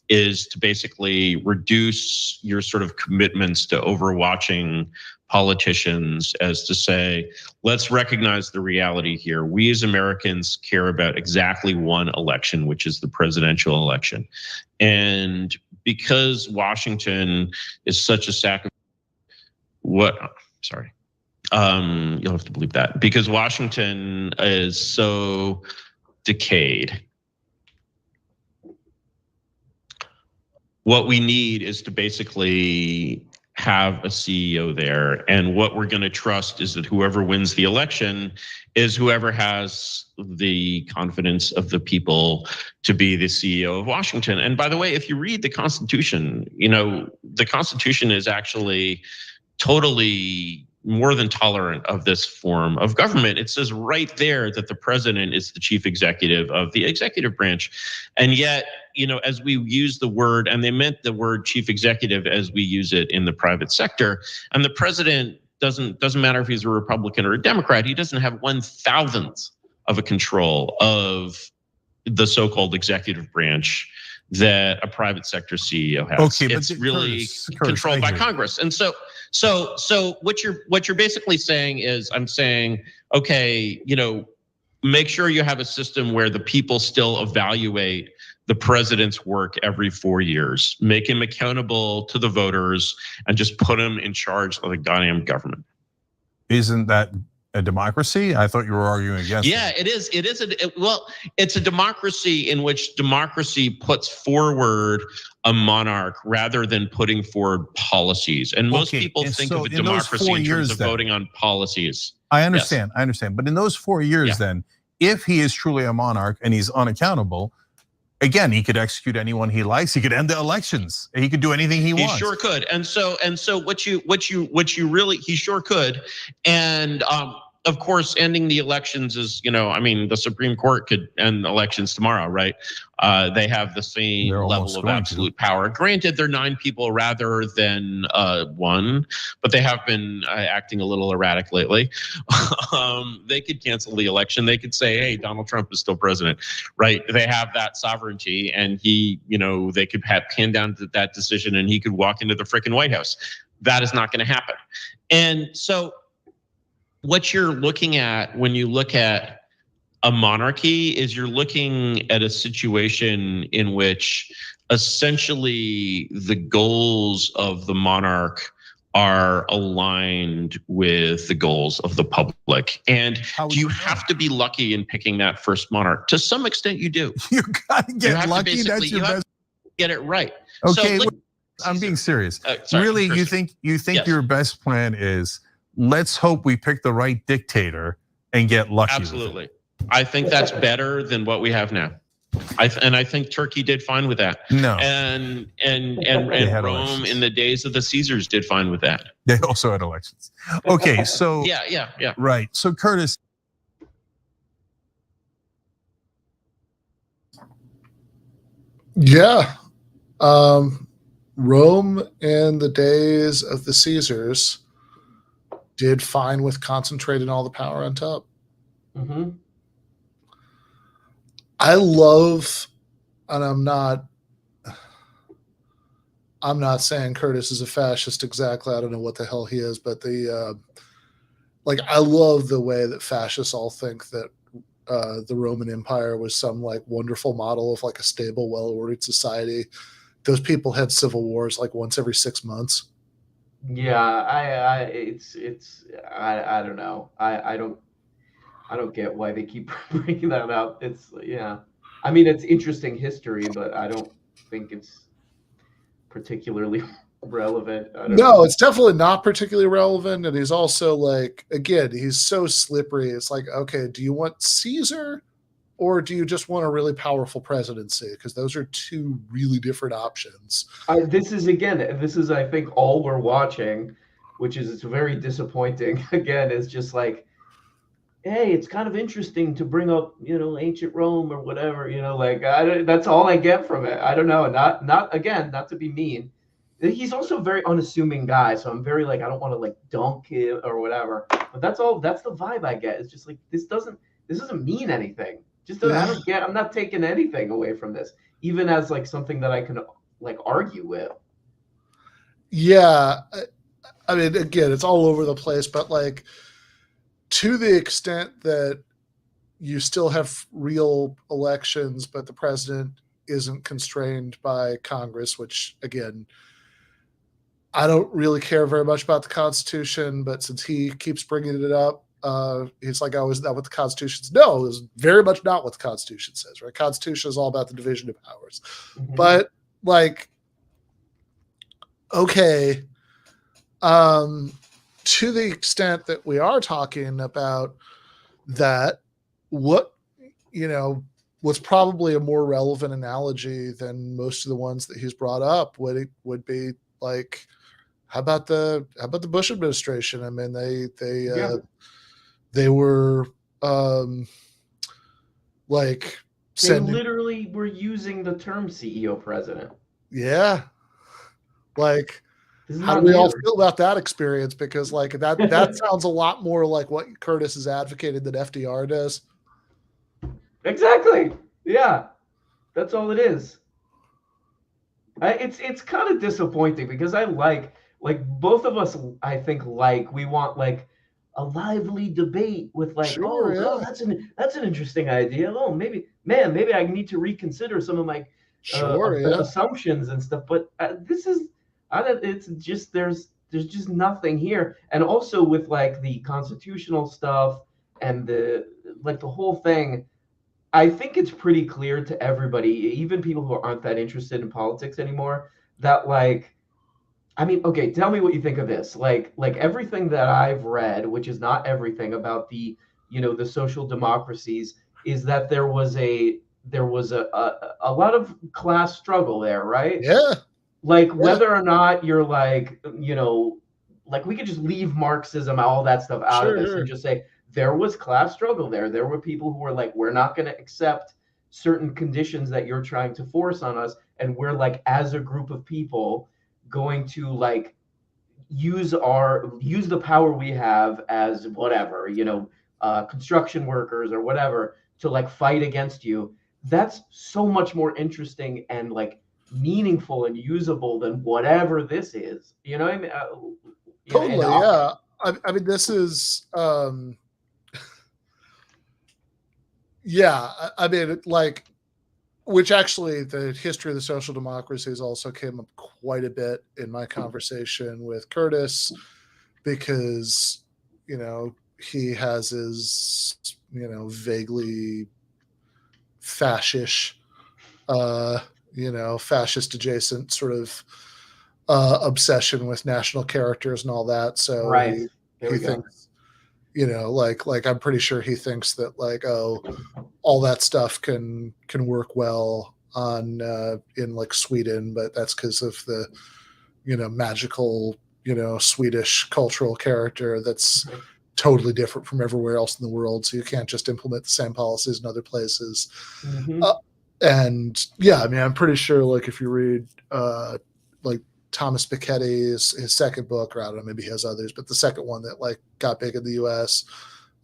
is to basically reduce your sort of commitments to overwatching politicians, as to say, let's recognize the reality here. We as Americans care about exactly one election, which is the presidential election. And because Washington is such a you'll have to believe that. Because Washington is so decayed, what we need is to basically have a CEO there. And what we're going to trust is that whoever wins the election is whoever has the confidence of the people to be the CEO of Washington. And by the way, if you read the Constitution, the Constitution is actually totally more than tolerant of this form of government. It says right there that the president is the chief executive of the executive branch. And yet, as we use the word, and they meant the word chief executive as we use it in the private sector, and the president doesn't matter if he's a Republican or a Democrat, he doesn't have 1,000th of a control of the so-called executive branch that a private sector CEO has. Okay, it's really controlled by Congress. And so what you're basically saying is, I'm saying, okay, make sure you have a system where the people still evaluate the president's work every 4 years, make him accountable to the voters, and just put him in charge of the goddamn government. Isn't that a democracy? I thought you were arguing against. Yeah, it is. It is. It's a democracy in which democracy puts forward a monarch rather than putting forward policies. And most people think of a democracy in terms of voting on policies. I understand. Yes. I understand. But in those 4 years, then, if he is truly a monarch and he's unaccountable, again, he could execute anyone he likes. He could end the elections. He could do anything he wants. He sure could. And so he sure could. And of course, ending the elections is, the Supreme Court could end elections tomorrow, right? They have the same level of absolute power. Granted, they're 9 people rather than 1, but they have been acting a little erratic lately. They could cancel the election. They could say, hey, Donald Trump is still president, right? They have that sovereignty, and they could pin down that decision, and he could walk into the frickin' White House. That is not going to happen. And so what you're looking at when you look at a monarchy is you're looking at a situation in which essentially the goals of the monarch are aligned with the goals of the public. And do you have to be lucky in picking that first monarch? To some extent, you do. You gotta get lucky. That's your best. Get it right. Okay, I'm being serious. Really, you think your best plan is, let's hope we pick the right dictator and get lucky? Absolutely. I think that's better than what we have now. I think Turkey did fine with that. No. And Rome in the days of the Caesars did fine with that. They also had elections. Okay, so yeah. Right. So Curtis, Rome in the days of the Caesars did fine with concentrating all the power on top. Mm-hmm. I love, and I'm not saying Curtis is a fascist exactly. I don't know what the hell he is, but I love the way that fascists all think that the Roman Empire was some wonderful model of a stable, well-ordered society. Those people had civil wars once every 6 months. Yeah, I don't know. I don't get why they keep bringing that up. It's it's interesting history, but I don't think it's particularly relevant. No, it's definitely not particularly relevant. And he's also again, he's so slippery. It's okay, do you want Caesar or do you just want a really powerful presidency? Because those are 2 really different options. This is I think all we're watching, which is it's very disappointing. Again, it's just hey, it's kind of interesting to bring up, ancient Rome or whatever, that's all I get from it. I don't know. Not to be mean. He's also a very unassuming guy. So I'm very I don't want to dunk him or whatever, but that's the vibe I get. It's just this doesn't mean anything. I'm not taking anything away from this, even as something that I can argue with. Yeah. I mean, again, it's all over the place, but to the extent that you still have real elections, but the president isn't constrained by Congress, which again, I don't really care very much about the Constitution, but since he keeps bringing it up, he's oh, is that what the Constitution says? No, it's very much not what the Constitution says, right? Constitution is all about the division of powers. Mm-hmm. But okay, to the extent that we are talking about that, what's probably a more relevant analogy than most of the ones that he's brought up would be how about the Bush administration? I mean, Yeah. they were like They sending, literally were using the term CEO president. yeah, like This is how do not we all new. feel about that experience? Because like that sounds a lot more like what Curtis is advocating that FDR does. Exactly. Yeah. That's all it is. It's kind of disappointing because I like both of us. I think we want like a lively debate with like, Sure, oh, yeah, that's an interesting idea. Oh, maybe I need to reconsider some of my sure, yeah. assumptions and stuff. But this is, I don't. It's just there's just nothing here. And also with like the constitutional stuff and the whole thing. I think it's pretty clear to everybody, even people who aren't that interested in politics anymore, that like, I mean, okay, tell me what you think of this. Like everything that I've read, which is not everything about the social democracies, is that there was a lot of class struggle there, right? Yeah, Like yeah, whether or not you're like, like we could just leave Marxism, all that stuff out of sure, this and sure. just say there was class struggle there. There were people who were like, we're not going to accept certain conditions that you're trying to force on us. And we're like, as a group of people, going to like use the power we have as whatever, construction workers or whatever to like fight against you. That's so much more interesting and like meaningful and usable than whatever this is. You know what I mean? And Totally, yeah. I mean, this is, yeah. I mean, like, which actually, the history of the social democracies also came up quite a bit in my conversation with Curtis, because he has his vaguely fascist, fascist adjacent sort of obsession with national characters and all that. So right. There he we go. thinks, like I'm pretty sure he thinks that like, oh, all that stuff can work well on in like Sweden, but that's because of the magical Swedish cultural character that's totally different from everywhere else in the world. So you can't just implement the same policies in other places. Mm-hmm. And yeah, I mean, I'm pretty sure like if you read like Thomas Piketty's his second book, or I don't know, maybe he has others, but the second one that like got big in the US,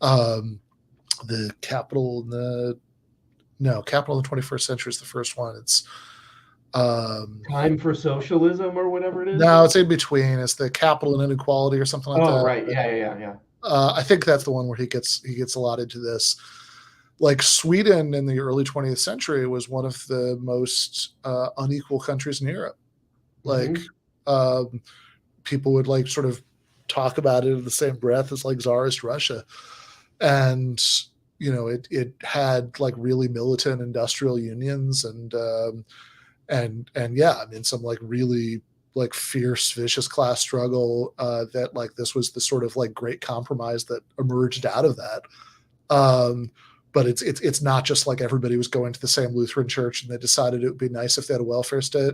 the Capital in the Capital of the 21st Century is the first one. It's Time for Socialism or whatever it is. no, it's in between. It's the Capital and Inequality or something like that. Right. Yeah. I think that's the one where he gets a lot into this. Like Sweden in the early 20th century was one of the most unequal countries in Europe. Like people would like sort of talk about it in the same breath as like Tsarist Russia, and it had like really militant industrial unions and yeah, I mean some like really like fierce vicious class struggle that like this was the sort of like great compromise that emerged out of that. But it's not just like everybody was going to the same Lutheran church and they decided it would be nice if they had a welfare state.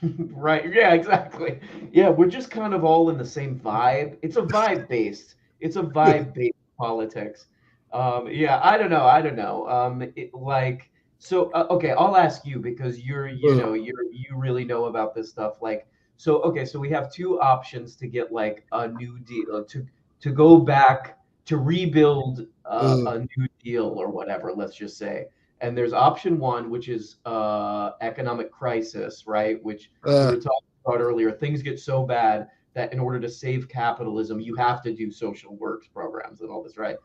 Right. Yeah, exactly. Yeah, we're just kind of all in the same vibe. It's a vibe based. It's a vibe based politics. Yeah, I don't know. So okay, I'll ask you because you really know about this stuff. Like, so okay, so we have two options to get like a new deal to go back to rebuild a new deal or whatever. Let's just say. And there's option one, which is economic crisis, right? Which we were talking about earlier. Things get so bad that in order to save capitalism, you have to do social works programs and all this, right?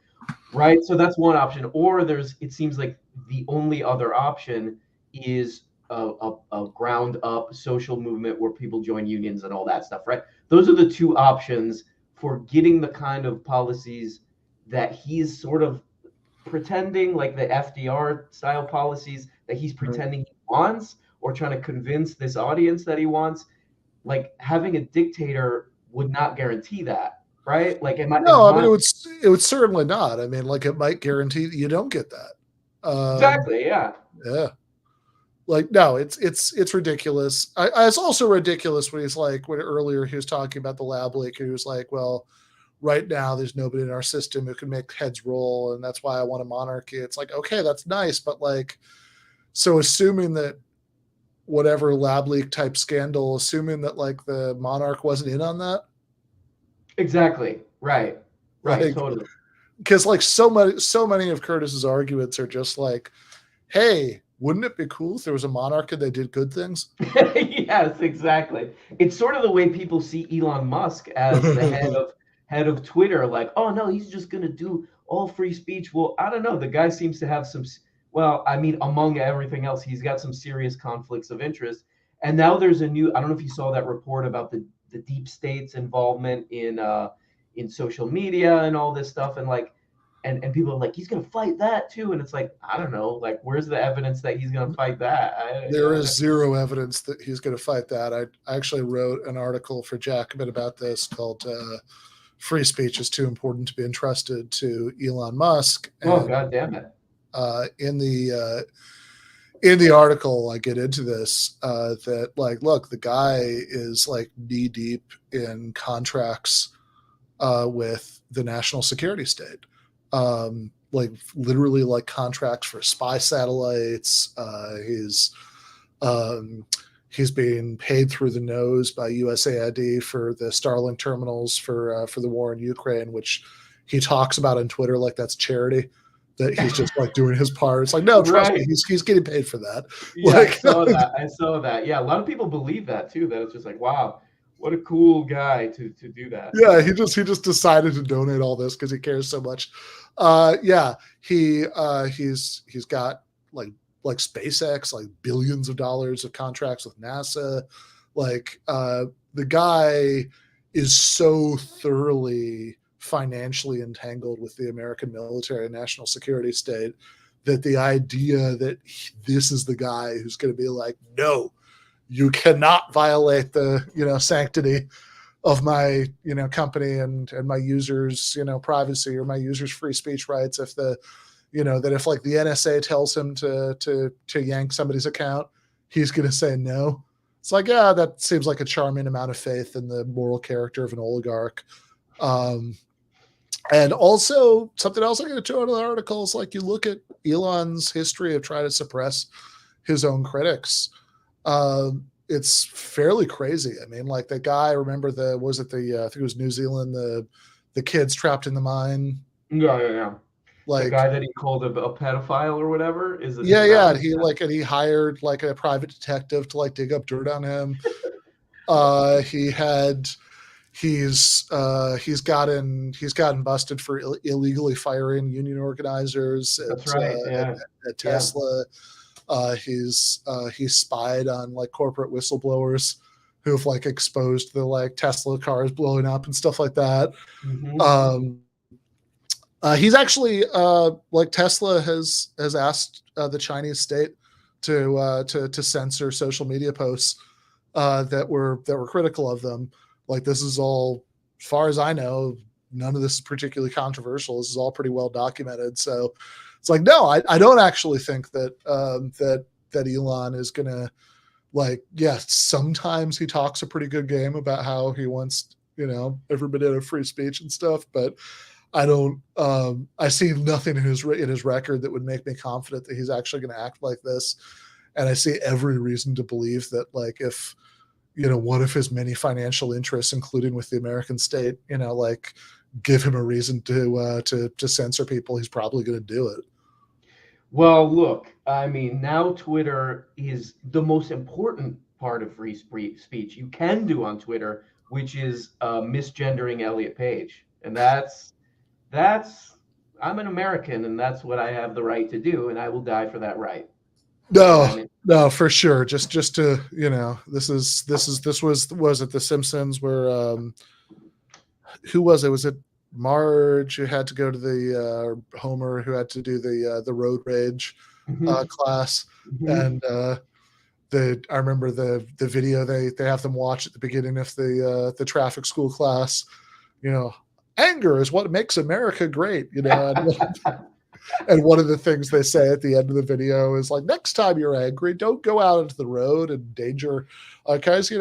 Right. So that's one option. Or it seems like the only other option is a ground up social movement where people join unions and all that stuff, right? Those are the two options for getting the kind of policies that he's sort of pretending, like the FDR style policies that he's pretending he wants, or trying to convince this audience that he wants. Like having a dictator would not guarantee that, right? Like, no, I mean it would certainly not. I mean, like it might guarantee that you don't get that. Exactly. Yeah. Yeah. Like, no, it's ridiculous. It's also ridiculous when he's like, when earlier he was talking about the lab leak, and he was like, well, right now there's nobody in our system who can make heads roll, and that's why I want a monarchy. It's like, okay, that's nice, but like, so assuming that whatever lab leak type scandal, assuming that like the monarch wasn't in on that. Exactly. Right. Like, Totally. Because like so many of Curtis's arguments are just like, hey, wouldn't it be cool if there was a monarch and they did good things? Yes, exactly. It's sort of the way people see Elon Musk as the head of Twitter. Like, oh no, he's just gonna do all free speech. Well, I don't know. The guy seems to have some. Well, I mean, among everything else, he's got some serious conflicts of interest. And now there's a new. I don't know if you saw that report about the deep state's involvement in social media and all this stuff, and like. And people are like, he's going to fight that too. And it's like, I don't know, like, where's the evidence that he's going to fight that? There is zero evidence that he's going to fight that. I actually wrote an article for Jacobin about this called Free Speech is Too Important to Be Entrusted to Elon Musk. Oh, and, God damn it. In the article, I get into this, that like, look, the guy is like knee deep in contracts with the national security state. Like literally like contracts for spy satellites. He's being paid through the nose by USAID for the Starlink terminals for the war in Ukraine, which he talks about on Twitter like that's charity, that he's just like doing his part. It's like, no, trust me, he's getting paid for that. Yeah, like, I saw that. Yeah, a lot of people believe that too. That it's just like, wow, what a cool guy to do that. Yeah, he just decided to donate all this because he cares so much. Yeah, he's got like SpaceX, like billions of dollars of contracts with NASA. Like the guy is so thoroughly financially entangled with the American military and national security state that the idea that this is the guy who's going to be like, no, you cannot violate the sanctity of my company and my users privacy or my users free speech rights, if the that if like the NSA tells him to yank somebody's account, he's going to say no. It's like, yeah, that seems like a charming amount of faith in the moral character of an oligarch. And also something else I get to out of the article is like, you look at Elon's history of trying to suppress his own critics. It's fairly crazy. I mean, like the guy, remember I think it was New Zealand, the kids trapped in the mine. Yeah. Like the guy that he called a pedophile or whatever. Is it? Yeah. He hired like a private detective to like dig up dirt on him. He's gotten busted for illegally firing union organizers. That's right. At Tesla. Yeah. He's spied on like corporate whistleblowers who've like exposed the like Tesla cars blowing up and stuff like that. Mm-hmm. He's actually like Tesla has asked the Chinese state to censor social media posts that were critical of them. Like this is all, as far as I know, none of this is particularly controversial. This is all pretty well documented. So it's like, no, I don't actually think that that Elon is gonna like, sometimes he talks a pretty good game about how he wants, everybody to have free speech and stuff, but I don't I see nothing in his record that would make me confident that he's actually going to act like this. And I see every reason to believe that like if one of his many financial interests, including with the American state, like give him a reason to censor people, he's probably going to do it. Well, look, I mean, now Twitter is the most important part of free speech you can do on Twitter, which is misgendering Elliot Page. And that's I'm an American, and that's what I have the right to do, and I will die for that right. No, for sure. Just to this was it The Simpsons where who was it? Was it Marge who had to go to the Homer who had to do the road rage class, and I remember the video they have them watch at the beginning of the traffic school class. Anger is what makes America great. And one of the things they say at the end of the video is like, next time you're angry, don't go out into the road and endanger guys,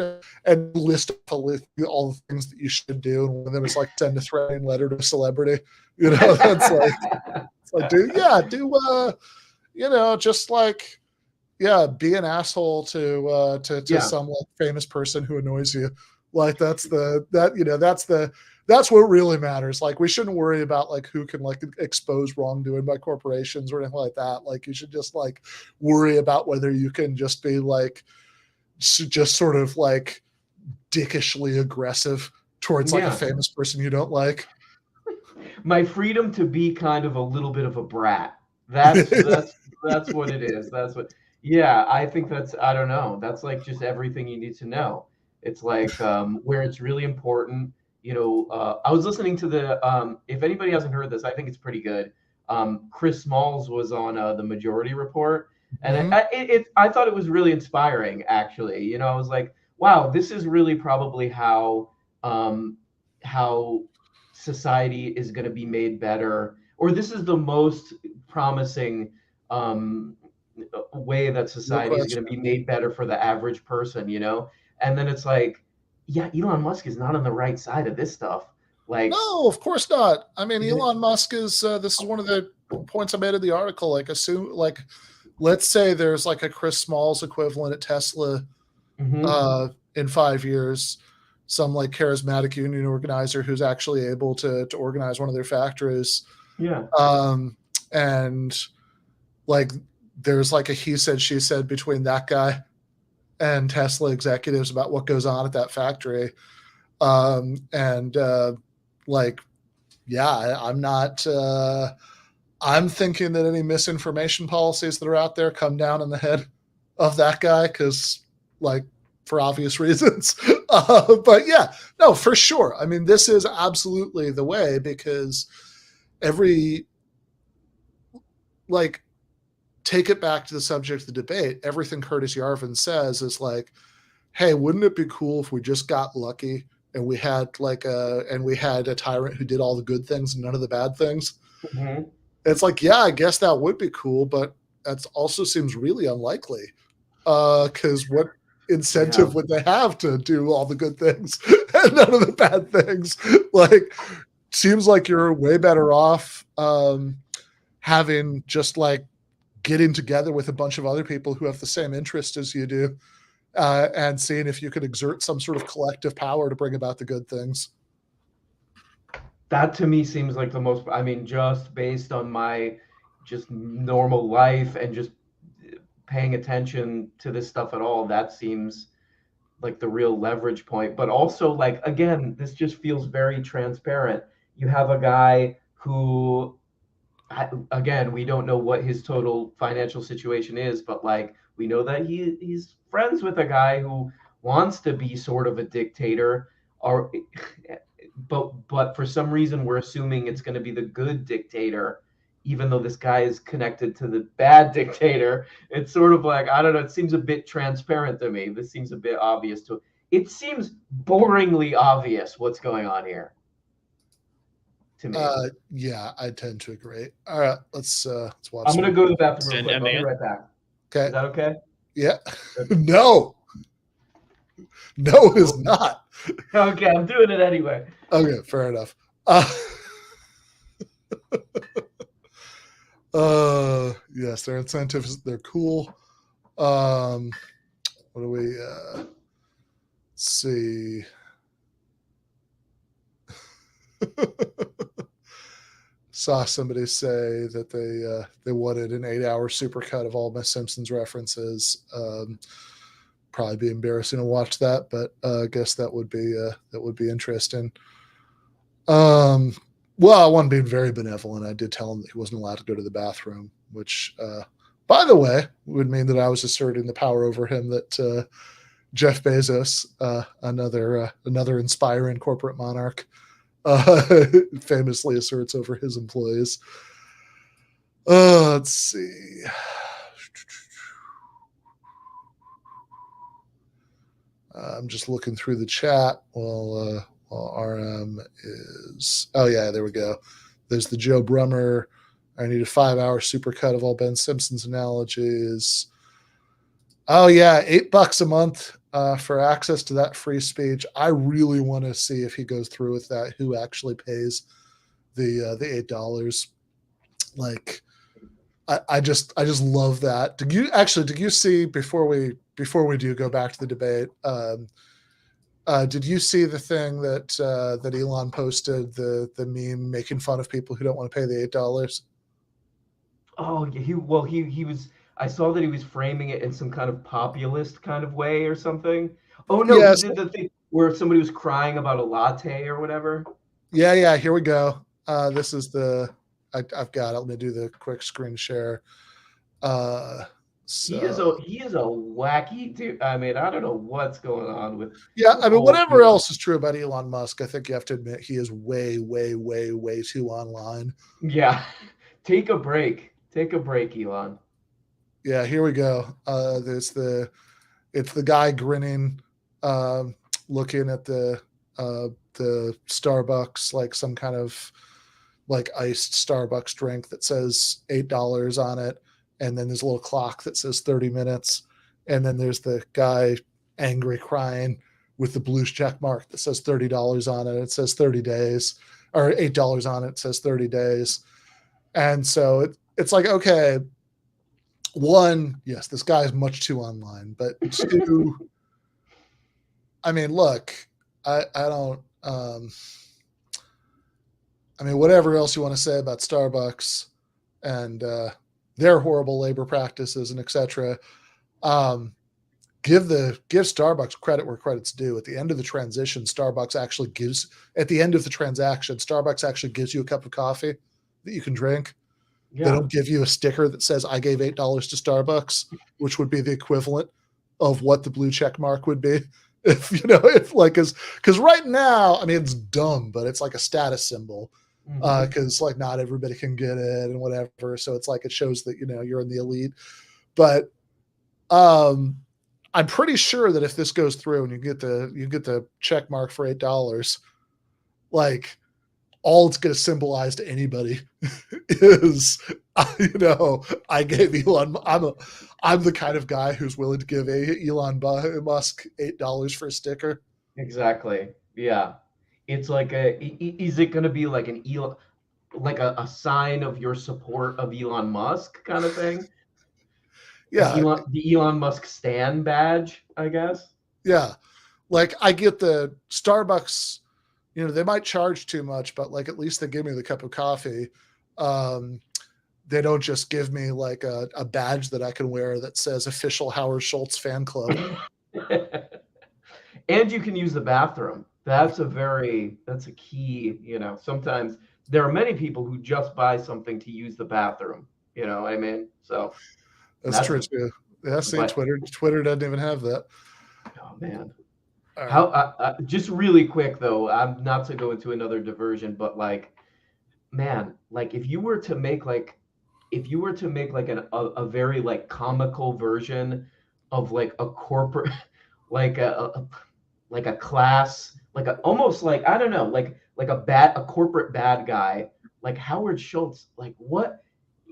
and list all the things that you should do. And one of them is like, send a threatening letter to a celebrity. That's like, it's like, just like, be an asshole to some like famous person who annoys you. Like that's what really matters. Like we shouldn't worry about like who can like expose wrongdoing by corporations or anything like that. Like you should just like worry about whether you can just be like just sort of like dickishly aggressive towards like a famous person you don't like. My freedom to be kind of a little bit of a brat. That's what it is. That's what. Yeah, I think that's, I don't know. That's like just everything you need to know. It's like where it's really important. I was listening to the, if anybody hasn't heard this, I think it's pretty good. Chris Smalls was on the Majority Report. And I thought it was really inspiring, actually. I was like, wow, this is really probably how society is going to be made better, or this is the most promising way that society is going to be made better for the average person, And then it's like, yeah, Elon Musk is not on the right side of this stuff. Like, no, of course not. I mean, Elon Musk is. This is one of the points I made in the article. Like, let's say there's like a Chris Smalls equivalent at Tesla in 5 years. Some like charismatic union organizer who's actually able to organize one of their factories. Yeah. And like there's like a he said, she said between that guy and Tesla executives about what goes on at that factory. I'm not, I'm thinking that any misinformation policies that are out there come down on the head of that guy. Cause like for obvious reasons, but yeah, no, for sure. I mean, this is absolutely the way because take it back to the subject of the debate. Everything Curtis Yarvin says is like, hey, wouldn't it be cool if we just got lucky and we had a tyrant who did all the good things and none of the bad things? Mm-hmm. It's like, yeah, I guess that would be cool, but that also seems really unlikely. Because what incentive would they have to do all the good things and none of the bad things? Like, seems like you're way better off having just like getting together with a bunch of other people who have the same interest as you do and seeing if you could exert some sort of collective power to bring about the good things. That to me seems like the most, I mean, just based on my just normal life and just paying attention to this stuff at all, that seems like the real leverage point. But also, like, again, this just feels very transparent. You have a guy who, again, we don't know what his total financial situation is, but like we know that he's friends with a guy who wants to be sort of a dictator, but for some reason we're assuming it's going to be the good dictator, even though this guy is connected to the bad dictator. It's sort of like, I don't know, it seems a bit transparent to me. This seems a bit obvious it seems boringly obvious what's going on here. To me. Yeah, I tend to agree. All right, let's watch. I'm gonna go to the bathroom real quick. And I'll be right back. Okay. Is that okay? Yeah. No, it is not. Okay, I'm doing it anyway. Okay, fair enough. Yes, their incentives, they're cool. What do we see? Saw somebody say that they wanted an 8-hour supercut of all my Simpsons references. Probably be embarrassing to watch that, but I guess that would be interesting. Well, I wasn't being very benevolent. I did tell him that he wasn't allowed to go to the bathroom, which, by the way, would mean that I was asserting the power over him that Jeff Bezos, another inspiring corporate monarch, famously asserts over his employees. Let's see. I'm just looking through the chat while RM is. Oh yeah, there we go. There's the Joe Brummer. I need a 5-hour supercut of all Ben Simpson's analogies. Oh yeah, $8 a month for access to that free speech. I really want to see if he goes through with that. Who actually pays the $8? Like, I just love that. Did you see before we do go back to the debate? Did you see the thing that Elon posted, the meme making fun of people who don't want to pay the $8? Oh, yeah, he was. I saw that he was framing it in some kind of populist kind of way or something. Oh no, he Yes. did the thing where somebody was crying about a latte or whatever. Yeah. Here we go. This is I've got it. Let me do the quick screen share. He is a wacky dude. I mean, I don't know what's going on with. Yeah, I mean, whatever else is true about Elon Musk, I think you have to admit he is way, way, way, way too online. Yeah, take a break. Take a break, Elon. Yeah, here we go. It's the guy grinning, looking at the Starbucks, like some kind of like iced Starbucks drink that says $8 on it, and then there's a little clock that says 30 minutes, and then there's the guy angry crying with the blue check mark that says $30 on it. It says 30 days, or $8 on it. It says 30 days, and so it's like, okay, one, yes, this guy is much too online, but two, I mean, look, I don't. I mean, whatever else you want to say about Starbucks and their horrible labor practices and etc. Give Starbucks credit where credit's due. At the end of the transaction, Starbucks actually gives you a cup of coffee that you can drink. Yeah. They don't give you a sticker that says I gave $8 to Starbucks, which would be the equivalent of what the blue check mark would be. Because right now, I mean, it's dumb, but it's like a status symbol. Because like not everybody can get it and whatever, so it's like it shows that you're in the elite. But I'm pretty sure that if this goes through and you get the check mark for $8, like all it's going to symbolize to anybody is I gave Elon. I'm the kind of guy who's willing to give Elon Musk $8 for a sticker. Exactly. Yeah. It's like is it going to be like an Elon, like a sign of your support of Elon Musk kind of thing? Yeah. The Elon Musk stan badge, I guess. Yeah. Like I get the Starbucks, they might charge too much, but like at least they give me the cup of coffee. They don't just give me like a badge that I can wear that says official Howard Schultz fan club. And you can use the bathroom. That's a key, sometimes there are many people who just buy something to use the bathroom, what I mean? So that's true too. Yeah, see, Twitter doesn't even have that. Oh man. Right. How just really quick though, I'm not to go into another diversion, but like, man, like if you were to make like a very like comical version of like a corporate like a class, like almost like, I don't know, like a corporate bad guy, like Howard Schultz, like what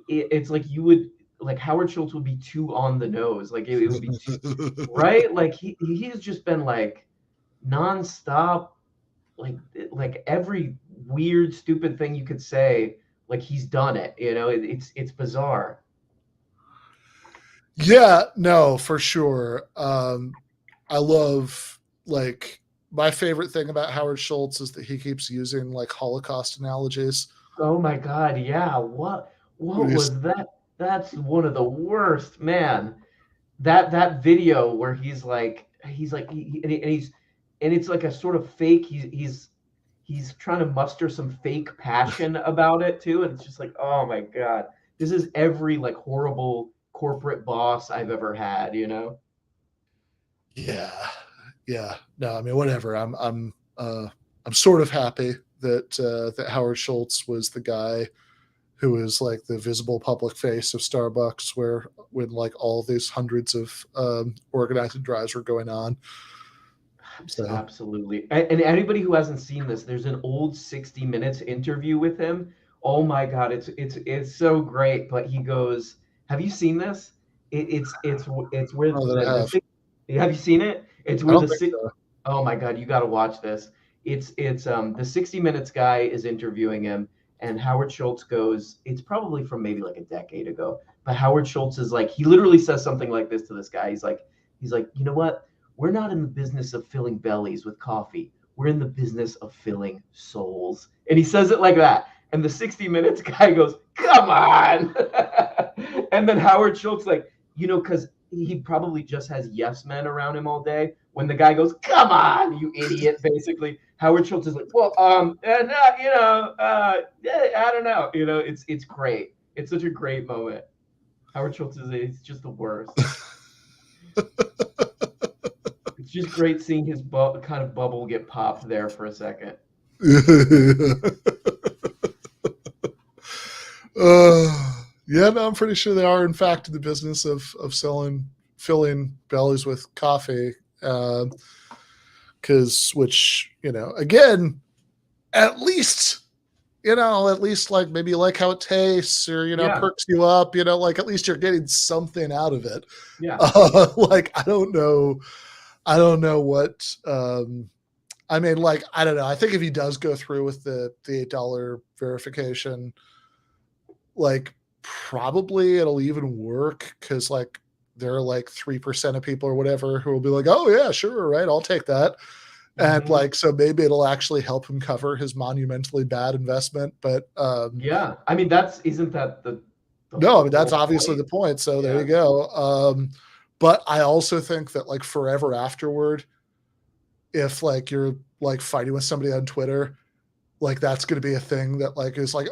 it's like you would like Howard Schultz would be too on the nose, like it would be too, right? Like he's just been like nonstop, like every weird stupid thing you could say, like he's done it, it's bizarre. Yeah, no, for sure. I love, like, my favorite thing about Howard Schultz is that he keeps using like Holocaust analogies. Oh my God, yeah. What was that? That's one of the worst, man. That video where he's it's like a sort of fake. He's trying to muster some fake passion about it too, and it's just like, oh my God, this is every like horrible corporate boss I've ever had, Yeah. No, I mean, whatever. I'm sort of happy that Howard Schultz was the guy who is like the visible public face of Starbucks, when like all these hundreds of organizing drives were going on. So. Absolutely. And anybody who hasn't seen this, there's an old 60 Minutes interview with him Oh my God, it's so great. But he goes, "Have you seen this? It's where Oh, that I have. have you seen it? It's I where don't the think six. so. Oh my God, you got to watch this. It's the 60 Minutes guy is interviewing him, and Howard Schultz goes. It's probably from maybe like a decade ago, but Howard Schultz is like, he literally says something like this to this guy. He's like, you know what? We're not in the business of filling bellies with coffee. We're in the business of filling souls. And he says it like that. And the 60 Minutes guy goes, come on. And then Howard Schultz, like, because he probably just has yes men around him all day. When the guy goes, come on, you idiot, basically, Howard Schultz is like, well, no, I don't know. It's great. It's such a great moment. Howard Schultz is just the worst. It's just great seeing his kind of bubble get popped there for a second. Yeah, no, I'm pretty sure they are in fact in the business of filling bellies with coffee, which again, at least like maybe you like how it tastes, or perks you up, like at least you're getting something out of it. Yeah. Like I don't know what. I mean, like I don't know. I think if he does go through with the $8 verification, like probably it'll even work because like there are like 3% of people or whatever who will be like, oh yeah, sure, right, I'll take that. And like, so maybe it'll actually help him cover his monumentally bad investment. But yeah, I mean, isn't that the no, I mean that's obviously the point. So there you go. But I also think that like forever afterward, if like you're like fighting with somebody on Twitter, like that's going to be a thing that like is like,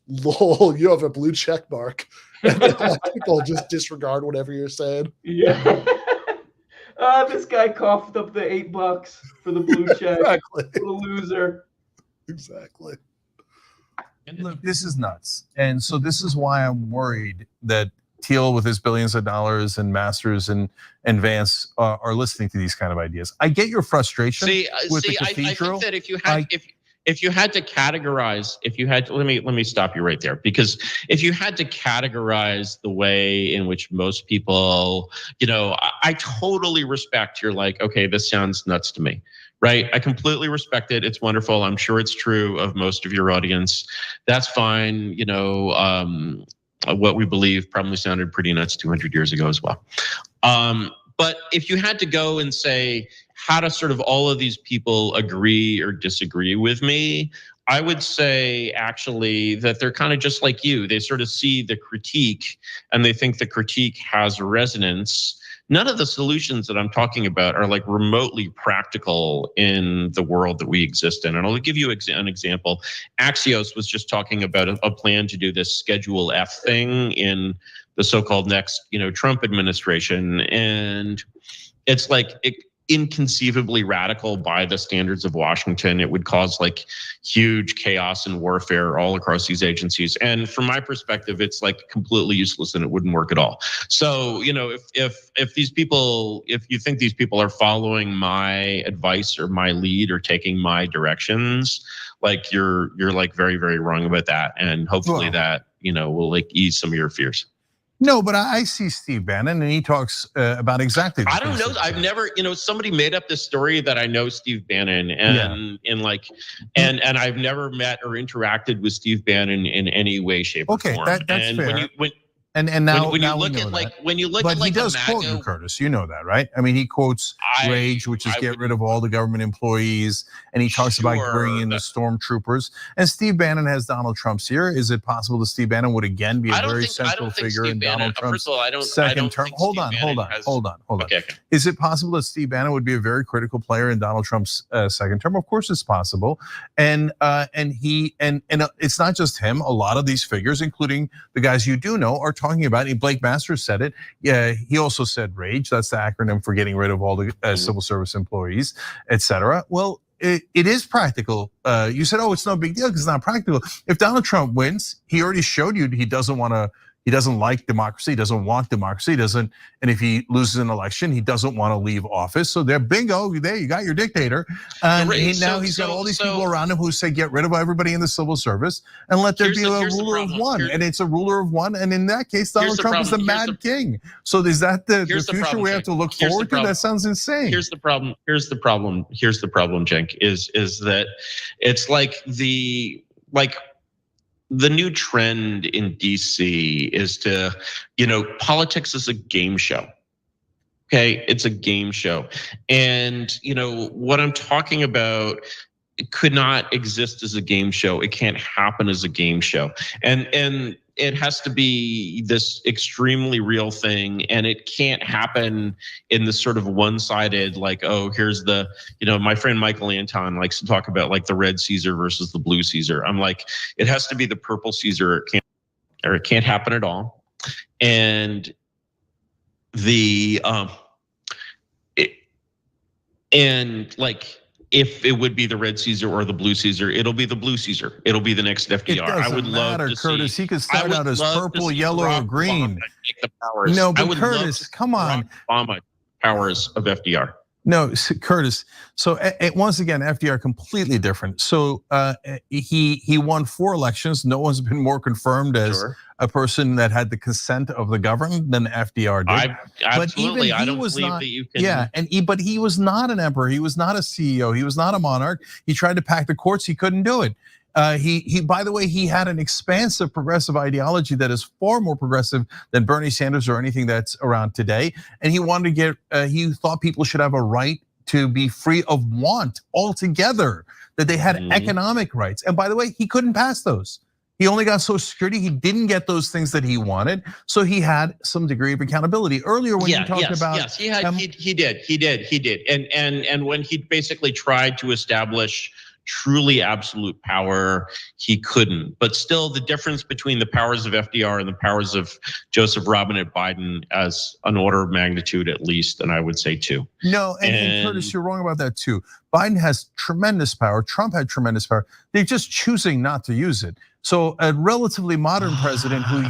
lol, you have a blue check mark, and people just disregard whatever you're saying. Yeah. This guy coughed up the $8 for the blue check. Exactly. What a loser. Exactly. And look, this is nuts. And so this is why I'm worried that Thiel with his billions of dollars and Masters and Vance are listening to these kind of ideas. I get your frustration with the cathedral. I think that if you had to categorize, let me stop you right there, because if you had to categorize the way in which most people, I totally respect, you're like, okay, this sounds nuts to me, right? I completely respect it. It's wonderful. I'm sure it's true of most of your audience. That's fine. What we believe probably sounded pretty nuts 200 years ago as well. But if you had to go and say, how do sort of all of these people agree or disagree with me? I would say actually that they're kind of just like you. They sort of see the critique and they think the critique has resonance. None of the solutions that I'm talking about are like remotely practical in the world that we exist in. And I'll give you an example. Axios was just talking about a plan to do this Schedule F thing in the so-called next, Trump administration. And it's like inconceivably radical by the standards of Washington. It would cause like huge chaos and warfare all across these agencies. And from my perspective, it's like completely useless and it wouldn't work at all. So, if these people, if you think these people are following my advice or my lead or taking my directions, like you're like very, very wrong about that. And hopefully that, will like ease some of your fears. No, but I see Steve Bannon and he talks about exactly this. I don't know. I've never, somebody made up this story that I know Steve Bannon and and I've never met or interacted with Steve Bannon in any way, shape, or form. Okay, that's and fair. When you look at he does quote you, Curtis. You know that, right? I mean, he quotes rage, which is get rid of all the government employees, and he talks about bringing in the stormtroopers. And Steve Bannon has Donald Trump's ear. Is it possible that Steve Bannon would again be a very central figure in Donald Trump's second term? Hold on. Okay. Is it possible that Steve Bannon would be a very critical player in Donald Trump's second term? Of course, it's possible. And it's not just him. A lot of these figures, including the guys you do know, are talking about it. Blake Masters said it. Yeah, he also said RAGE. That's the acronym for getting rid of all the civil service employees, etc. Well, it is practical. You said, oh, it's no big deal because it's not practical. If Donald Trump wins, he already showed you he doesn't want to He doesn't like democracy. He doesn't want democracy. And if he loses an election, he doesn't want to leave office. So there, bingo, there you got your dictator. And now he's got all these people around him who say, get rid of everybody in the civil service and let there be a ruler of one. And it's a ruler of one. And in that case, Donald Trump is the mad king. So is that the future we have to look forward to? That sounds insane. Here's the problem, Cenk, is that it's like the new trend in DC is to, politics is a game show. Okay, it's a game show. And what I'm talking about, it could not exist as a game show. It can't happen as a game show. And it has to be this extremely real thing, and it can't happen in this sort of one-sided, like, oh, here's the, my friend Michael Anton likes to talk about like the red Caesar versus the blue Caesar. I'm like, it has to be the purple Caesar, or it can't happen at all. And if it would be the red Caesar or the blue Caesar, it'll be the blue Caesar. It'll be the next FDR. It doesn't I would matter, love to Curtis. see, He could start out as purple, yellow, or green. No, but Curtis, come on. Obama powers of FDR. No, Curtis. So once again, FDR completely different. So he won 4 elections. No one's been more confirmed as a person that had the consent of the government than FDR did. Absolutely, I don't believe that you can. Yeah, but he was not an emperor. He was not a CEO. He was not a monarch. He tried to pack the courts. He couldn't do it. He by the way, he had an expansive progressive ideology that is far more progressive than Bernie Sanders or anything that's around today. And he wanted to he thought people should have a right to be free of want altogether, that they had economic rights. And by the way, he couldn't pass those. He only got Social Security. He didn't get those things that he wanted. So he had some degree of accountability. Earlier when you talked about. Yes, he did. And when he basically tried to establish truly absolute power, he couldn't. But still, the difference between the powers of FDR and the powers of Joseph Robinette Biden as an order of magnitude at least, and I would say 2. No, and Curtis, you're wrong about that too. Biden has tremendous power. Trump had tremendous power. They're just choosing not to use it. So a relatively modern president who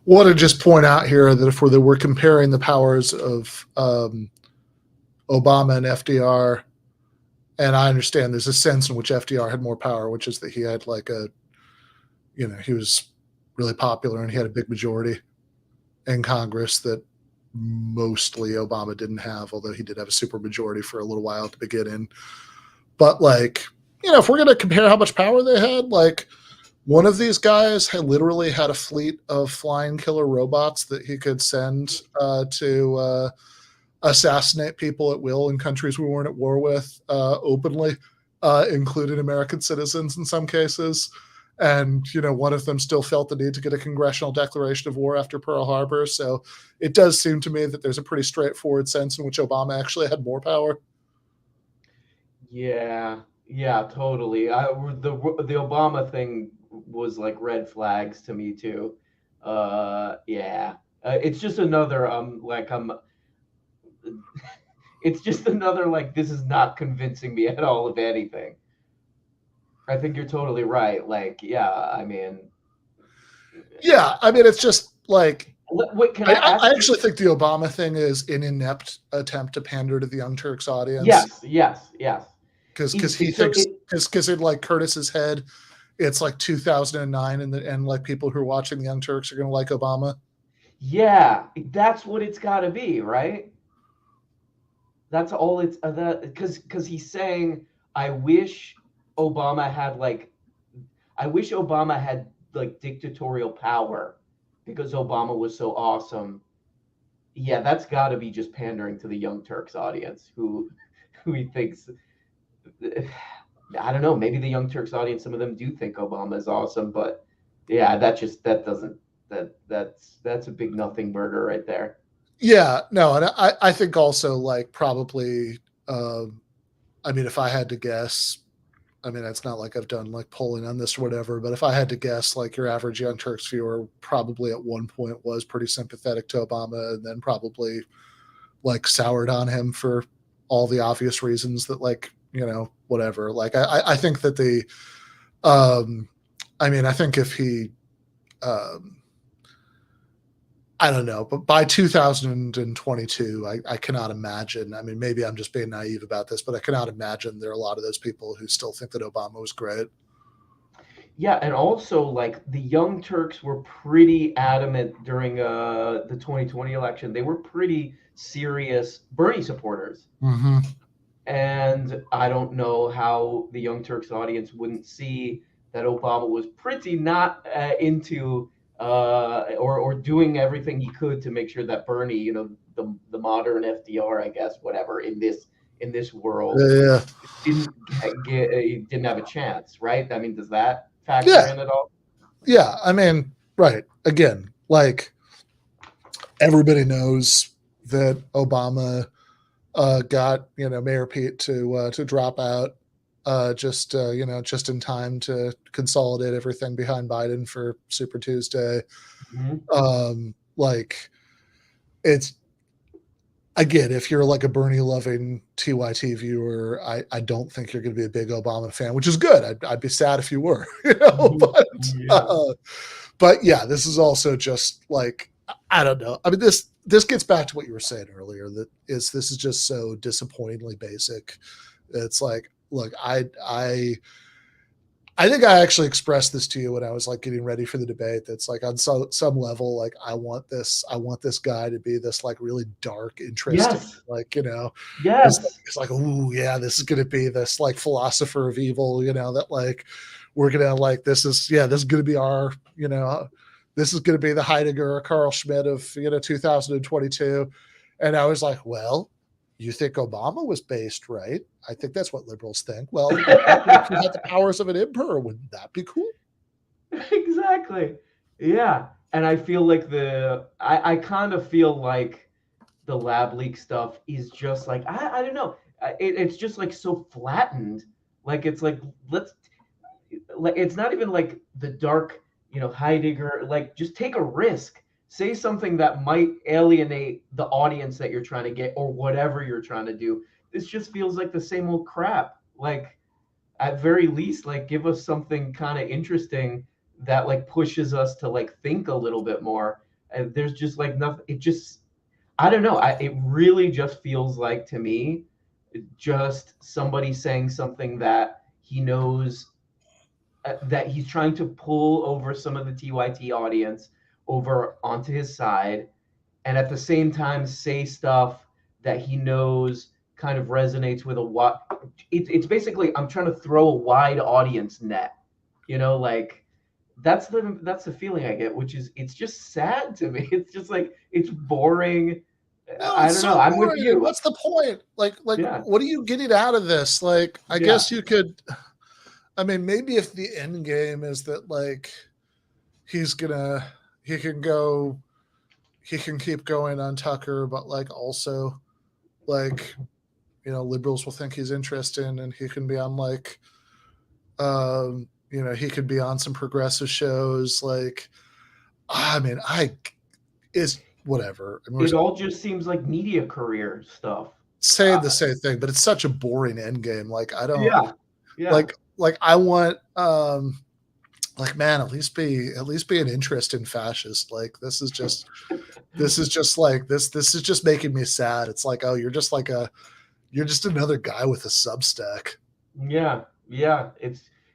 want to just point out here that if we're comparing the powers of Obama and FDR, and I understand there's a sense in which FDR had more power, which is that he had like he was really popular and he had a big majority in Congress that mostly Obama didn't have, although he did have a super majority for a little while to begin in. But if we're going to compare how much power they had, one of these guys literally had a fleet of flying killer robots that he could send to assassinate people at will in countries we weren't at war with openly, including American citizens in some cases. And, one of them still felt the need to get a congressional declaration of war after Pearl Harbor. So it does seem to me that there's a pretty straightforward sense in which Obama actually had more power. Yeah, totally. The Obama thing was like red flags to me too. It's just another it's just another this is not convincing me at all of anything. I think you're totally right. It's just what can I actually think the Obama thing is an inept attempt to pander to the Young Turks audience. Yes. Because he thinks, because in Curtis's head, it's 2009, and people who are watching the Young Turks are going to like Obama. Yeah, that's what it's got to be, right? That's all it's because he's saying, I wish Obama had dictatorial power because Obama was so awesome. Yeah, that's got to be just pandering to the Young Turks audience who he thinks. I don't know. Maybe the Young Turks audience, some of them do think Obama is awesome, but yeah, that's a big nothing burger right there. Yeah, no, and I think also probably, if I had to guess, it's not like I've done polling on this or whatever, but if I had to guess, your average Young Turks viewer probably at one point was pretty sympathetic to Obama, and then probably soured on him for all the obvious reasons that whatever. I think that I mean, I think if he, I don't know, but by 2022, I cannot imagine. I mean, maybe I'm just being naive about this, but I cannot imagine there are a lot of those people who still think that Obama was great. Yeah, and also like the Young Turks were pretty adamant during the 2020 election. They were pretty serious Bernie supporters. Mm-hmm. And I don't know how the Young Turks audience wouldn't see that Obama was pretty not into or doing everything he could to make sure that Bernie, you know, the modern FDR, I guess, whatever, in this world, Yeah. didn't have a chance, right? I mean, does that factor Yeah. in at all? Yeah, I mean, right. Again, like everybody knows that Obama got Mayor Pete to drop out just in time to consolidate everything behind Biden for Super Tuesday. Mm-hmm. Like it's again, if you're like a Bernie loving TYT viewer, I don't think you're going to be a big Obama fan, which is good. I'd be sad if you were, but yeah, this is also just like, I don't know. I mean, this gets back to what you were saying earlier, this is just so disappointingly basic. It's like, look, I think I actually expressed this to you when I was like getting ready for the debate. That's like on some level, like I want this guy to be this like really dark, interesting, Yes. like Yes. it's like, oh yeah, this is gonna be this like philosopher of evil, that like we're gonna like this is gonna be our this is gonna be the Heidegger or Carl Schmitt of 2022, and I was like, well, you think Obama was based, right? I think that's what liberals think. Well, if you had the powers of an emperor, wouldn't that be cool? Exactly. Yeah. And I feel like I kind of feel like the lab leak stuff is just like, I don't know. It's just like so flattened. Like, it's like, it's not even like the dark, Heidegger, like just take a risk. Say something that might alienate the audience that you're trying to get or whatever you're trying to do. This just feels like the same old crap. Like, at very least, like give us something kind of interesting that like pushes us to like think a little bit more. And there's just like nothing. It just, I don't know. It really just feels like to me, just somebody saying something that he knows that he's trying to pull over some of the TYT audience over onto his side, and at the same time say stuff that he knows kind of resonates with it's basically, I'm trying to throw a wide audience net, like that's the feeling I get, which is, it's just sad to me. It's just like, it's boring. No, I it's don't know. so I'm boring. with you. What's the point? Like, Yeah. what are you getting out of this? Like, I guess you could. I mean, maybe if the end game is that like he can keep going on Tucker, but like also like liberals will think he's interesting, and he can be on like he could be on some progressive shows. Like, I mean, it's whatever. I mean, It all just seems like media career stuff. saying the same thing, but it's such a boring end game. Like, I don't like I want like, man, at least be an interesting fascist. Like, this is just like this is just making me sad. It's like, oh, you're just another guy with a Substack. Yeah.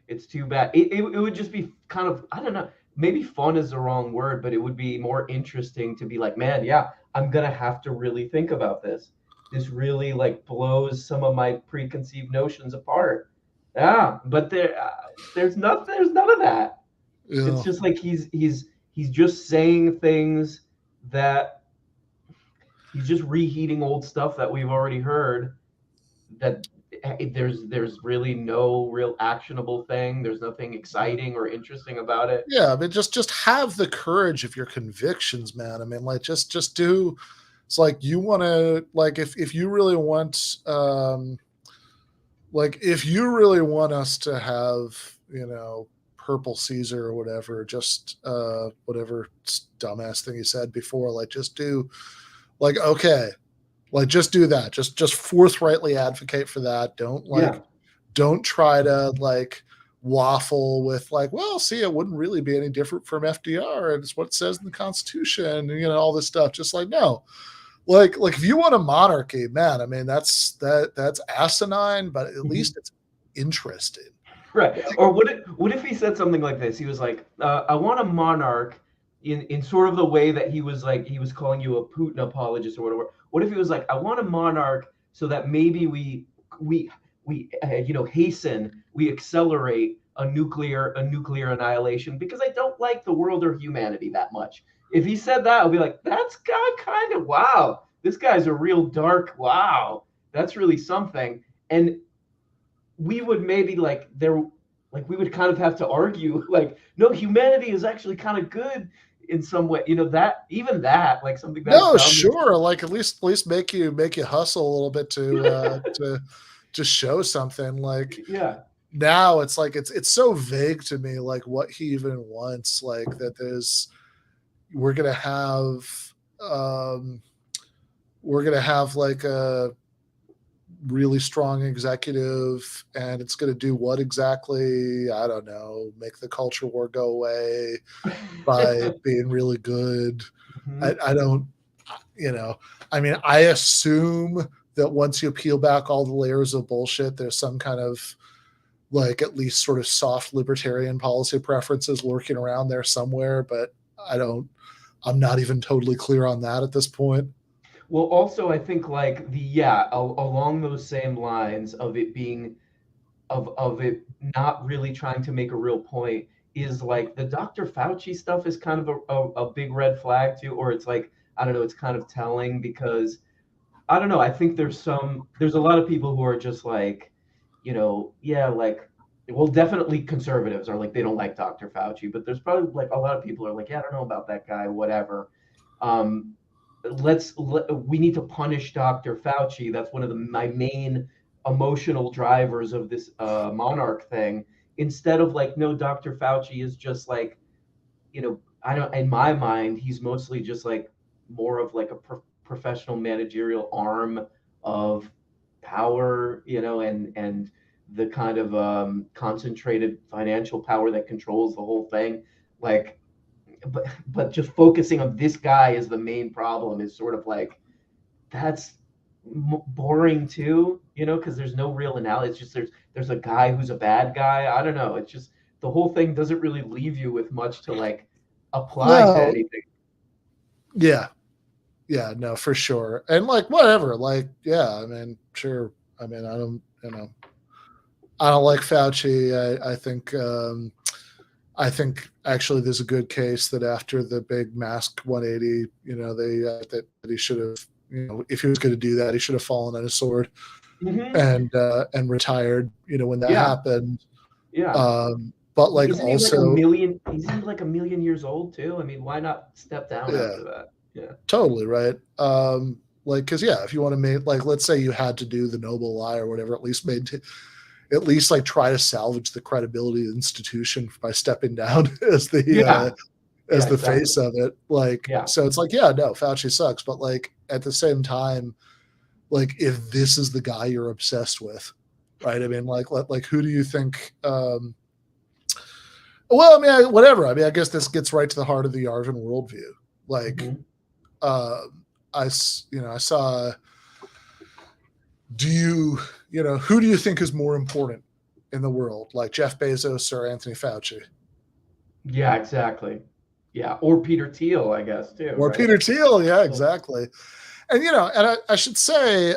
It's too bad. It would just be kind of, I don't know, maybe fun is the wrong word, but it would be more interesting to be like, man, yeah, I'm gonna have to really think about this. This really like blows some of my preconceived notions apart. Yeah, but there's none of that. Yeah. It's just like he's just saying things that he's just reheating old stuff that we've already heard. That there's really no real actionable thing. There's nothing exciting or interesting about it. Yeah, I mean, just have the courage of your convictions, man. I mean, like just do. It's like, you want to, like, if you really want like if you really want us to have purple Caesar or whatever, just whatever dumbass thing you said before, like just do, like, okay, like just do that, just forthrightly advocate for that. Don't try to like waffle with like, well, see, it wouldn't really be any different from FDR, and it's what it says in the Constitution, and all this stuff. Just like, no, like if you want a monarchy, man, I mean, that's asinine, but at least it's interesting. Right. Or what if he said something like this? He was like, I want a monarch in sort of the way that he was calling you a Putin apologist or whatever. What if he was like, I want a monarch so that maybe we hasten, we accelerate a nuclear annihilation, because I don't like the world or humanity that much. If he said that, I'll be like, that's kind of, wow, this guy's a real dark, wow, that's really something. And we would maybe we would kind of have to argue like, no, humanity is actually kind of good in some way, that like something that, no, sure, like at least make you hustle a little bit to show something. Like, yeah, now it's like it's so vague to me, like what he even wants, like that we're gonna have like a really strong executive, and it's going to do what exactly? I don't know. Make the culture war go away by being really good. Mhm. I don't, I mean, I assume that once you peel back all the layers of bullshit, there's some kind of like at least sort of soft libertarian policy preferences lurking around there somewhere, but I'm not even totally clear on that at this point. Well, also, I think like along those same lines of it being of it not really trying to make a real point, is like the Dr. Fauci stuff is kind of a big red flag too, or it's like, I don't know, it's kind of telling, because I don't know, I think there's a lot of people who are just like, like, well, definitely conservatives are like, they don't like Dr. Fauci, but there's probably like a lot of people are like, yeah, I don't know about that guy, whatever. We need to punish Dr. Fauci. That's one of my main emotional drivers of this monarch thing. Instead of like, no, Dr. Fauci is just like, I don't, in my mind, he's mostly just like more of like a professional managerial arm of power, and the kind of concentrated financial power that controls the whole thing. Like, but just focusing on this guy as the main problem is sort of like, that's boring too, because there's no real analysis. It's just there's a guy who's a bad guy. I don't know. It's just the whole thing doesn't really leave you with much to like apply to anything. Yeah, no, for sure. And like, whatever, like, yeah, I mean, sure. I mean, I don't like Fauci. I think actually there's a good case that after the big mask 180, that he should have, if he was going to do that, he should have fallen on his sword and retired, when that happened. Yeah. But like, isn't also he's like a million years old too. I mean, why not step down after that? Yeah. Totally, right. Like, because if you want to make, like, let's say you had to do the noble lie or whatever, at least like try to salvage the credibility of the institution by stepping down as the exactly. face of it. Like, so it's like, no, Fauci sucks, but like at the same time, like if this is the guy you're obsessed with, right? I mean, like who do you think? Well, I mean, whatever. I mean, I guess this gets right to the heart of the Yarvin worldview. Like, I saw. Who do you think is more important in the world, like Jeff Bezos or Anthony Fauci? Yeah, exactly. Yeah, or Peter Thiel, I guess too. Or right? Peter Thiel, yeah, exactly. And and I should say,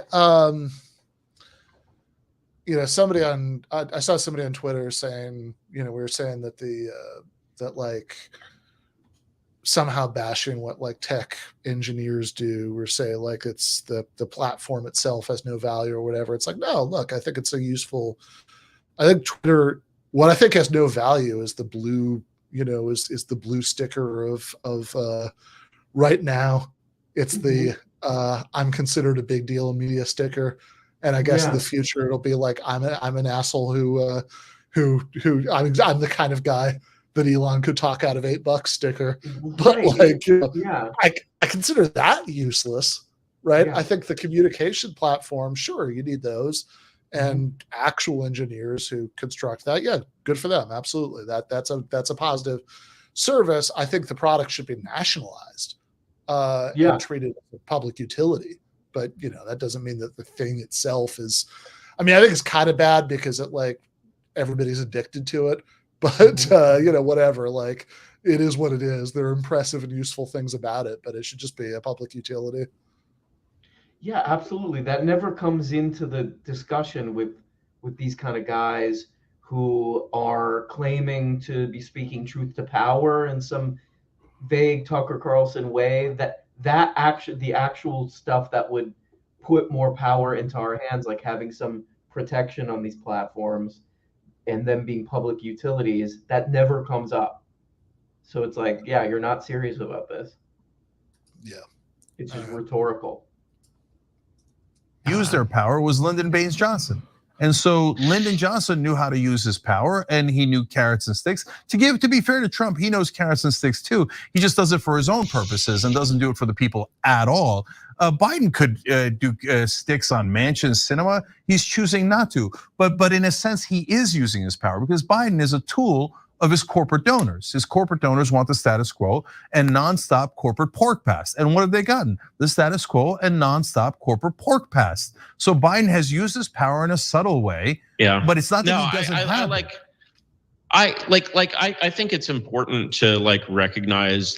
somebody I saw somebody on Twitter saying, we were saying that that like somehow bashing what like tech engineers do, or say like it's the platform itself has no value or whatever. It's like, no, look, I think it's I think Twitter, what I think has no value is the blue, is the blue sticker of right now. It's the I'm considered a big deal in media sticker. And I guess in the future it'll be like I'm an asshole who I'm the kind of guy that Elon could talk out of $8 sticker. But like, I consider that useless, right? I think the communication platform, sure, you need those. and actual engineers who construct that, yeah, good for them. Absolutely. That's a positive service. I think the product should be nationalized and treated as a public utility. But that doesn't mean that the thing itself is. I mean, I think it's kind of bad because it everybody's addicted to it. But whatever. It is what it is. There are impressive and useful things about it, but it should just be a public utility. Yeah, absolutely. That never comes into the discussion with these kind of guys who are claiming to be speaking truth to power in some vague Tucker Carlson way. The actual stuff that would put more power into our hands, like having some protection on these platforms and them being public utilities, that never comes up. So it's yeah, you're not serious about this. Yeah. It's just rhetorical. Use their power was Lyndon Baines Johnson. And so Lyndon Johnson knew how to use his power, and he knew carrots and sticks. To be fair to Trump, he knows carrots and sticks too. He just does it for his own purposes and doesn't do it for the people at all. Biden could do sticks on Manchin Cinema. He's choosing not to. But in a sense, he is using his power because Biden is a tool of his corporate donors. His corporate donors want the status quo and nonstop corporate pork pass. And what have they gotten? The status quo and nonstop corporate pork pass. So Biden has used his power in a subtle way. Yeah. But it's not that he doesn't have it. I think it's important to recognize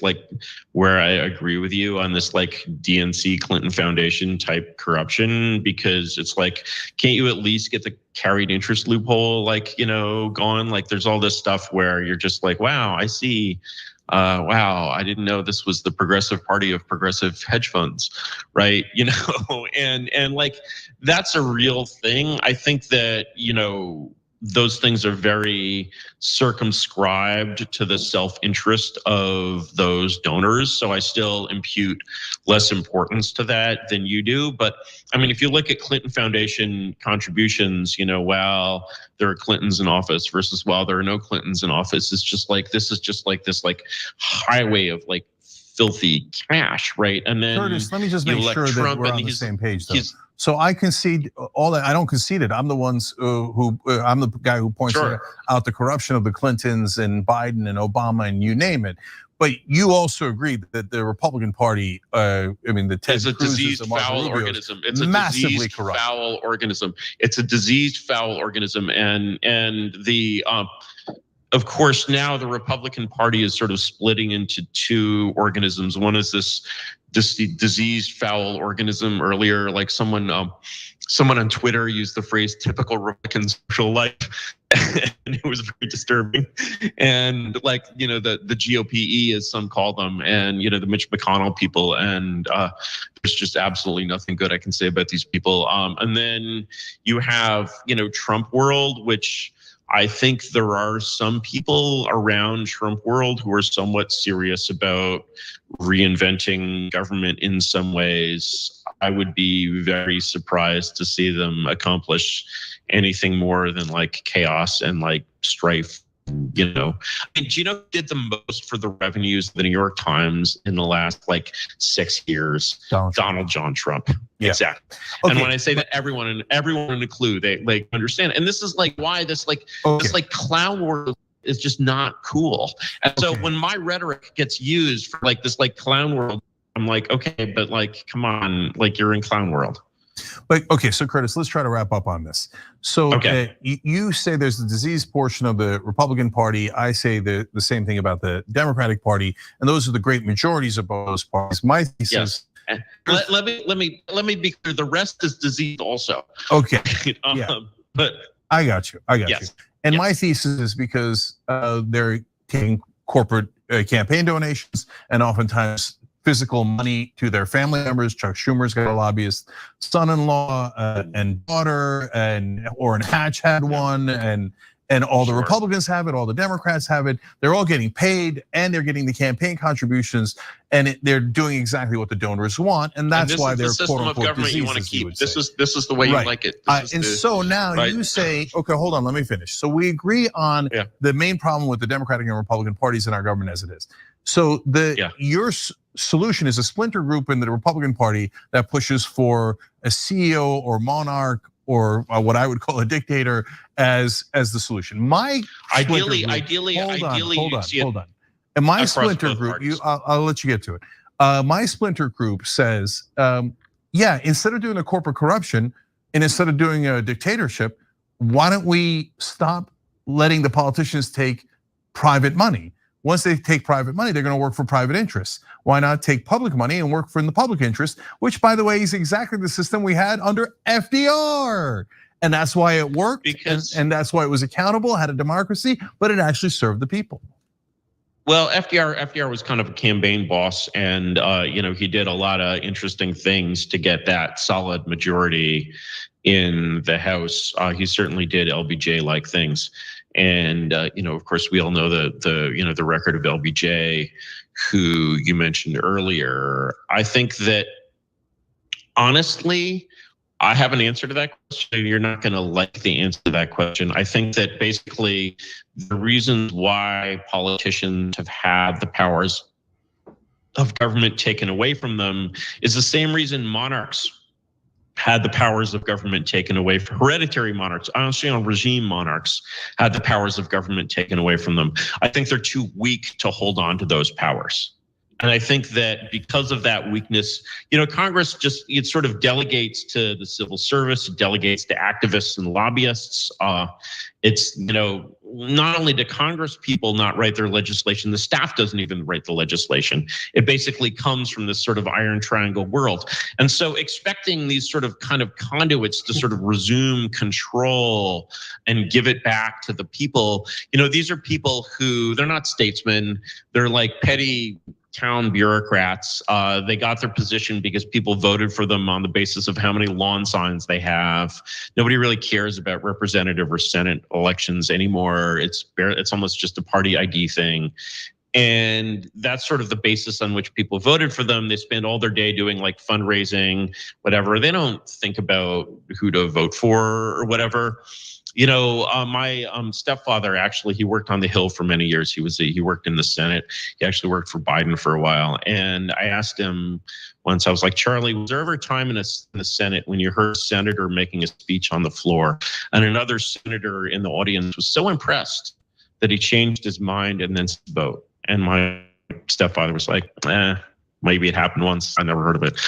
where I agree with you on this DNC Clinton Foundation type corruption, because it's can't you at least get the carried interest loophole going? There's all this stuff where you're just wow, I see. Wow, I didn't know this was the progressive party of progressive hedge funds, right? And that's a real thing. I think that those things are very circumscribed to the self-interest of those donors. So I still impute less importance to that than you do. But I mean, if you look at Clinton Foundation contributions, while there are Clintons in office versus while there are no Clintons in office, it's just this is just this highway of filthy cash, right? And then Curtis, let me just make sure that we're on the same page, though. So I concede all that. I don't concede it. I'm the ones I'm the guy who points out the corruption of the Clintons and Biden and Obama and you name it. But you also agree that the Republican Party, the Ted is a diseased, foul organism. It's a diseased, foul organism. It's a diseased, foul organism, and the. Of course, now the Republican Party is sort of splitting into two organisms. One is this diseased, foul organism. Earlier, someone on Twitter used the phrase "typical Republican social life," and it was very disturbing. And the GOPE, as some call them, and the Mitch McConnell people, and there's just absolutely nothing good I can say about these people. And then you have Trump world, which I think there are some people around Trump world who are somewhat serious about reinventing government in some ways. I would be very surprised to see them accomplish anything more than chaos and strife. Gino did the most for the revenues of the New York Times in the last 6 years. Donald John Trump. Yeah. Exactly. Okay. And when I say that, everyone in the clue, they understand. And this is why this clown world is just not cool. And so when my rhetoric gets used for this clown world, I'm okay, but come on, you're in clown world. But okay, so Curtis, let's try to wrap up on this. So you say there's the diseased portion of the Republican Party. I say the same thing about the Democratic Party, and those are the great majorities of both parties. My thesis. Yes. Let me be clear. The rest is diseased also. Okay. But I got you. And my thesis is because they're taking corporate campaign donations and oftentimes physical money to their family members. Chuck Schumer's got a lobbyist son-in-law and daughter, and Orrin Hatch had one, and all the Republicans have it, all the Democrats have it. They're all getting paid, and they're getting the campaign contributions, and they're doing exactly what the donors want, and that's why they're quote unquote the system of government you want to keep. This is the way you like it. So now you say, okay, hold on, let me finish. So we agree on the main problem with the Democratic and Republican parties in our government as it is. So your solution is a splinter group in the Republican Party that pushes for a CEO or monarch or what I would call a dictator as the solution. My ideally, hold on. And my splinter group, I'll let you get to it. My splinter group says, yeah, instead of doing a corporate corruption and instead of doing a dictatorship, why don't we stop letting the politicians take private money? Once they take private money, they're gonna work for private interests. Why not take public money and work for the public interest, which by the way is exactly the system we had under FDR. And that's why it worked, and that's why it was accountable, had a democracy, but it actually served the people. Well, FDR was kind of a campaign boss, and he did a lot of interesting things to get that solid majority in the House. He certainly did LBJ-like things, and of course, we all know the record of LBJ, who you mentioned earlier. I think that honestly, I have an answer to that question. You're not going to like the answer to that question. I think that basically the reasons why politicians have had the powers of government taken away from them is the same reason monarchs had the powers of government taken away from hereditary monarchs, regime monarchs had the powers of government taken away from them. I think they're too weak to hold on to those powers. And I think that because of that weakness, Congress it sort of delegates to the civil service, it delegates to activists and lobbyists. It's, not only do Congress people not write their legislation, the staff doesn't even write the legislation. It basically comes from this sort of iron triangle world. And so expecting these sort of kind of conduits to sort of resume control and give it back to the people, these are people who, they're not statesmen, they're like petty town bureaucrats. They got their position because people voted for them on the basis of how many lawn signs they have. Nobody really cares about representative or Senate elections anymore. It's almost just a party ID thing. And that's sort of the basis on which people voted for them. They spend all their day doing like fundraising, whatever. They don't think about who to vote for or whatever. My stepfather, actually, he worked on the Hill for many years. He worked in the Senate. He actually worked for Biden for a while. And I asked him once, I was like, Charlie, was there ever a time in the Senate when you heard a senator making a speech on the floor and another senator in the audience was so impressed that he changed his mind and then vote? And my stepfather was like, maybe it happened once. I never heard of it,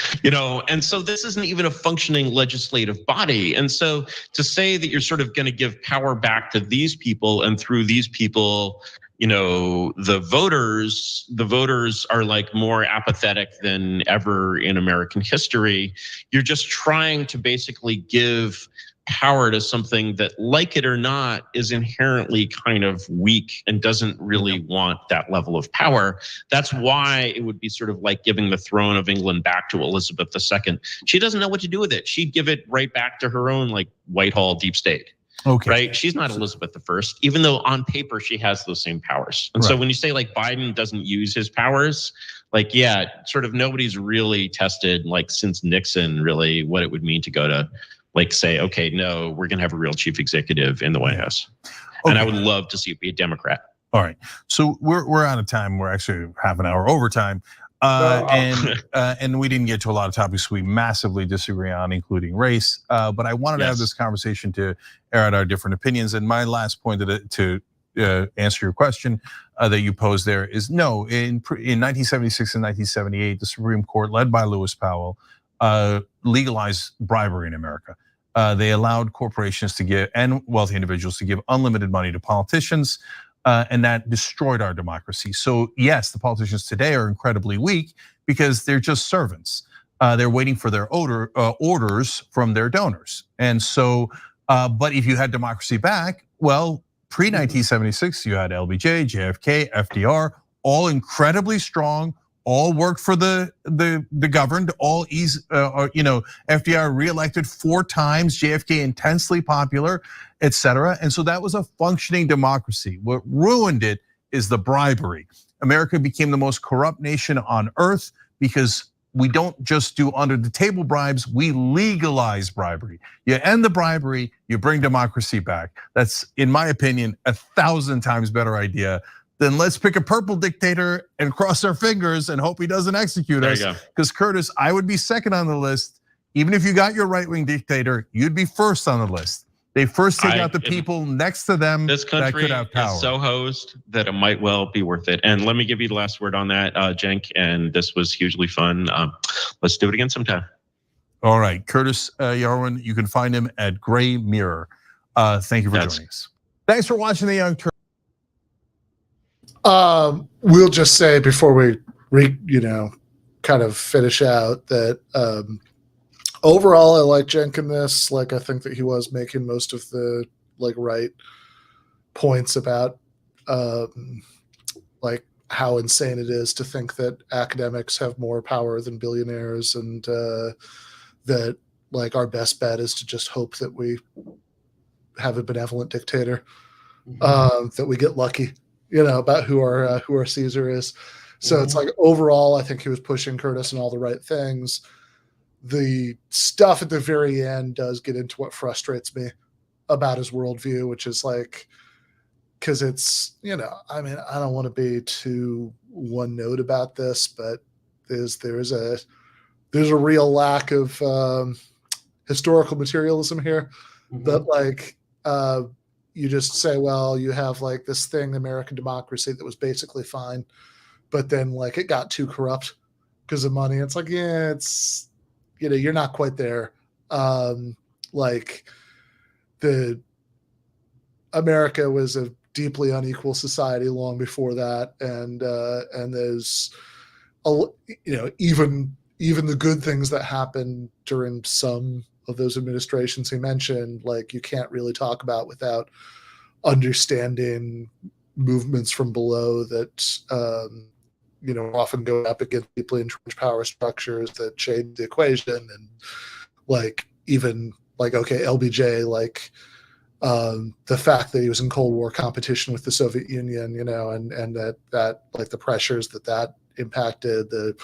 and so this isn't even a functioning legislative body. And so to say that you're sort of going to give power back to these people and through these people, the voters are like more apathetic than ever in American history. You're just trying to basically give power to something that, like it or not, is inherently kind of weak and doesn't really want that level of power. That's why it would be sort of like giving the throne of England back to Elizabeth II. She doesn't know what to do with it. She'd give it right back to her own like Whitehall deep state. Okay. Right? She's not Elizabeth I, even though on paper she has those same powers. And so when you say like Biden doesn't use his powers, like, yeah, sort of nobody's really tested like since Nixon really what it would mean to go to like say, okay, no, we're going to have a real chief executive in the White House. Okay. And I would love to see it be a Democrat. All right. So we're out of time. We're actually half an hour overtime. And we didn't get to a lot of topics we massively disagree on, including race. But I wanted to have this conversation to air out our different opinions. And my last point to answer your question that you posed there is no. In 1976 and 1978, the Supreme Court, led by Lewis Powell, legalized bribery in America. They allowed corporations to give and wealthy individuals to give unlimited money to politicians. And that destroyed our democracy. So yes, the politicians today are incredibly weak because they're just servants. They're waiting for their orders from their donors. And so, but if you had democracy back, well, pre-1976, you had LBJ, JFK, FDR, all incredibly strong, all worked for the governed, all FDR reelected 4 times, JFK intensely popular, etc. And so that was a functioning democracy. What ruined it is the bribery. America became the most corrupt nation on earth because we don't just do under the table bribes, we legalize bribery. You end the bribery, you bring democracy back. That's, in my opinion, 1,000 times better idea than let's pick a purple dictator and cross our fingers and hope he doesn't execute us. Because Curtis, I would be second on the list. Even if you got your right-wing dictator, you'd be first on the list. They first take out the people next to them this country that could have power. is so hosed that it might well be worth it. And let me give you the last word on that, Cenk, and this was hugely fun. Let's do it again sometime. All right, Curtis Yarvin, you can find him at Gray Mirror. Thank you for joining us. Thanks for watching The Young Turks. We'll just say before we kind of finish out that overall I like Cenk in this. Like, I think that he was making most of the right points about like how insane it is to think that academics have more power than billionaires, and that like our best bet is to just hope that we have a benevolent dictator, that we get lucky, about who our Caesar is. So it's like overall, I think he was pushing Curtis and all the right things. The stuff at the very end does get into what frustrates me about his worldview, which is like, because it's, I mean, I don't want to be too one note about this, but there's a real lack of historical materialism here. But like, you just say, well, you have like this thing, American democracy, that was basically fine, but then like it got too corrupt because of money. It's like, yeah, it's, you're not quite there. Like the America was a deeply unequal society long before that, and there's even the good things that happened during some of those administrations he mentioned, like you can't really talk about without understanding movements from below that often go up against deeply entrenched power structures that change the equation. And like even like, okay, LBJ, like the fact that he was in Cold War competition with the Soviet Union, and that like the pressures that impacted the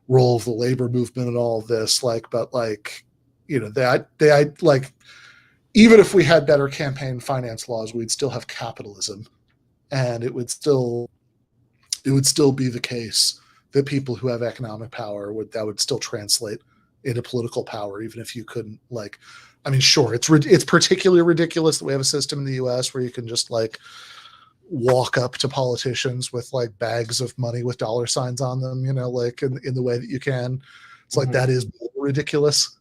role of the labor movement and all of this, like, but like, they like, even if we had better campaign finance laws, we'd still have capitalism, and it would still be the case that people who have economic power would still translate into political power, even if you couldn't, like, I mean, sure, it's particularly ridiculous that we have a system in the US where you can just like walk up to politicians with like bags of money with dollar signs on them, like in the way that you can. It's like, that is ridiculous.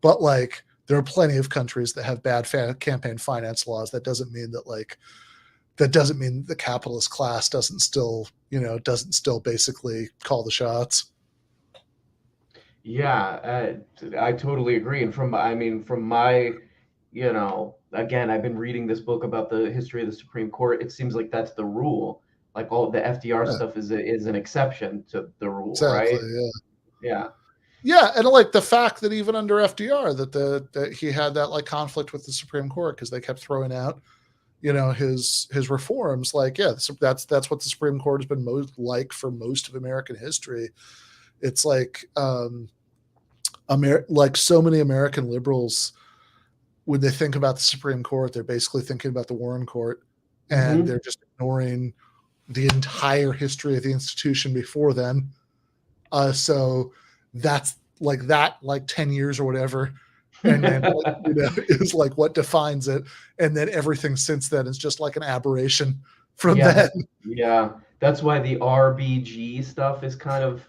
But like, there are plenty of countries that have bad campaign finance laws. That doesn't mean that the capitalist class doesn't still basically call the shots. Yeah, I totally agree. And from my, again, I've been reading this book about the history of the Supreme Court. It seems like that's the rule. Like all the FDR stuff is an exception to the rule, Exactly, right? Yeah. Yeah, and like the fact that even under FDR that he had that like conflict with the Supreme Court because they kept throwing out, his reforms. Like, yeah, that's what the Supreme Court has been most like for most of American history. It's like, like so many American liberals, when they think about the Supreme Court, they're basically thinking about the Warren Court, and they're just ignoring the entire history of the institution before then. So that's like 10 years or whatever, and then is like what defines it, and then everything since then is just like an aberration from then. Yeah, that's why the RBG stuff is kind of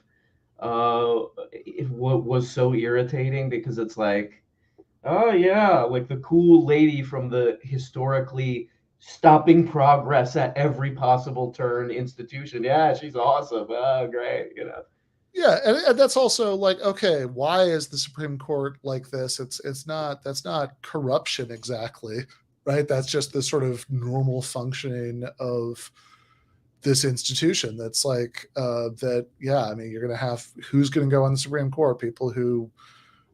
it was so irritating, because it's like, oh yeah, like the cool lady from the historically stopping progress at every possible turn institution. Yeah, she's awesome. Oh, great, Yeah, and that's also like, okay, why is the Supreme Court like this? That's not corruption exactly, right? That's just the sort of normal functioning of this institution. That's like that. Yeah, I mean, you're going to have who's going to go on the Supreme Court? People who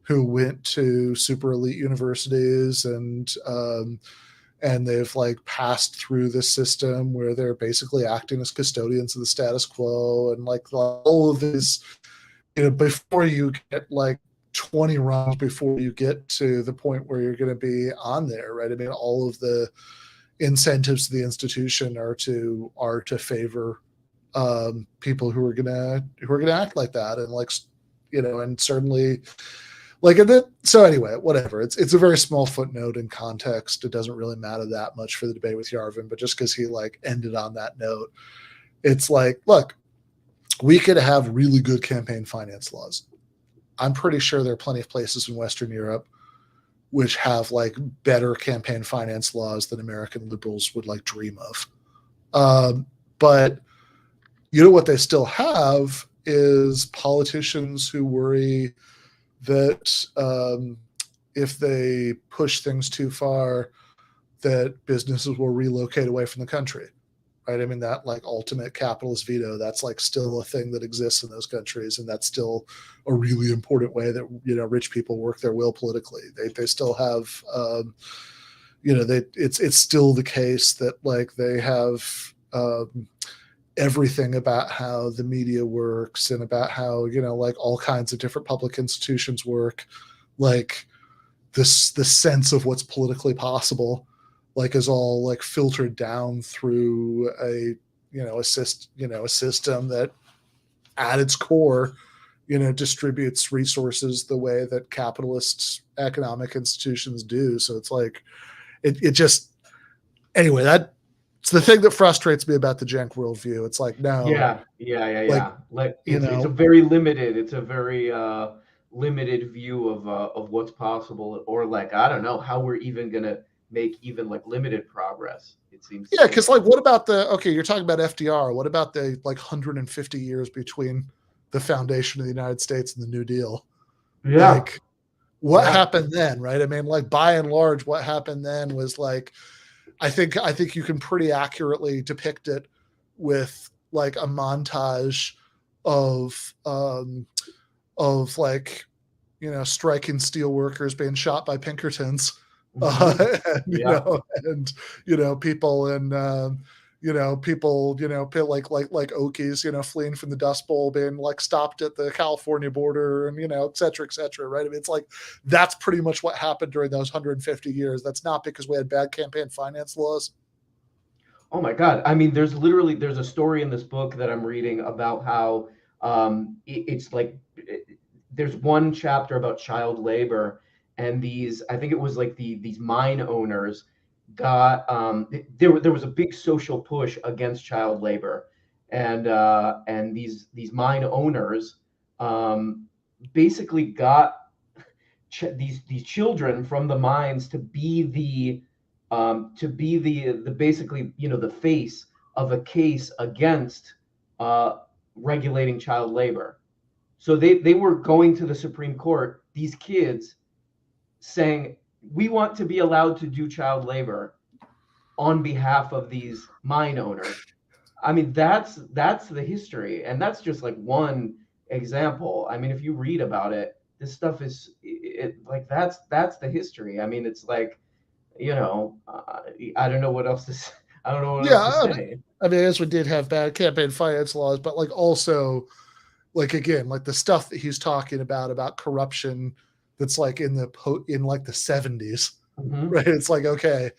went to super elite universities and they've like passed through this system where they're basically acting as custodians of the status quo, and like all of this, before you get like 20 rounds before you get to the point where you're going to be on there, right? I mean, all of the incentives of the institution are to favor people who are gonna act like that, and like, and certainly Like, and then, so anyway, whatever. It's a very small footnote in context. It doesn't really matter that much for the debate with Yarvin, but just because he like ended on that note, it's like, look, we could have really good campaign finance laws. I'm pretty sure there are plenty of places in Western Europe which have like better campaign finance laws than American liberals would like dream of. But you know what they still have is politicians who worry that if they push things too far, that businesses will relocate away from the country. Right? I mean, that like ultimate capitalist veto, that's like still a thing that exists in those countries. And that's still a really important way that, you know, rich people work their will politically. They still have, you know, it's still the case that like they have everything about how the media works and about how, you know, like all kinds of different public institutions work, like the sense of what's politically possible, like is all like filtered down through a system that at its core, you know, distributes resources the way that capitalist economic institutions do. So it's like it just, anyway, that's the thing that frustrates me about the Cenk worldview. It's like, no, Like you know, it's a very limited, limited view of what's possible, or like I don't know how we're even gonna make even like limited progress. It seems. Yeah, because like, what about you're talking about FDR. What about the like 150 years between the foundation of the United States and the New Deal? Yeah. Like, what happened then, right? I mean, like by and large, what happened then was like, I think you can pretty accurately depict it with like a montage of like, you know, striking steel workers being shot by Pinkertons. And, you know, and, you know, people and, you know, people, you know, like Okies, you know, fleeing from the Dust Bowl, being like stopped at the California border and, you know, et cetera, right? I mean, it's like, that's pretty much what happened during those 150 years. That's not because we had bad campaign finance laws. Oh my God. I mean, there's a story in this book that I'm reading about how it's like, there's one chapter about child labor, and I think it was like these mine owners got, there was a big social push against child labor, and these mine owners basically got these children from the mines to be the basically, you know, the face of a case against regulating child labor. So they were going to the Supreme Court, these kids, saying, we want to be allowed to do child labor on behalf of these mine owners. I mean, that's the history, and that's just like one example. I mean, if you read about it, this stuff is like that's the history. I mean, it's like, you know, I don't know what else to say. I don't know what else to say. I mean, I guess we did have bad campaign finance laws, but like also, like again, like the stuff that he's talking about corruption that's like in like the 70s, right? It's like, okay,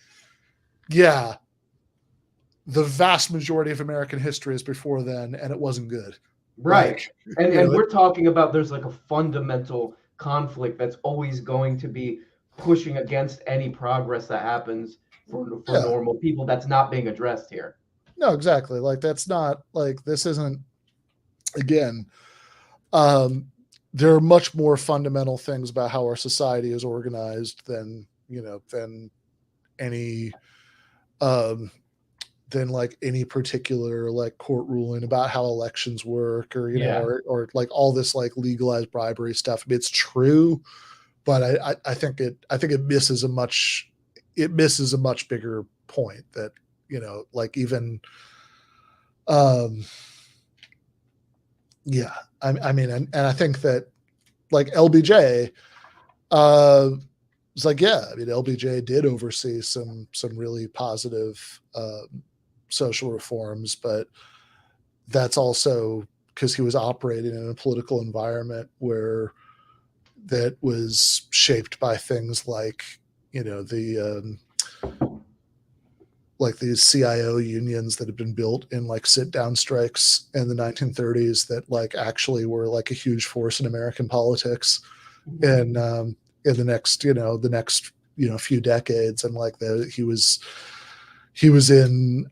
yeah, the vast majority of American history is before then, and it wasn't good. Right. Like, and we're talking about there's like a fundamental conflict that's always going to be pushing against any progress that happens for normal people that's not being addressed here. No, exactly. Like that's not like, this isn't, again, there are much more fundamental things about how our society is organized than, you know, than any than like any particular like court ruling about how elections work, or, you know, or like all this like legalized bribery stuff. I mean, it's true, but I think it misses a much bigger point that, you know, like even yeah, I mean, and I think that like LBJ it's like, yeah, I mean, LBJ did oversee some really positive social reforms, but that's also because he was operating in a political environment where that was shaped by things like, you know, the like these CIO unions that have been built in like sit down strikes in the 1930s that like actually were like a huge force in American politics. in the next few decades, and like he was in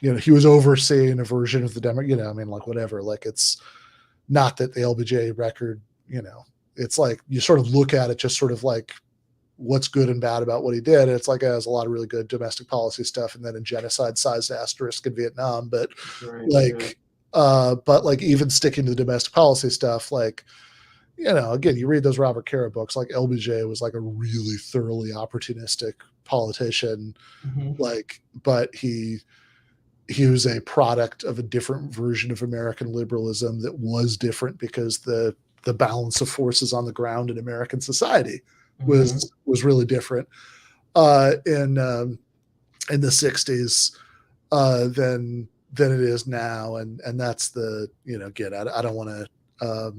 he was overseeing a version of the demo. I mean, like whatever. Like it's not that the LBJ record, it's like you sort of look at it just sort of like what's good and bad about what he did. It's like it has a lot of really good domestic policy stuff, and then a genocide-sized asterisk in Vietnam. But but like even sticking to the domestic policy stuff, like again, you read those Robert Caro books, like LBJ was like a really thoroughly opportunistic politician, like, but he was a product of a different version of American liberalism that was different because the balance of forces on the ground in American society was really different in the 60s than it is now, and that's the again, I don't want to I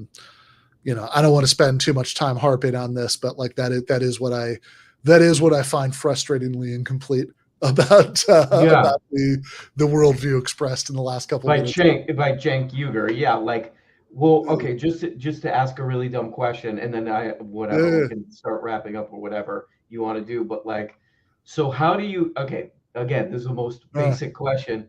don't want to spend too much time harping on this, but like that is what I find frustratingly incomplete about the worldview expressed in the last couple by of minutes. By Cenk Uygur, yeah. Like, well, okay, just to ask a really dumb question, and then we can start wrapping up or whatever you want to do. But like, so how do you? Okay, again, this is the most basic question.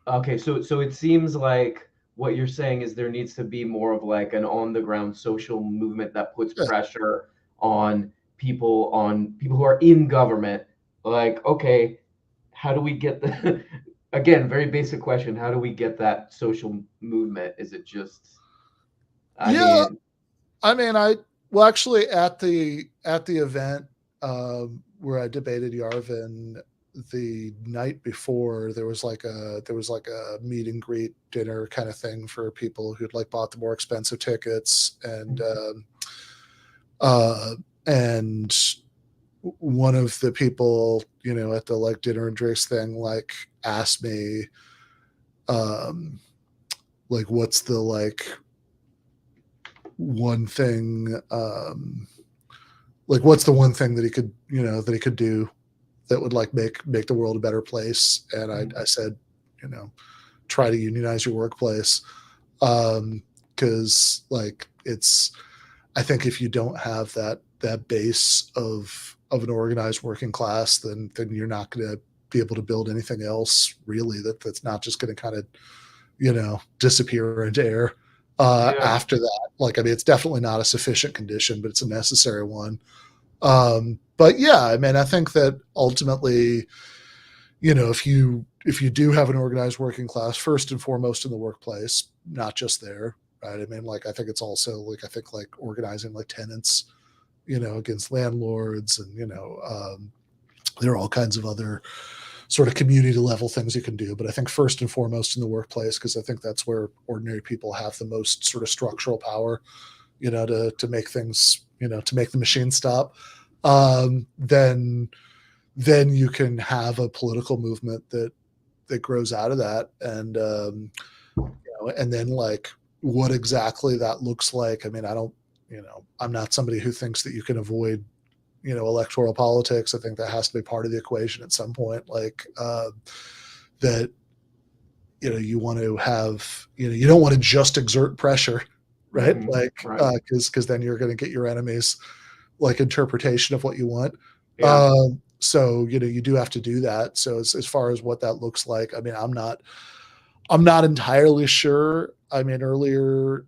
Okay, so it seems like what you're saying is there needs to be more of like an on the ground social movement that puts pressure on people who are in government. Like, okay, how do we get the again, very basic question, how do we get that social movement? Is it just actually at the event where I debated Yarvin the night before, there was like a meet and greet dinner kind of thing for people who'd like bought the more expensive tickets, and one of the people at the like dinner and drinks thing like asked me like what's the like one thing like what's the one thing that he could do that would like make the world a better place. And I said, try to unionize your workplace. Cause like I think if you don't have that base of an organized working class, then you're not going to be able to build anything else really that's not just going to kind of, disappear into air. After that, like, I mean, it's definitely not a sufficient condition, but it's a necessary one. But yeah, I mean, I think that ultimately, if you do have an organized working class, first and foremost in the workplace, not just there, right? I mean, like, I think it's also like, organizing like tenants, against landlords, and, there are all kinds of other sort of community level things you can do. But I think first and foremost in the workplace, because I think that's where ordinary people have the most sort of structural power, to make things, to make the machine stop. Then you can have a political movement that grows out of that. And, and then like what exactly that looks like. I mean, I'm not somebody who thinks that you can avoid, electoral politics. I think that has to be part of the equation at some point. Like, that, you want to have, you don't want to just exert pressure, right? Because then you're going to get your enemies like interpretation of what you want. So you do have to do that. So as far as what that looks like, I mean, I'm not entirely sure. I mean, earlier,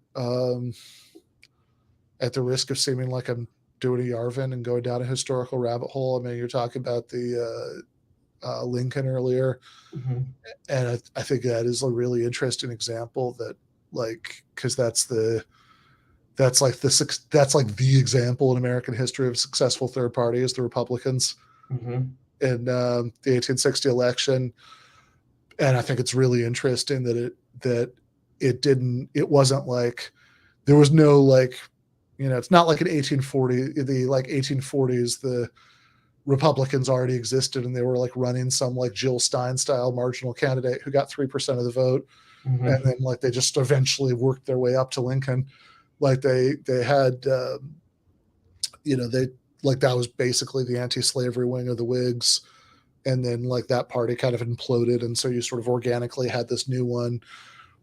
at the risk of seeming like I'm doing a Yarvin and going down a historical rabbit hole, I mean, you're talking about the Lincoln earlier, and I think that is a really interesting example that, like, because that's like the example in American history of a successful third party is the Republicans in the 1860 election. And I think it's really interesting that it wasn't like there was no like, it's not like in 1840s, the Republicans already existed and they were like running some like Jill Stein style marginal candidate who got 3% of the vote. And then like they just eventually worked their way up to Lincoln. Like they had, they like that was basically the anti-slavery wing of the Whigs. And then like that party kind of imploded. And so you sort of organically had this new one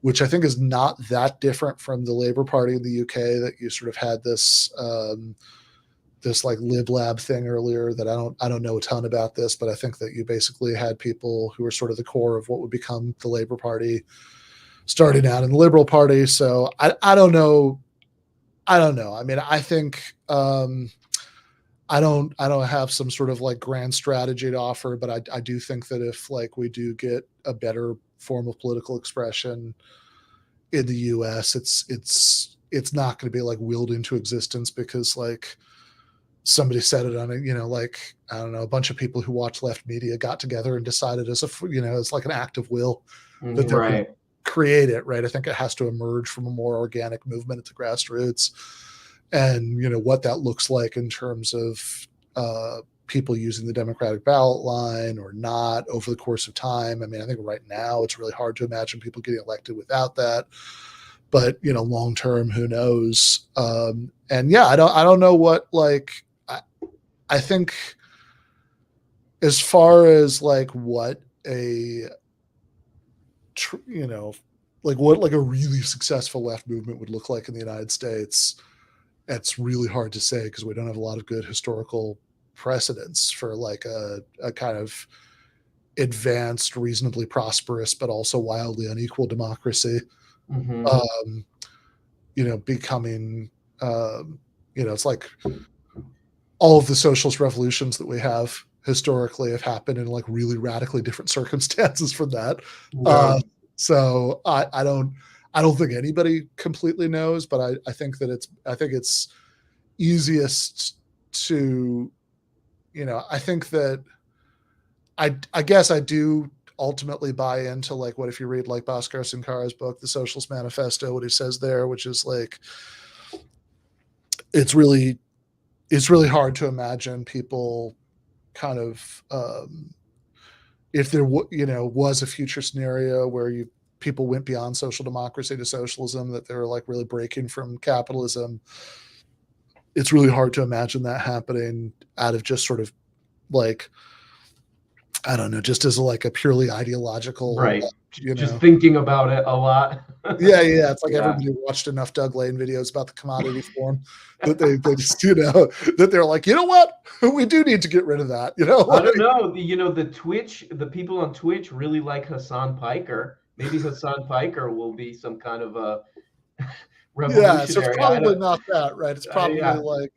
which I think is not that different from the Labour Party in the UK, that you sort of had this this like Lib Lab thing earlier that I don't know a ton about this, but I think that you basically had people who were sort of the core of what would become the Labour Party starting out in the Liberal Party. So I don't know. I don't know. I mean, I think I don't have some sort of like grand strategy to offer, but I do think that if like we do get a better form of political expression in the US, it's not going to be like willed into existence because like somebody said it on a, you know, like, I don't know, a bunch of people who watch left media got together and decided as a, you know, it's like an act of will that they're going to create it, right? I think it has to emerge from a more organic movement at the grassroots. And, you know, what that looks like in terms of people using the Democratic ballot line or not over the course of time. I mean, I think right now it's really hard to imagine people getting elected without that. But, you know, long term, who knows? And yeah, I don't know what, like, I think as far as like what a, you know, like what like a really successful left movement would look like in the United States, it's really hard to say because we don't have a lot of good historical precedents for like a kind of advanced, reasonably prosperous, but also wildly unequal democracy. You know, becoming, you know, it's like all of the socialist revolutions that we have historically have happened in like really radically different circumstances from that. So I don't think anybody completely knows, but I think that it's easiest to, you know, I think that I guess I do ultimately buy into like what if you read like Bhaskar Sankara's book, The Socialist Manifesto, what he says there, which is like it's really hard to imagine people kind of if there you know was a future scenario where people went beyond social democracy to socialism, that they were like really breaking from capitalism. It's really hard to imagine that happening out of just sort of like, I don't know, just as like a purely ideological, you just know, thinking about it a lot. yeah. It's like everybody watched enough Doug Lane videos about the commodity form that they just, you know, that they're like, you know what, we do need to get rid of that. You know, I don't know. You know, the people on Twitch really like Hassan Piker. Maybe Hassan Piker will be some kind of a revolutionary. Yeah, so it's probably not that, right? It's probably like,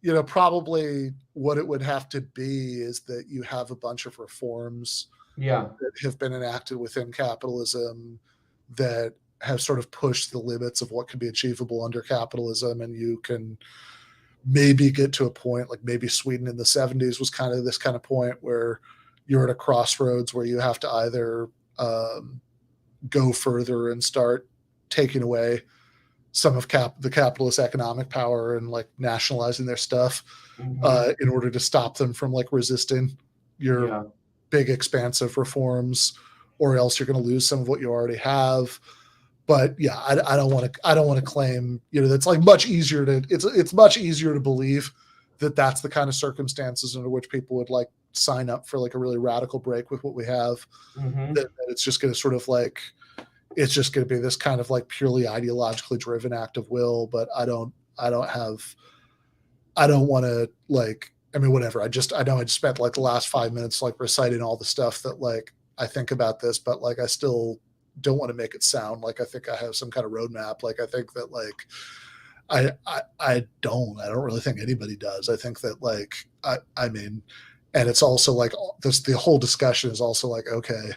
you know, probably what it would have to be is that you have a bunch of reforms that have been enacted within capitalism that have sort of pushed the limits of what can be achievable under capitalism. And you can maybe get to a point like maybe Sweden in the 70s was kind of this kind of point where you're at a crossroads where you have to either go further and start taking away some of the capitalist economic power and like nationalizing their stuff in order to stop them from like resisting your big expansive reforms, or else you're going to lose some of what you already have. But yeah, I don't want to claim, you know, that's like much easier to, it's much easier to believe that that's the kind of circumstances under which people would like sign up for like a really radical break with what we have. That it's just going to sort of like, it's just going to be this kind of like purely ideologically driven act of will. But I don't want to like, I mean, whatever. I know I just spent like the last 5 minutes like reciting all the stuff that like I think about this, but like I still don't want to make it sound like I think I have some kind of roadmap. Like I think that like I don't really think anybody does. I think that like I mean, and it's also like this, the whole discussion is also like, okay,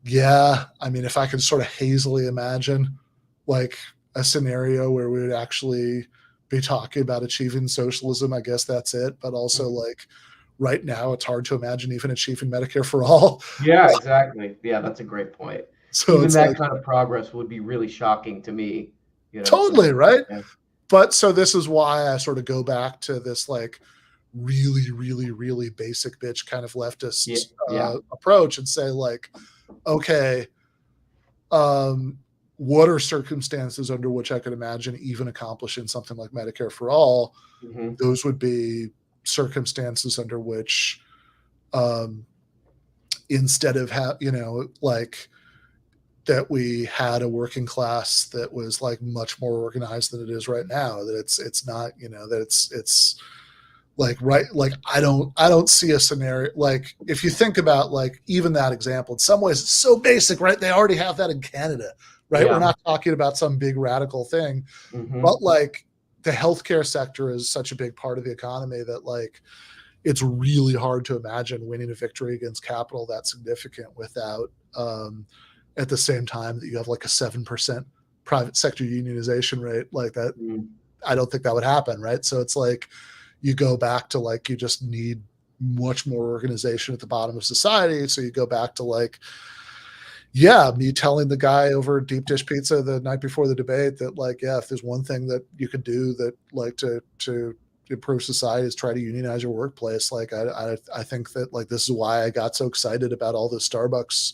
yeah, I mean, if I could sort of hazily imagine like a scenario where we would actually be talking about achieving socialism, I guess that's it. But also like right now, it's hard to imagine even achieving Medicare for all. Yeah, exactly. Yeah, that's a great point. So even it's that like, kind of progress would be really shocking to me. You know, totally, so, right? Yeah. But so this is why I sort of go back to this like really, really, really basic bitch kind of leftist approach and say like, okay, what are circumstances under which I could imagine even accomplishing something like Medicare for all? Those would be circumstances under which instead of you know, like that we had a working class that was like much more organized than it is right now. That it's not, that it's like, right. Like, I don't see a scenario. Like, if you think about like even that example, in some ways it's so basic, right? They already have that in Canada, right? Yeah. We're not talking about some big radical thing, Mhm. but like the healthcare sector is such a big part of the economy that like it's really hard to imagine winning a victory against capital that significant without, at the same time that you have like a 7% private sector unionization rate like that. Mm. I don't think that would happen, right? So it's like you go back to like you just need much more organization at the bottom of society. So you go back to like, yeah, me telling the guy over deep dish pizza the night before the debate that like, yeah, if there's one thing that you could do that like to improve society is try to unionize your workplace. Like I think that like this is why I got so excited about all the Starbucks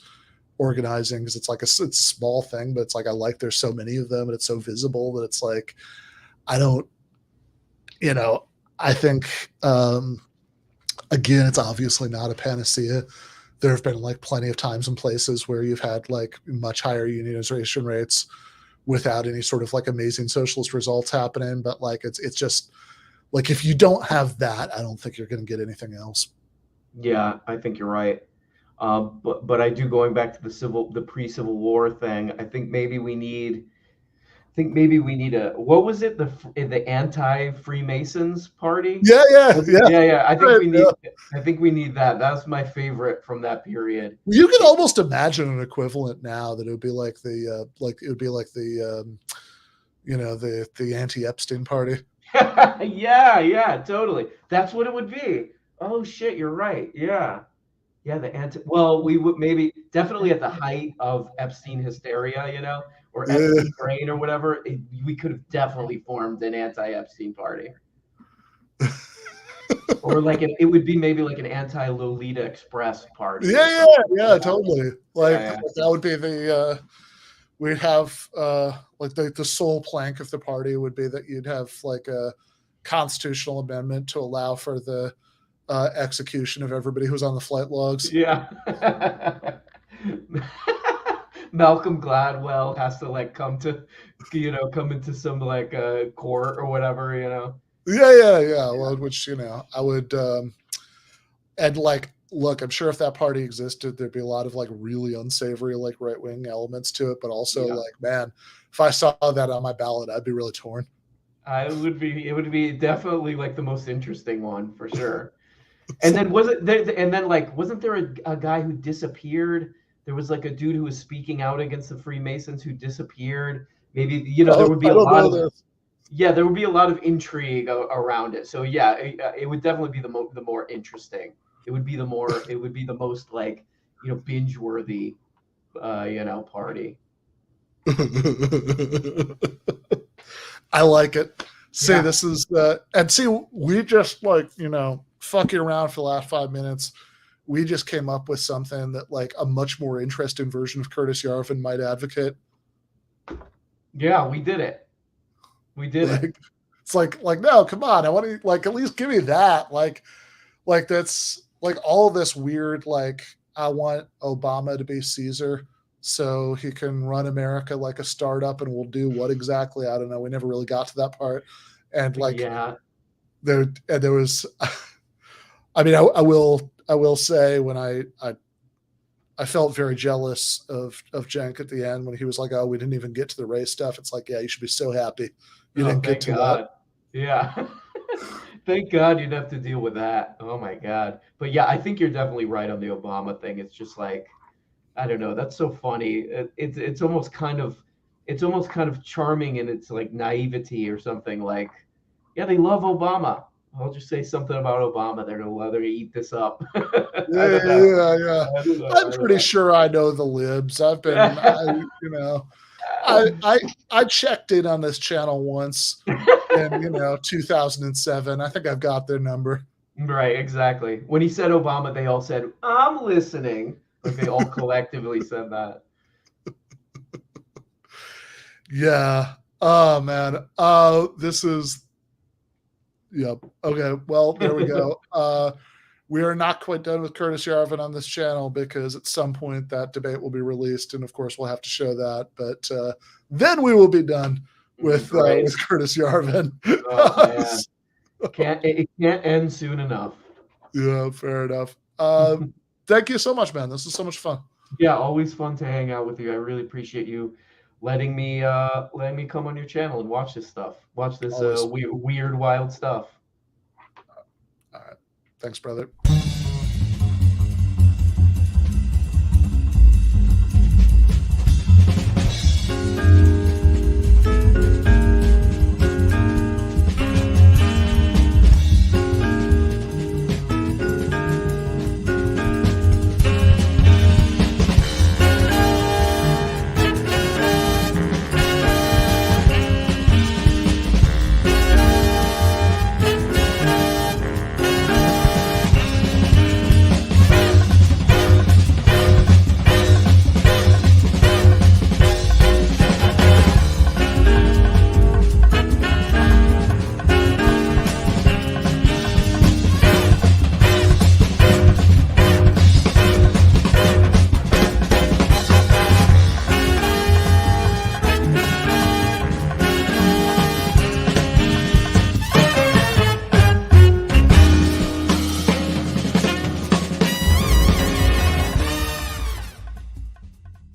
organizing, because it's like it's a small thing, but it's like I like there's so many of them and it's so visible that it's like I don't, I think again, it's obviously not a panacea. There have been like plenty of times and places where you've had like much higher unionization rates without any sort of like amazing socialist results happening. But like it's just like if you don't have that, I don't think you're going to get anything else. Yeah, I think you're right. But I do, going back to the pre-Civil War thing. I think maybe we need a, what was it, the anti-Freemasons party? Yeah. Yeah. Right, I think we need that. That's my favorite from that period. you can almost imagine an equivalent now that it would be like the the anti-Epstein party. Yeah, totally. That's what it would be. Oh shit, you're right. Yeah. Yeah, well, we would maybe definitely at the height of Epstein hysteria, or Yeah. Epstein brain or whatever, we could have definitely formed an anti-Epstein party. Or like it would be maybe like an anti-Lolita Express party. Yeah, totally. Like Yeah. that would be the we'd have like the sole plank of the party would be that you'd have like a constitutional amendment to allow for the execution of everybody who's on the flight logs. Yeah. Malcolm Gladwell has to like come into some like court or whatever. Yeah. Well, which I would and like look, I'm sure if that party existed, there'd be a lot of like really unsavory like right wing elements to it, but also like, man, if I saw that on my ballot, I'd be really torn. It would be definitely like the most interesting one for sure. And then wasn't there a guy who disappeared? There was like a dude who was speaking out against the Freemasons who disappeared. Maybe there would be there would be a lot of intrigue around it. So yeah, it would definitely be the more interesting. It would be the most like binge worthy party. I like it. See, Yeah. this is and see, we just like fucking around for the last 5 minutes. We just came up with something that like a much more interesting version of Curtis Yarvin might advocate. Yeah, we did it. It's like no, come on, I want to like at least give me that. Like that's like all this weird like I want Obama to be Caesar so he can run America like a startup and we'll do what exactly? I don't know. We never really got to that part. And like there was I mean, I will say when I felt very jealous of Cenk at the end when he was like, "Oh, we didn't even get to the race stuff." It's like, yeah, you should be so happy you didn't get to that. Yeah, thank God you'd have to deal with that. Oh my God. But yeah, I think you're definitely right on the Obama thing. It's just like, I don't know. That's so funny. It's almost kind of charming in its like naivety or something. Like, yeah, they love Obama. I'll just say something about Obama. They're gonna eat this up. Yeah. I'm pretty sure I know the libs. I've been, I checked in on this channel once in 2007. I think I've got their number. Right, exactly. When he said Obama, they all said, "I'm listening." Like they all collectively said that. Yeah. Oh man. This is. Yep. Okay. Well, there we go. we are not quite done with Curtis Yarvin on this channel, because at some point that debate will be released, and of course we'll have to show that. But then we will be done with Curtis Yarvin. Oh man, it can't end soon enough. Yeah, fair enough. Thank you so much, man. This is so much fun. Yeah, always fun to hang out with you. I really appreciate you letting me come on your channel and watch this stuff. Watch this weird, wild stuff. All right. Thanks, brother.